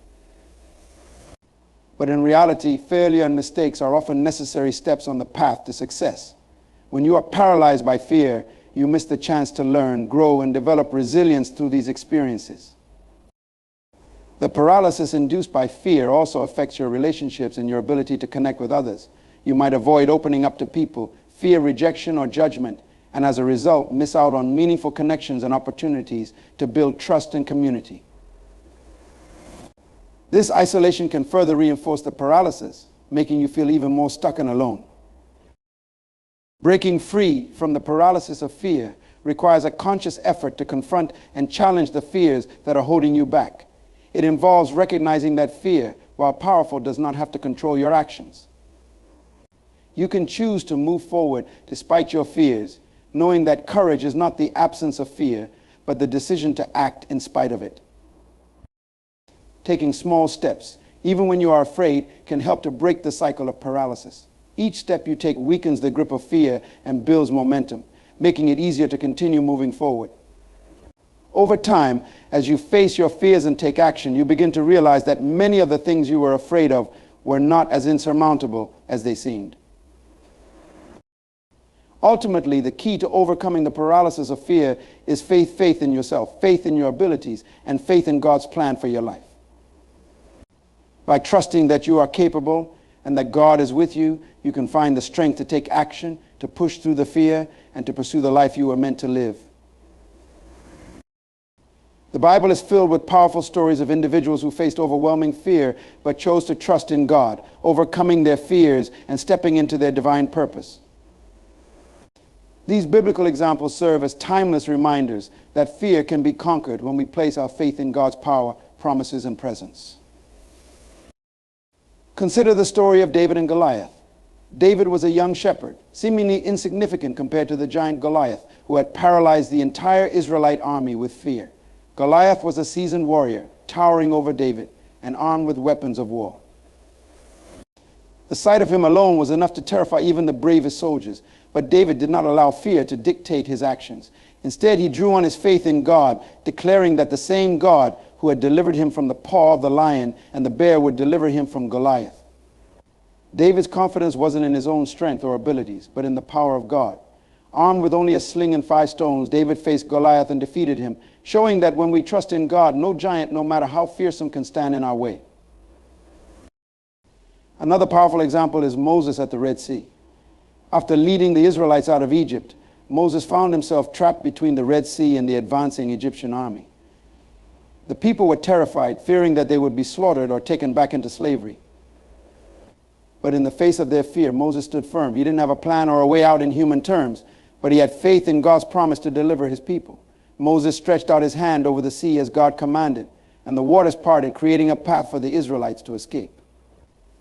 But in reality, failure and mistakes are often necessary steps on the path to success. When you are paralyzed by fear, you miss the chance to learn, grow, and develop resilience through these experiences. The paralysis induced by fear also affects your relationships and your ability to connect with others. You might avoid opening up to people, fear rejection or judgment, and as a result, miss out on meaningful connections and opportunities to build trust and community. This isolation can further reinforce the paralysis, making you feel even more stuck and alone. Breaking free from the paralysis of fear requires a conscious effort to confront and challenge the fears that are holding you back. It involves recognizing that fear, while powerful, does not have to control your actions. You can choose to move forward despite your fears, knowing that courage is not the absence of fear, but the decision to act in spite of it. Taking small steps, even when you are afraid, can help to break the cycle of paralysis. Each step you take weakens the grip of fear and builds momentum, making it easier to continue moving forward. Over time, as you face your fears and take action, you begin to realize that many of the things you were afraid of were not as insurmountable as they seemed. Ultimately, the key to overcoming the paralysis of fear is faith in yourself, faith in your abilities, and faith in God's plan for your life. By trusting that you are capable and that God is with you, you can find the strength to take action, to push through the fear, and to pursue the life you were meant to live. The Bible is filled with powerful stories of individuals who faced overwhelming fear but chose to trust in God, overcoming their fears and stepping into their divine purpose. These biblical examples serve as timeless reminders that fear can be conquered when we place our faith in God's power, promises, and presence. Consider the story of David and Goliath. David was a young shepherd, seemingly insignificant compared to the giant Goliath, who had paralyzed the entire Israelite army with fear. Goliath was a seasoned warrior, towering over David and armed with weapons of war. The sight of him alone was enough to terrify even the bravest soldiers, but David did not allow fear to dictate his actions. Instead, he drew on his faith in God, declaring that the same God who had delivered him from the paw of the lion and the bear would deliver him from Goliath. David's confidence wasn't in his own strength or abilities, but in the power of God. Armed with only a sling and 5 stones, David faced Goliath and defeated him, showing that when we trust in God, no giant, no matter how fearsome, can stand in our way. Another powerful example is Moses at the Red Sea. After leading the Israelites out of Egypt, Moses found himself trapped between the Red Sea and the advancing Egyptian army. The people were terrified, fearing that they would be slaughtered or taken back into slavery. But in the face of their fear, Moses stood firm. He didn't have a plan or a way out in human terms, but he had faith in God's promise to deliver his people. Moses stretched out his hand over the sea as God commanded, and the waters parted, creating a path for the Israelites to escape.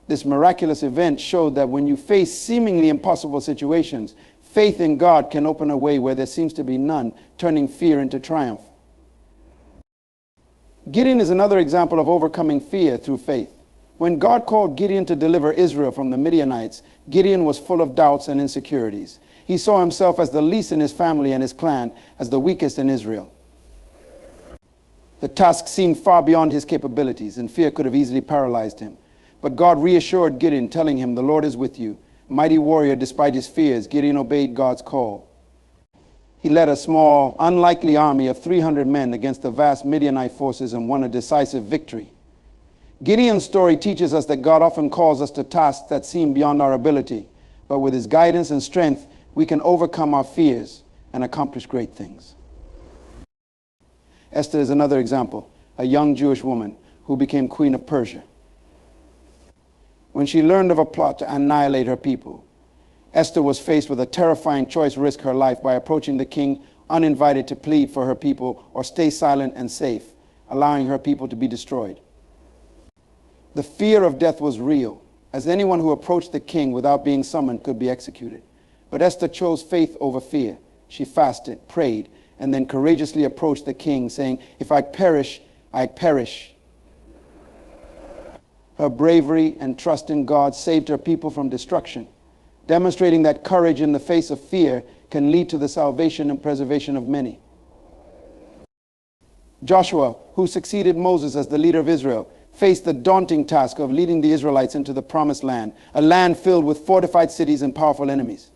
This miraculous event showed that when you face seemingly impossible situations, faith in God can open a way where there seems to be none, turning fear into triumph. Gideon is another example of overcoming fear through faith. When God called Gideon to deliver Israel from the Midianites, Gideon was full of doubts and insecurities. He saw himself as the least in his family and his clan, as the weakest in Israel. The task seemed far beyond his capabilities, and fear could have easily paralyzed him. But God reassured Gideon, telling him, "The Lord is with you." Mighty warrior, despite his fears, Gideon obeyed God's call. He led a small, unlikely army of 300 men against the vast Midianite forces and won a decisive victory. Gideon's story teaches us that God often calls us to tasks that seem beyond our ability, but with his guidance and strength, we can overcome our fears and accomplish great things. Esther is another example, a young Jewish woman who became queen of Persia. When she learned of a plot to annihilate her people, Esther was faced with a terrifying choice to risk her life by approaching the king uninvited to plead for her people or stay silent and safe, allowing her people to be destroyed. The fear of death was real, as anyone who approached the king without being summoned could be executed. But Esther chose faith over fear. She fasted, prayed, and then courageously approached the king, saying, "If I perish, I perish." Her bravery and trust in God saved her people from destruction, demonstrating that courage in the face of fear can lead to the salvation and preservation of many. Joshua, who succeeded Moses as the leader of Israel, faced the daunting task of leading the Israelites into the promised land, a land filled with fortified cities and powerful enemies.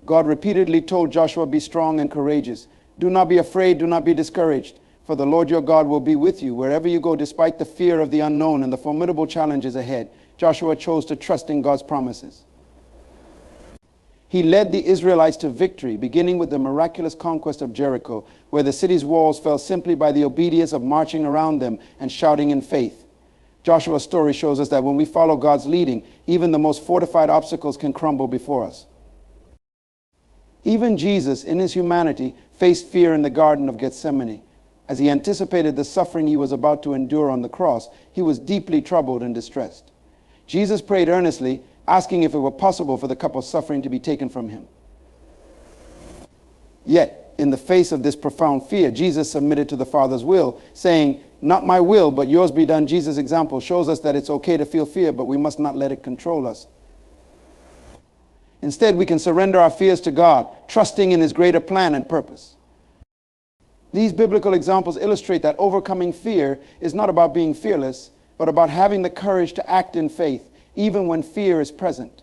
God repeatedly told Joshua, "Be strong and courageous. Do not be afraid, do not be discouraged, for the Lord your God will be with you wherever you go, despite the fear of the unknown and the formidable challenges ahead." Joshua chose to trust in God's promises. He led the Israelites to victory, beginning with the miraculous conquest of Jericho, where the city's walls fell simply by the obedience of marching around them and shouting in faith. Joshua's story shows us that when we follow God's leading, even the most fortified obstacles can crumble before us. Even Jesus, in his humanity, faced fear in the Garden of Gethsemane. As he anticipated the suffering he was about to endure on the cross, he was deeply troubled and distressed. Jesus prayed earnestly, asking if it were possible for the cup of suffering to be taken from him. Yet, in the face of this profound fear, Jesus submitted to the Father's will, saying, "Not my will, but yours be done." Jesus' example shows us that it's okay to feel fear, but we must not let it control us. Instead, we can surrender our fears to God, trusting in his greater plan and purpose. These biblical examples illustrate that overcoming fear is not about being fearless, but about having the courage to act in faith, even when fear is present.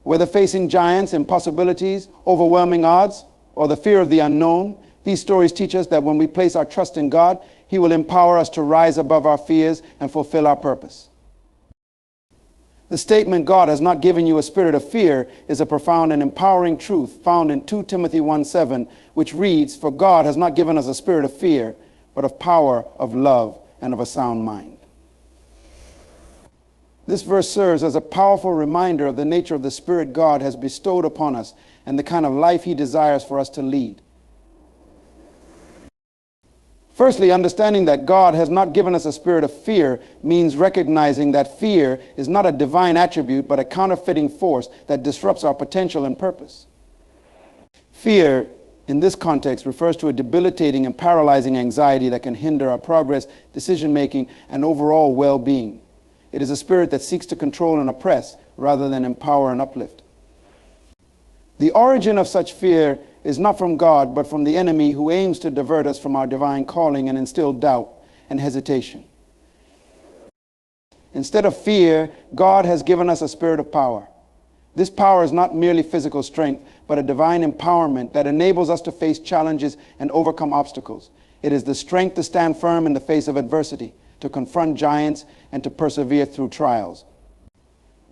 Whether facing giants, impossibilities, overwhelming odds, or the fear of the unknown, these stories teach us that when we place our trust in God, he will empower us to rise above our fears and fulfill our purpose. The statement, "God has not given you a spirit of fear," is a profound and empowering truth found in 2 Timothy 1:7, which reads, "For God has not given us a spirit of fear, but of power, of love, and of a sound mind." This verse serves as a powerful reminder of the nature of the Spirit God has bestowed upon us and the kind of life he desires for us to lead. Firstly, understanding that God has not given us a spirit of fear means recognizing that fear is not a divine attribute, but a counterfeiting force that disrupts our potential and purpose. Fear, in this context, refers to a debilitating and paralyzing anxiety that can hinder our progress, decision-making, and overall well-being. It is a spirit that seeks to control and oppress rather than empower and uplift. The origin of such fear is not from God, but from the enemy, who aims to divert us from our divine calling and instill doubt and hesitation. Instead of fear, God has given us a spirit of power. This power is not merely physical strength, but a divine empowerment that enables us to face challenges and overcome obstacles. It is the strength to stand firm in the face of adversity, to confront giants, and to persevere through trials.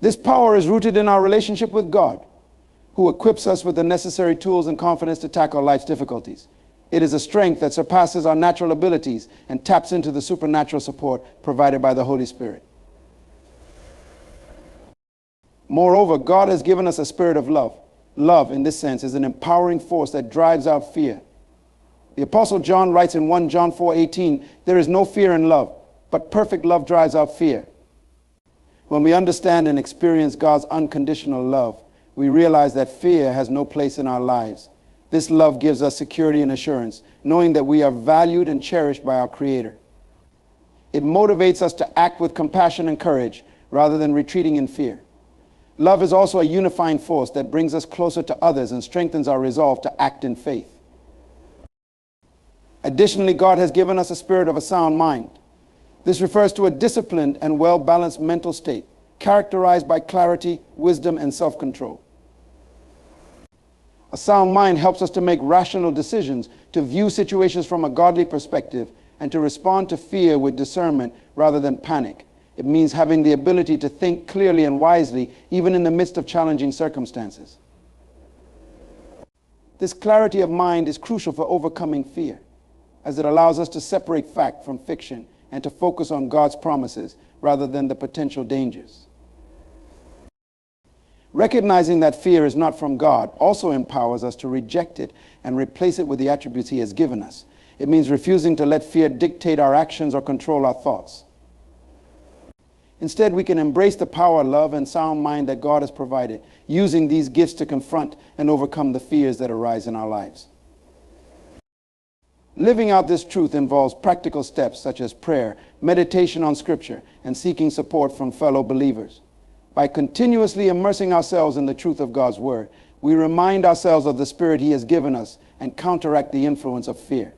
This power is rooted in our relationship with God, who equips us with the necessary tools and confidence to tackle life's difficulties. It is a strength that surpasses our natural abilities and taps into the supernatural support provided by the Holy Spirit. Moreover, God has given us a spirit of love. Love, in this sense, is an empowering force that drives out fear. The Apostle John writes in 1 John 4:18, "There is no fear in love, but perfect love drives out fear." When we understand and experience God's unconditional love, we realize that fear has no place in our lives. This love gives us security and assurance, knowing that we are valued and cherished by our Creator. It motivates us to act with compassion and courage rather than retreating in fear. Love is also a unifying force that brings us closer to others and strengthens our resolve to act in faith. Additionally, God has given us a spirit of a sound mind. This refers to a disciplined and well-balanced mental state, characterized by clarity, wisdom, and self-control. A sound mind helps us to make rational decisions, to view situations from a godly perspective, and to respond to fear with discernment rather than panic. It means having the ability to think clearly and wisely, even in the midst of challenging circumstances. This clarity of mind is crucial for overcoming fear, as it allows us to separate fact from fiction and to focus on God's promises rather than the potential dangers. Recognizing that fear is not from God also empowers us to reject it and replace it with the attributes He has given us. It means refusing to let fear dictate our actions or control our thoughts. Instead, we can embrace the power, love, and sound mind that God has provided, using these gifts to confront and overcome the fears that arise in our lives. Living out this truth involves practical steps such as prayer, meditation on Scripture, and seeking support from fellow believers. By continuously immersing ourselves in the truth of God's Word, we remind ourselves of the Spirit He has given us and counteract the influence of fear.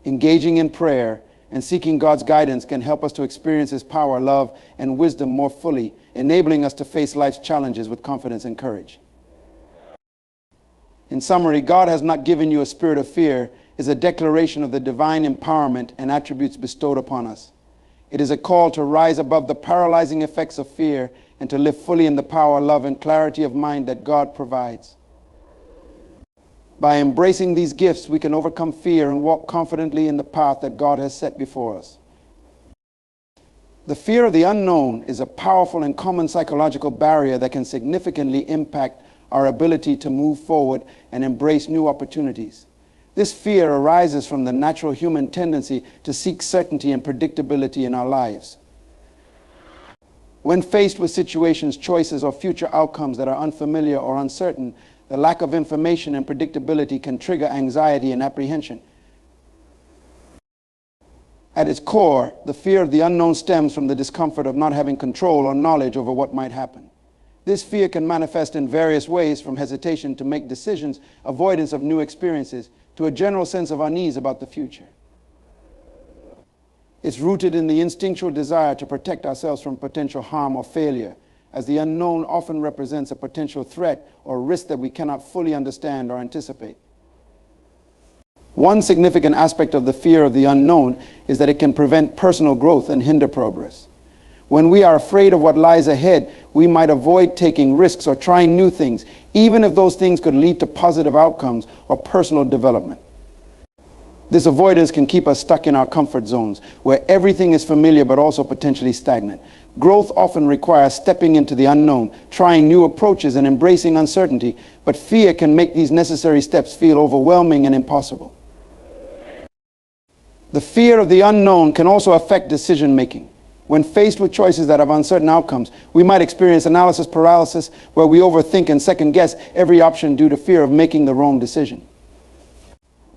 Engaging in prayer and seeking God's guidance can help us to experience His power, love, and wisdom more fully, enabling us to face life's challenges with confidence and courage. In summary, God has not given you a spirit of fear is a declaration of the divine empowerment and attributes bestowed upon us. It is a call to rise above the paralyzing effects of fear and to live fully in the power, love, and clarity of mind that God provides. By embracing these gifts, we can overcome fear and walk confidently in the path that God has set before us. The fear of the unknown is a powerful and common psychological barrier that can significantly impact our ability to move forward and embrace new opportunities. This fear arises from the natural human tendency to seek certainty and predictability in our lives. When faced with situations, choices, or future outcomes that are unfamiliar or uncertain, the lack of information and predictability can trigger anxiety and apprehension. At its core, the fear of the unknown stems from the discomfort of not having control or knowledge over what might happen. This fear can manifest in various ways, from hesitation to make decisions, avoidance of new experiences, to a general sense of unease about the future. It's rooted in the instinctual desire to protect ourselves from potential harm or failure, as the unknown often represents a potential threat or risk that we cannot fully understand or anticipate. One significant aspect of the fear of the unknown is that it can prevent personal growth and hinder progress. When we are afraid of what lies ahead, we might avoid taking risks or trying new things, even if those things could lead to positive outcomes or personal development. This avoidance can keep us stuck in our comfort zones, where everything is familiar but also potentially stagnant. Growth often requires stepping into the unknown, trying new approaches, and embracing uncertainty, but fear can make these necessary steps feel overwhelming and impossible. The fear of the unknown can also affect decision making. When faced with choices that have uncertain outcomes, we might experience analysis paralysis, where we overthink and second guess every option due to fear of making the wrong decision.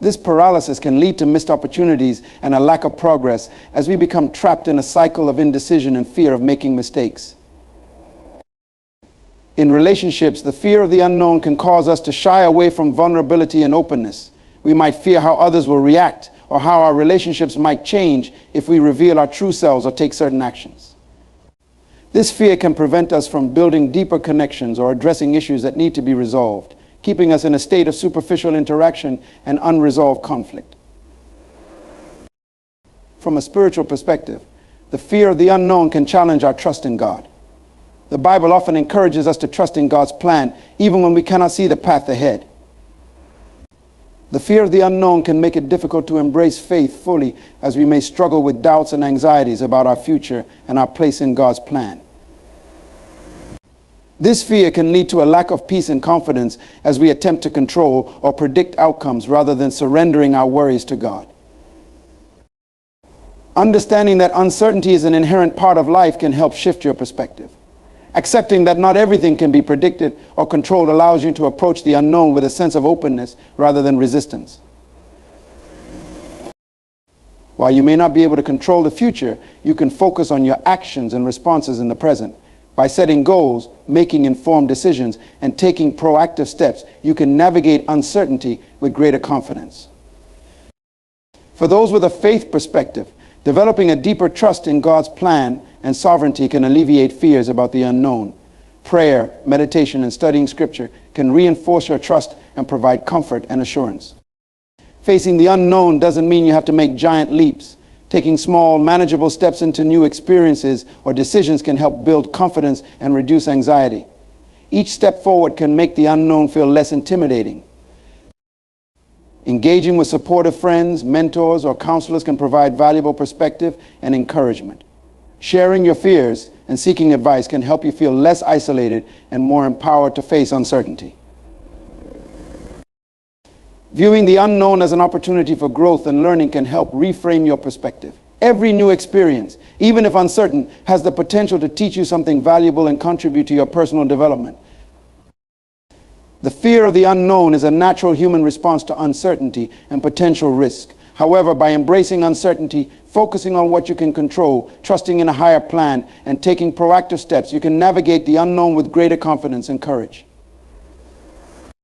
This paralysis can lead to missed opportunities and a lack of progress, as we become trapped in a cycle of indecision and fear of making mistakes. In relationships, the fear of the unknown can cause us to shy away from vulnerability and openness. We might fear how others will react, or how our relationships might change if we reveal our true selves or take certain actions. This fear can prevent us from building deeper connections or addressing issues that need to be resolved, keeping us in a state of superficial interaction and unresolved conflict. From a spiritual perspective, the fear of the unknown can challenge our trust in God. The Bible often encourages us to trust in God's plan, even when we cannot see the path ahead. The fear of the unknown can make it difficult to embrace faith fully, as we may struggle with doubts and anxieties about our future and our place in God's plan. This fear can lead to a lack of peace and confidence as we attempt to control or predict outcomes rather than surrendering our worries to God. Understanding that uncertainty is an inherent part of life can help shift your perspective. Accepting that not everything can be predicted or controlled allows you to approach the unknown with a sense of openness rather than resistance. While you may not be able to control the future, you can focus on your actions and responses in the present. By setting goals, making informed decisions, and taking proactive steps, you can navigate uncertainty with greater confidence. For those with a faith perspective, developing a deeper trust in God's plan and sovereignty can alleviate fears about the unknown. Prayer, meditation, and studying Scripture can reinforce your trust and provide comfort and assurance. Facing the unknown doesn't mean you have to make giant leaps. Taking small, manageable steps into new experiences or decisions can help build confidence and reduce anxiety. Each step forward can make the unknown feel less intimidating. Engaging with supportive friends, mentors, or counselors can provide valuable perspective and encouragement. Sharing your fears and seeking advice can help you feel less isolated and more empowered to face uncertainty. Viewing the unknown as an opportunity for growth and learning can help reframe your perspective. Every new experience, even if uncertain, has the potential to teach you something valuable and contribute to your personal development. The fear of the unknown is a natural human response to uncertainty and potential risk. However, by embracing uncertainty, focusing on what you can control, trusting in a higher plan, and taking proactive steps, you can navigate the unknown with greater confidence and courage.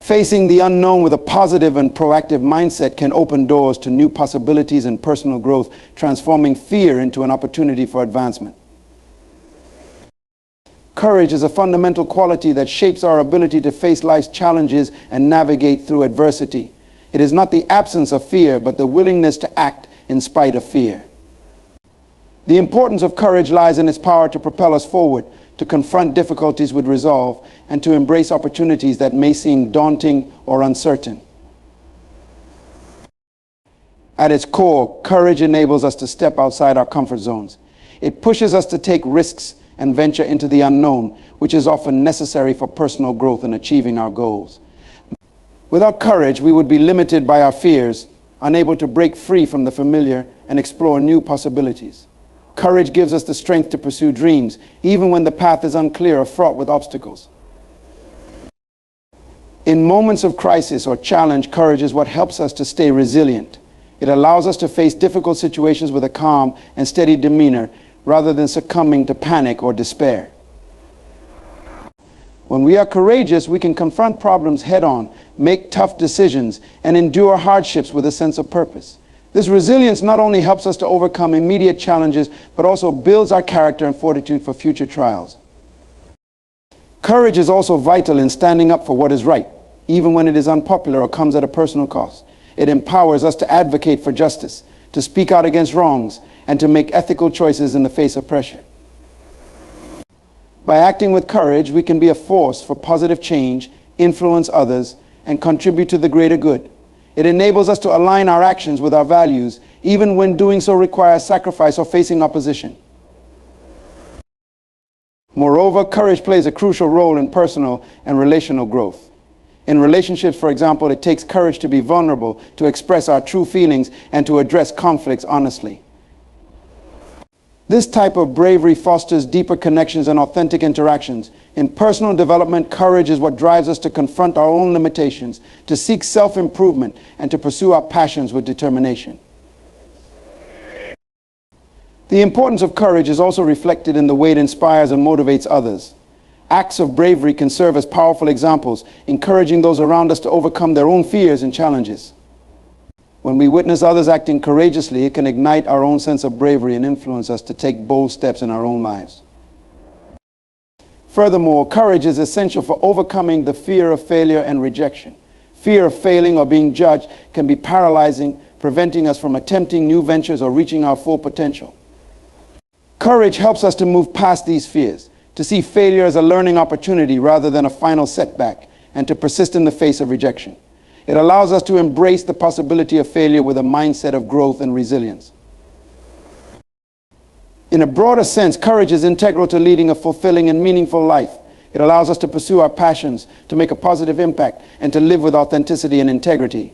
Facing the unknown with a positive and proactive mindset can open doors to new possibilities and personal growth, transforming fear into an opportunity for advancement. Courage is a fundamental quality that shapes our ability to face life's challenges and navigate through adversity. It is not the absence of fear, but the willingness to act in spite of fear. The importance of courage lies in its power to propel us forward, to confront difficulties with resolve, and to embrace opportunities that may seem daunting or uncertain. At its core, courage enables us to step outside our comfort zones. It pushes us to take risks and venture into the unknown, which is often necessary for personal growth and achieving our goals. Without courage, we would be limited by our fears, unable to break free from the familiar and explore new possibilities. Courage gives us the strength to pursue dreams, even when the path is unclear or fraught with obstacles. In moments of crisis or challenge, courage is what helps us to stay resilient. It allows us to face difficult situations with a calm and steady demeanor, rather than succumbing to panic or despair. When we are courageous, we can confront problems head-on, make tough decisions, and endure hardships with a sense of purpose. This resilience not only helps us to overcome immediate challenges, but also builds our character and fortitude for future trials. Courage is also vital in standing up for what is right, even when it is unpopular or comes at a personal cost. It empowers us to advocate for justice, to speak out against wrongs, and to make ethical choices in the face of pressure. By acting with courage, we can be a force for positive change, influence others, and contribute to the greater good. It enables us to align our actions with our values, even when doing so requires sacrifice or facing opposition. Moreover, courage plays a crucial role in personal and relational growth. In relationships, for example, it takes courage to be vulnerable, to express our true feelings, and to address conflicts honestly. This type of bravery fosters deeper connections and authentic interactions. In personal development, courage is what drives us to confront our own limitations, to seek self-improvement, and to pursue our passions with determination. The importance of courage is also reflected in the way it inspires and motivates others. Acts of bravery can serve as powerful examples, encouraging those around us to overcome their own fears and challenges. When we witness others acting courageously, it can ignite our own sense of bravery and influence us to take bold steps in our own lives. Furthermore, courage is essential for overcoming the fear of failure and rejection. Fear of failing or being judged can be paralyzing, preventing us from attempting new ventures or reaching our full potential. Courage helps us to move past these fears, to see failure as a learning opportunity rather than a final setback, and to persist in the face of rejection. It allows us to embrace the possibility of failure with a mindset of growth and resilience. In a broader sense, courage is integral to leading a fulfilling and meaningful life. It allows us to pursue our passions, to make a positive impact, and to live with authenticity and integrity.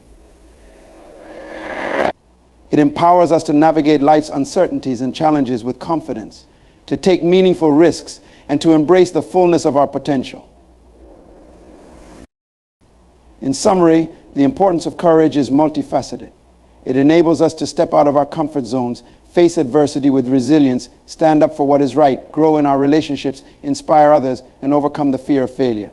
It empowers us to navigate life's uncertainties and challenges with confidence, to take meaningful risks, and to embrace the fullness of our potential. In summary, the importance of courage is multifaceted. It enables us to step out of our comfort zones, face adversity with resilience, stand up for what is right, grow in our relationships, inspire others, and overcome the fear of failure.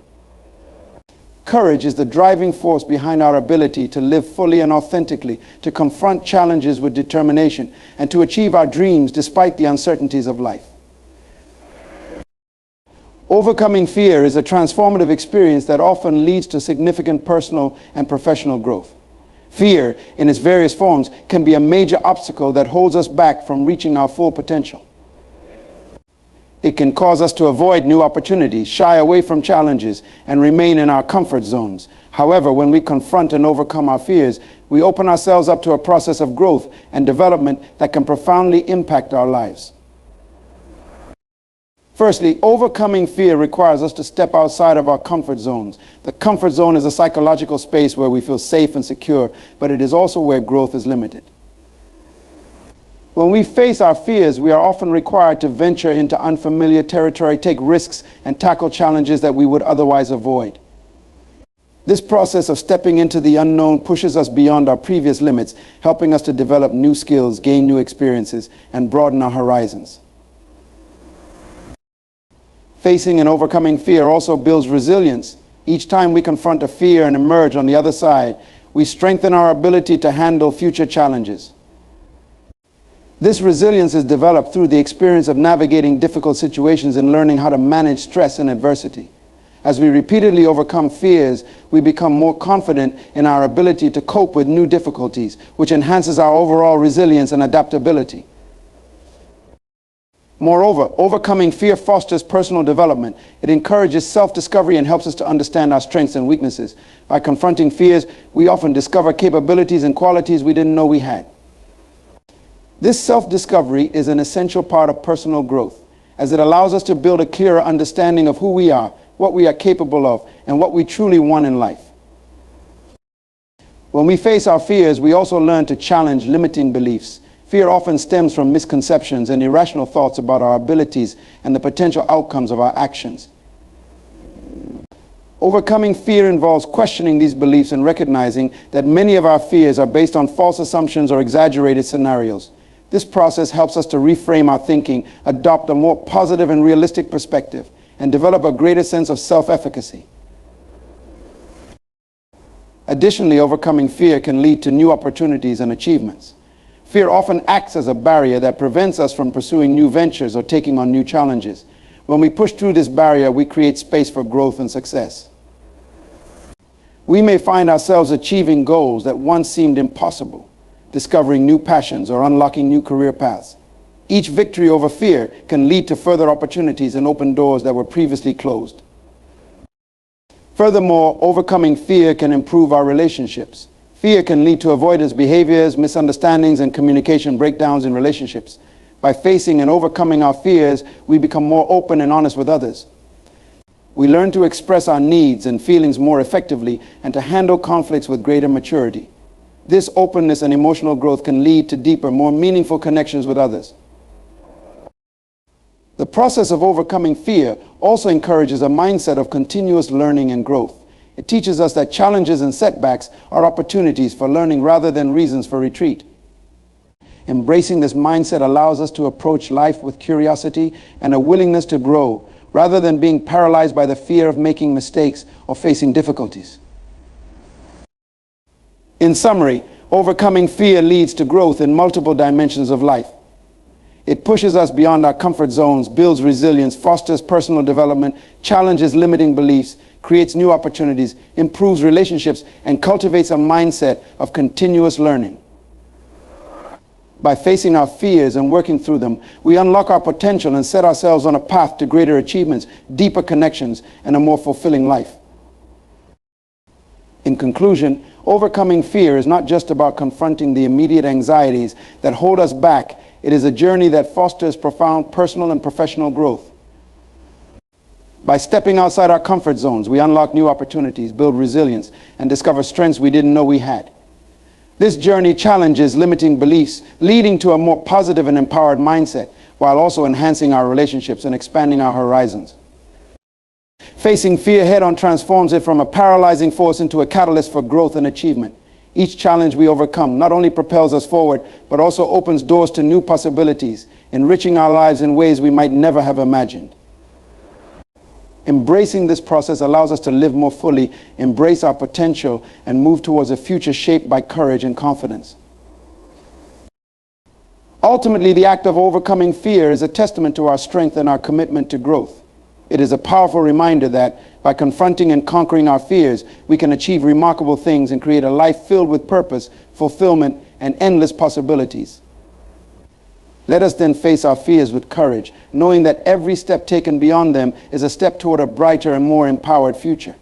Courage is the driving force behind our ability to live fully and authentically, to confront challenges with determination, and to achieve our dreams despite the uncertainties of life. Overcoming fear is a transformative experience that often leads to significant personal and professional growth. Fear, in its various forms, can be a major obstacle that holds us back from reaching our full potential. It can cause us to avoid new opportunities, shy away from challenges, and remain in our comfort zones. However, when we confront and overcome our fears, we open ourselves up to a process of growth and development that can profoundly impact our lives. Firstly, overcoming fear requires us to step outside of our comfort zones. The comfort zone is a psychological space where we feel safe and secure, but it is also where growth is limited. When we face our fears, we are often required to venture into unfamiliar territory, take risks, and tackle challenges that we would otherwise avoid. This process of stepping into the unknown pushes us beyond our previous limits, helping us to develop new skills, gain new experiences, and broaden our horizons. Facing and overcoming fear also builds resilience. Each time we confront a fear and emerge on the other side, we strengthen our ability to handle future challenges. This resilience is developed through the experience of navigating difficult situations and learning how to manage stress and adversity. As we repeatedly overcome fears, we become more confident in our ability to cope with new difficulties, which enhances our overall resilience and adaptability. Moreover, overcoming fear fosters personal development. It encourages self-discovery and helps us to understand our strengths and weaknesses. By confronting fears, we often discover capabilities and qualities we didn't know we had. This self-discovery is an essential part of personal growth, as it allows us to build a clearer understanding of who we are, what we are capable of, and what we truly want in life. When we face our fears, we also learn to challenge limiting beliefs. Fear often stems from misconceptions and irrational thoughts about our abilities and the potential outcomes of our actions. Overcoming fear involves questioning these beliefs and recognizing that many of our fears are based on false assumptions or exaggerated scenarios. This process helps us to reframe our thinking, adopt a more positive and realistic perspective, and develop a greater sense of self-efficacy. Additionally, overcoming fear can lead to new opportunities and achievements. Fear often acts as a barrier that prevents us from pursuing new ventures or taking on new challenges. When we push through this barrier, we create space for growth and success. We may find ourselves achieving goals that once seemed impossible, discovering new passions or unlocking new career paths. Each victory over fear can lead to further opportunities and open doors that were previously closed. Furthermore, overcoming fear can improve our relationships. Fear can lead to avoidance behaviors, misunderstandings, and communication breakdowns in relationships. By facing and overcoming our fears, we become more open and honest with others. We learn to express our needs and feelings more effectively and to handle conflicts with greater maturity. This openness and emotional growth can lead to deeper, more meaningful connections with others. The process of overcoming fear also encourages a mindset of continuous learning and growth. It teaches us that challenges and setbacks are opportunities for learning rather than reasons for retreat. Embracing this mindset allows us to approach life with curiosity and a willingness to grow, rather than being paralyzed by the fear of making mistakes or facing difficulties. In summary, overcoming fear leads to growth in multiple dimensions of life. It pushes us beyond our comfort zones, builds resilience, fosters personal development, challenges limiting beliefs, creates new opportunities, improves relationships, and cultivates a mindset of continuous learning. By facing our fears and working through them, we unlock our potential and set ourselves on a path to greater achievements, deeper connections, and a more fulfilling life. In conclusion, overcoming fear is not just about confronting the immediate anxieties that hold us back. It is a journey that fosters profound personal and professional growth. By stepping outside our comfort zones, we unlock new opportunities, build resilience, and discover strengths we didn't know we had. This journey challenges limiting beliefs, leading to a more positive and empowered mindset, while also enhancing our relationships and expanding our horizons. Facing fear head-on transforms it from a paralyzing force into a catalyst for growth and achievement. Each challenge we overcome not only propels us forward, but also opens doors to new possibilities, enriching our lives in ways we might never have imagined. Embracing this process allows us to live more fully, embrace our potential, and move towards a future shaped by courage and confidence. Ultimately, the act of overcoming fear is a testament to our strength and our commitment to growth. It is a powerful reminder that by confronting and conquering our fears, we can achieve remarkable things and create a life filled with purpose, fulfillment, and endless possibilities. Let us then face our fears with courage, knowing that every step taken beyond them is a step toward a brighter and more empowered future.